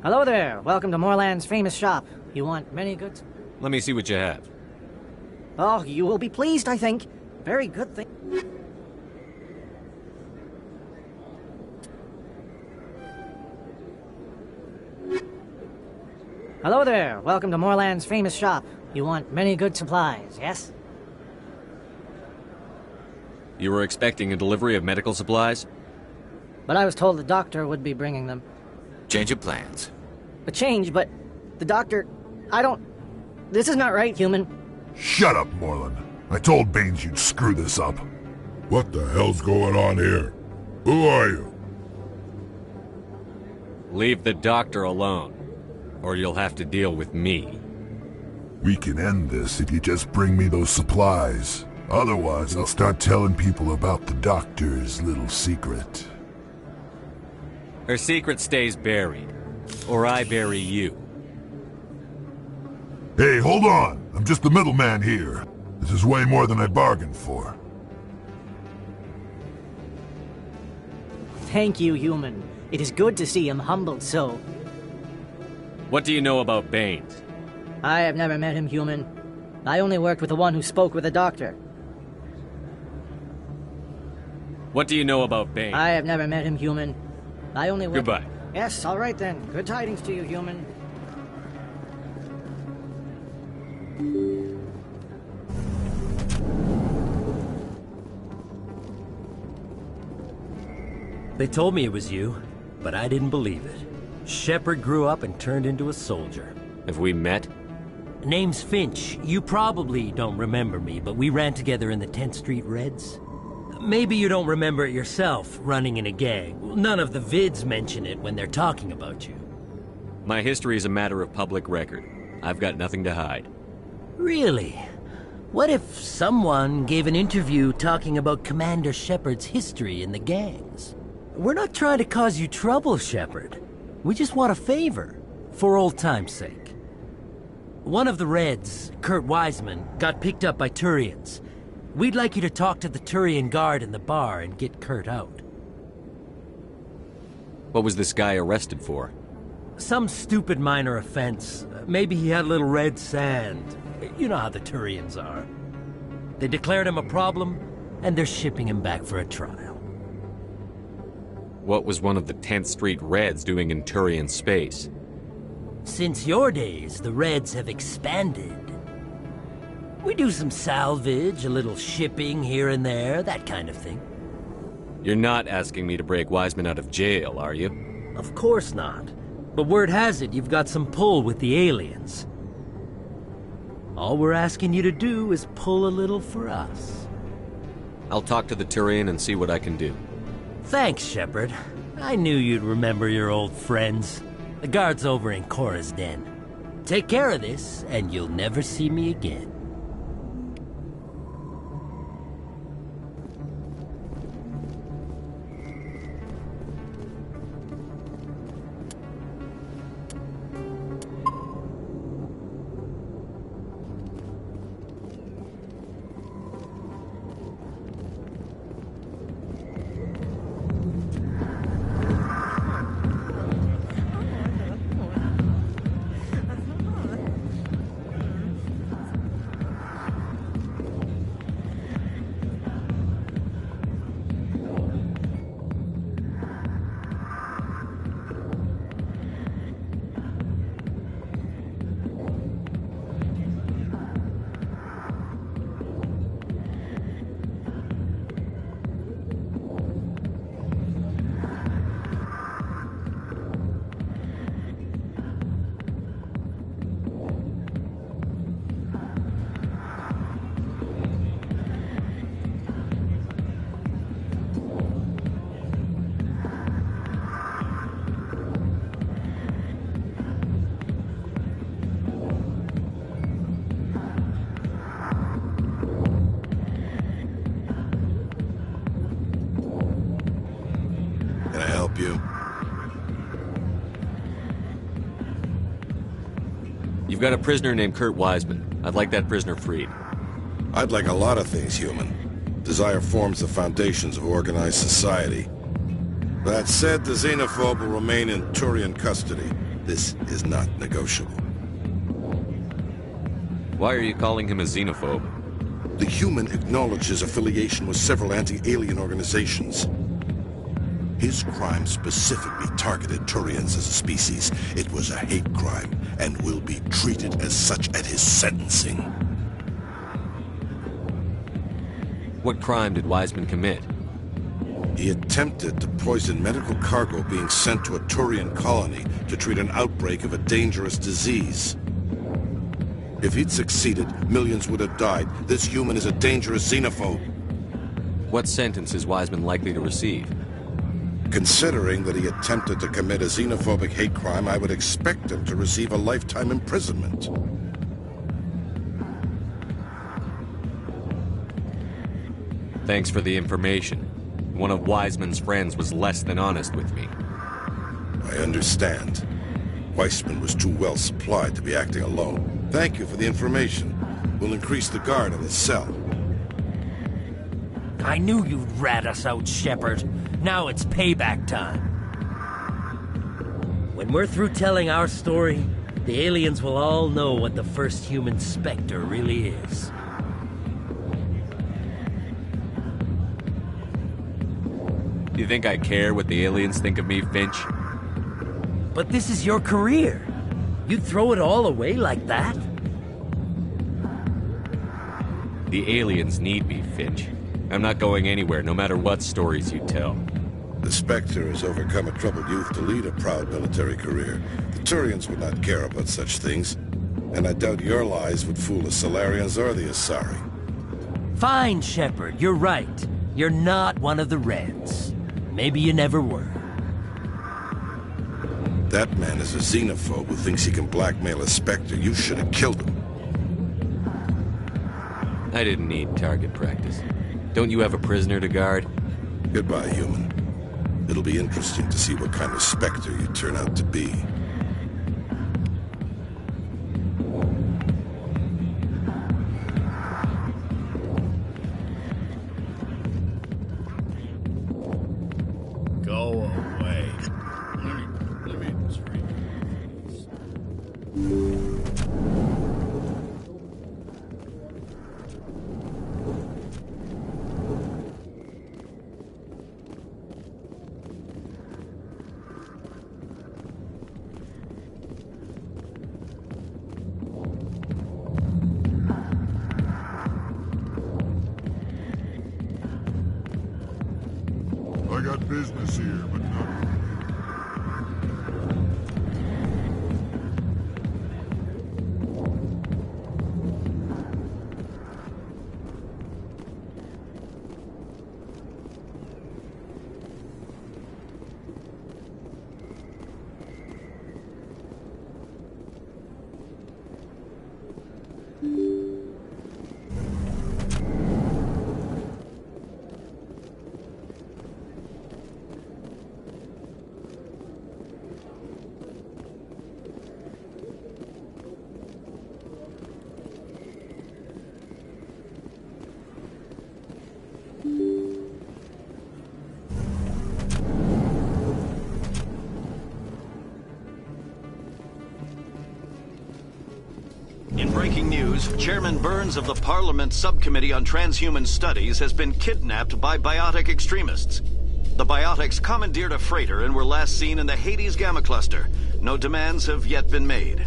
Hello there. Welcome to Moorland's famous shop. You want many good... Let me see what you have. Oh, you will be pleased, I think. Very good thing. Hello there. Welcome to Moorland's famous shop. You want many good supplies, yes? You were expecting a delivery of medical supplies? But I was told the doctor would be bringing them. Change of plans. A change, but the doctor... I don't... This is not right, human. Shut up, Moreland. I told Baines you'd screw this up. What the hell's going on here? Who are you? Leave the doctor alone, or you'll have to deal with me. We can end this if you just bring me those supplies. Otherwise, I'll start telling people about the doctor's little secret. Her secret stays buried, or I bury you. Hey, hold on! I'm just the middleman here. This is way more than I bargained for. Thank you, human. It is good to see him humbled so. What do you know about Baines? I have never met him, human. I only worked with the one who spoke with the doctor. What do you know about Baines? I have never met him, human. I only worked... Goodbye. Yes, all right then. Good tidings to you, human. They told me it was you, but I didn't believe it. Shepard grew up and turned into a soldier. Have we met? Name's Finch. You probably don't remember me, but we ran together in the 10th Street Reds. Maybe you don't remember it yourself, running in a gang. None of the vids mention it when they're talking about you. My history is a matter of public record. I've got nothing to hide. Really? What if someone gave an interview talking about Commander Shepard's history in the gangs? We're not trying to cause you trouble, Shepard. We just want a favor, for old time's sake. One of the Reds, Kurt Wiseman, got picked up by Turians. We'd like you to talk to the Turian guard in the bar and get Kurt out. What was this guy arrested for? Some stupid minor offense. Maybe he had a little red sand. You know how the Turians are. They declared him a problem, and they're shipping him back for a trial. What was one of the 10th Street Reds doing in Turian space? Since your days, the Reds have expanded. We do some salvage, a little shipping here and there, that kind of thing. You're not asking me to break Wiseman out of jail, are you? Of course not. But word has it you've got some pull with the aliens. All we're asking you to do is pull a little for us. I'll talk to the Turian and see what I can do. Thanks, Shepard. I knew you'd remember your old friends. The guard's over in Cora's den. Take care of this, and you'll never see me again. help you? You've got a prisoner named Kurt Wiseman. I'd like that prisoner freed. I'd like a lot of things, human. Desire forms the foundations of organized society. That said, the xenophobe will remain in Turian custody. This is not negotiable. Why are you calling him a xenophobe? The human acknowledged his affiliation with several anti-alien organizations. His crime specifically targeted Turians as a species. It was a hate crime, and will be treated as such at his sentencing. What crime did Wiseman commit? He attempted to poison medical cargo being sent to a Turian colony to treat an outbreak of a dangerous disease. If he'd succeeded, millions would have died. This human is a dangerous xenophobe. What sentence is Wiseman likely to receive? Considering that he attempted to commit a xenophobic hate crime, I would expect him to receive a lifetime imprisonment. Thanks for the information. One of Wiseman's friends was less than honest with me. I understand. Weissman was too well supplied to be acting alone. Thank you for the information. We'll increase the guard on his cell. I knew you'd rat us out, Shepard. Now it's payback time. When we're through telling our story, the aliens will all know what the first human Spectre really is. Do you think I care what the aliens think of me, Finch? But this is your career. You'd throw it all away like that? The aliens need me, Finch. I'm not going anywhere, no matter what stories you tell. The Spectre has overcome a troubled youth to lead a proud military career. The Turians would not care about such things, and I doubt your lies would fool the Solarians or the Asari. Fine, Shepard, you're right. You're not one of the Reds. Maybe you never were. That man is a xenophobe who thinks he can blackmail a Spectre. You should have killed him. I didn't need target practice. Don't you have a prisoner to guard? Goodbye, human. It'll be interesting to see what kind of Spectre you turn out to be. Go away. Let me just read this. I got business here, but not... In breaking news, Chairman Burns of the Parliament Subcommittee on Transhuman Studies has been kidnapped by biotic extremists. The biotics commandeered a freighter and were last seen in the Hades Gamma Cluster. No demands have yet been made.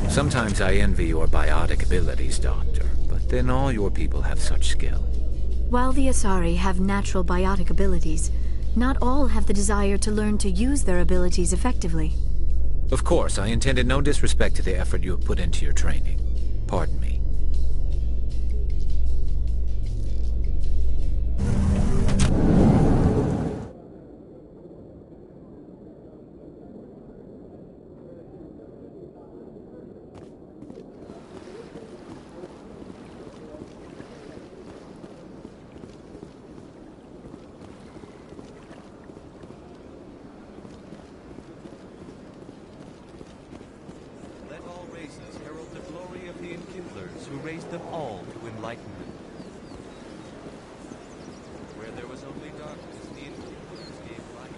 Sometimes I envy your biotic abilities, Doctor, but then all your people have such skill. While the Asari have natural biotic abilities, not all have the desire to learn to use their abilities effectively. Of course, I intended no disrespect to the effort you have put into your training. Pardon me. Let all races herald the glory of the enkindlers who raised them all to enlightenment. Where there was only darkness, the enkindlers gave light.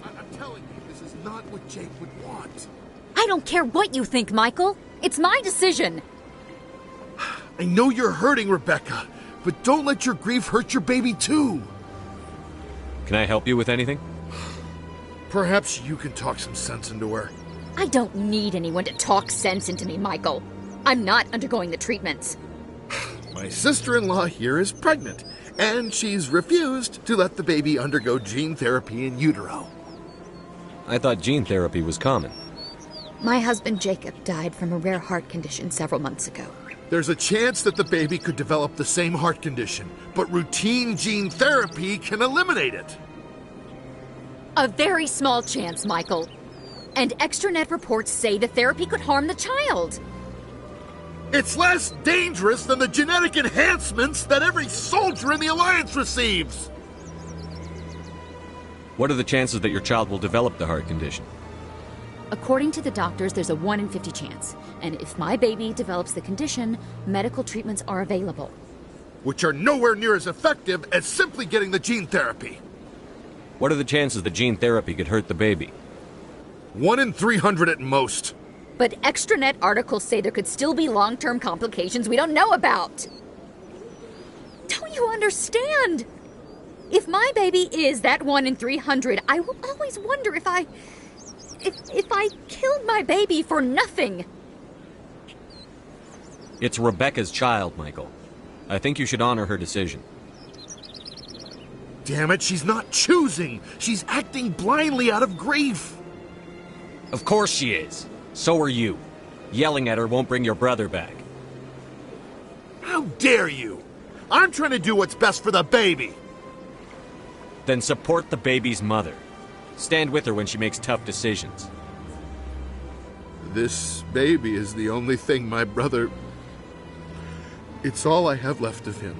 I'm telling you, this is not what Jake would want. I don't care what you think, Michael. It's my decision. I know you're hurting, Rebecca, but don't let your grief hurt your baby too. Can I help you with anything? Perhaps you can talk some sense into her. I don't need anyone to talk sense into me, Michael. I'm not undergoing the treatments. My sister-in-law here is pregnant, and she's refused to let the baby undergo gene therapy in utero. I thought gene therapy was common. My husband Jacob died from a rare heart condition several months ago. There's a chance that the baby could develop the same heart condition, but routine gene therapy can eliminate it. A very small chance, Michael. And extranet reports say the therapy could harm the child. It's less dangerous than the genetic enhancements that every soldier in the Alliance receives. What are the chances that your child will develop the heart condition? According to the doctors, there's a 1 in 50 chance. And if my baby develops the condition, medical treatments are available. Which are nowhere near as effective as simply getting the gene therapy. What are the chances that gene therapy could hurt the baby? 1 in 300 at most. But extranet articles say there could still be long-term complications we don't know about. Don't you understand? If my baby is that 1 in 300, I will always wonder if I killed my baby for nothing. It's Rebecca's child, Michael. I think you should honor her decision. Damn it, she's not choosing. She's acting blindly out of grief. Of course she is. So are you. Yelling at her won't bring your brother back. How dare you? I'm trying to do what's best for the baby. Then support the baby's mother. Stand with her when she makes tough decisions. This baby is the only thing my brother... It's all I have left of him.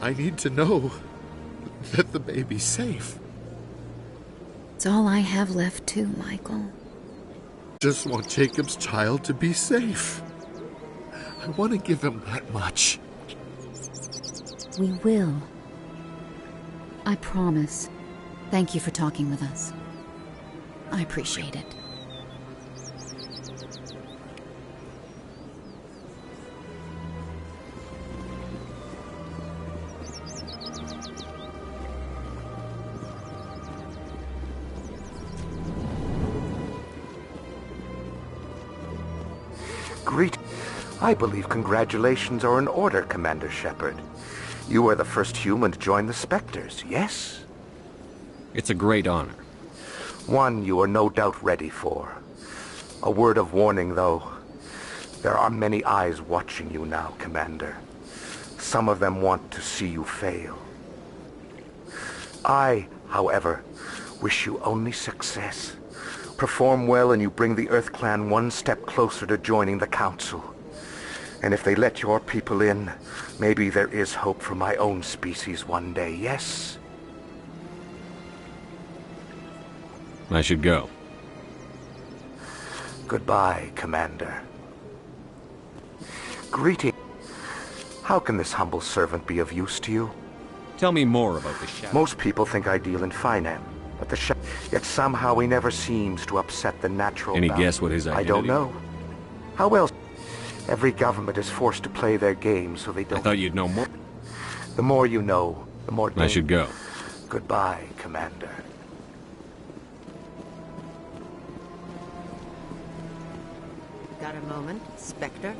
I need to know that the baby's safe. It's all I have left too, Michael. Just want Jacob's child to be safe. I want to give him that much. We will. I promise. Thank you for talking with us. I appreciate it. Greet. I believe congratulations are in order, Commander Shepard. You are the first human to join the Spectres, yes? It's a great honor. One you are no doubt ready for. A word of warning, though. There are many eyes watching you now, Commander. Some of them want to see you fail. I, however, wish you only success. Perform well and you bring the Earth Clan one step closer to joining the Council. And if they let your people in, maybe there is hope for my own species one day, yes? I should go. Goodbye, Commander. Greeting. How can this humble servant be of use to you? Tell me more about the Shadow. Most people think I deal in finance, but the Shadow... Yet somehow he never seems to upset the natural Any balance. guess what his identity? I don't know. How else? Every government is forced to play their game so they don't... I thought you'd know more. The more you know, the more... I should go. Goodbye, Commander. Got a moment, Spectre?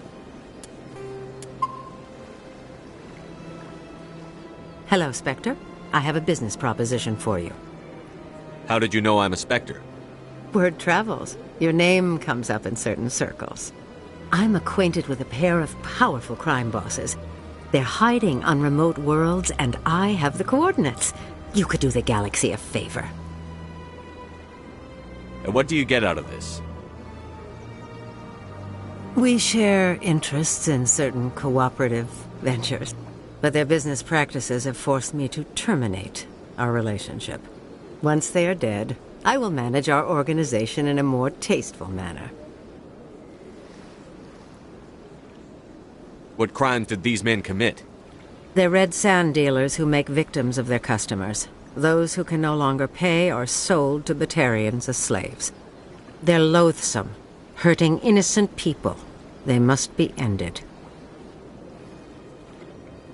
Hello, Spectre. I have a business proposition for you. How did you know I'm a Spectre? Word travels. Your name comes up in certain circles. I'm acquainted with a pair of powerful crime bosses. They're hiding on remote worlds, and I have the coordinates. You could do the galaxy a favor. And what do you get out of this? We share interests in certain cooperative ventures, but their business practices have forced me to terminate our relationship. Once they are dead, I will manage our organization in a more tasteful manner. What crimes did these men commit? They're red sand dealers who make victims of their customers. Those who can no longer pay are sold to Batarians as slaves. They're loathsome, hurting innocent people. They must be ended.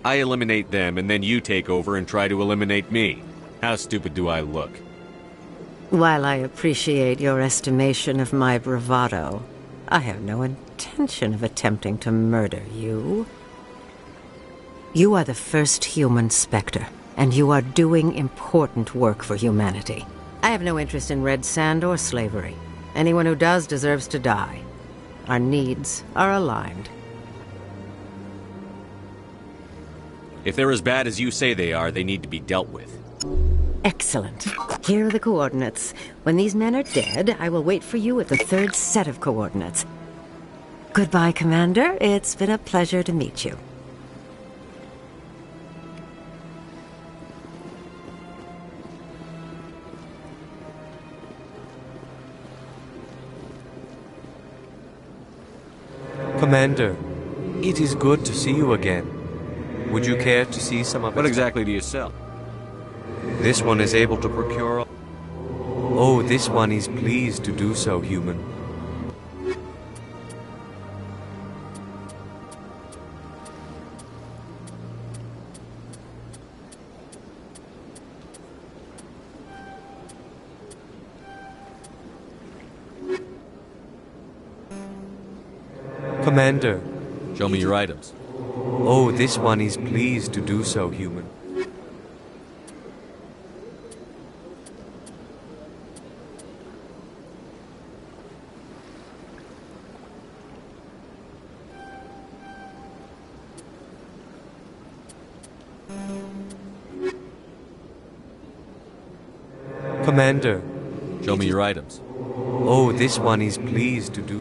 I eliminate them, and then you take over and try to eliminate me. How stupid do I look? While I appreciate your estimation of my bravado, I have no intention of attempting to murder you. You are the first human Spectre, and you are doing important work for humanity. I have no interest in red sand or slavery. Anyone who does deserves to die. Our needs are aligned. If they're as bad as you say they are, they need to be dealt with. Excellent. Here are the coordinates. When these men are dead, I will wait for you at the third set of coordinates. Goodbye, Commander. It's been a pleasure to meet you. Commander, it is good to see you again. Would you care to see some of it? What exactly do you sell? This one is able to procure... Oh, this one is pleased to do so, human. Commander. Show me your items. Oh, this one is pleased to do so, human. Commander. Show me your items. Oh, this one is pleased to do...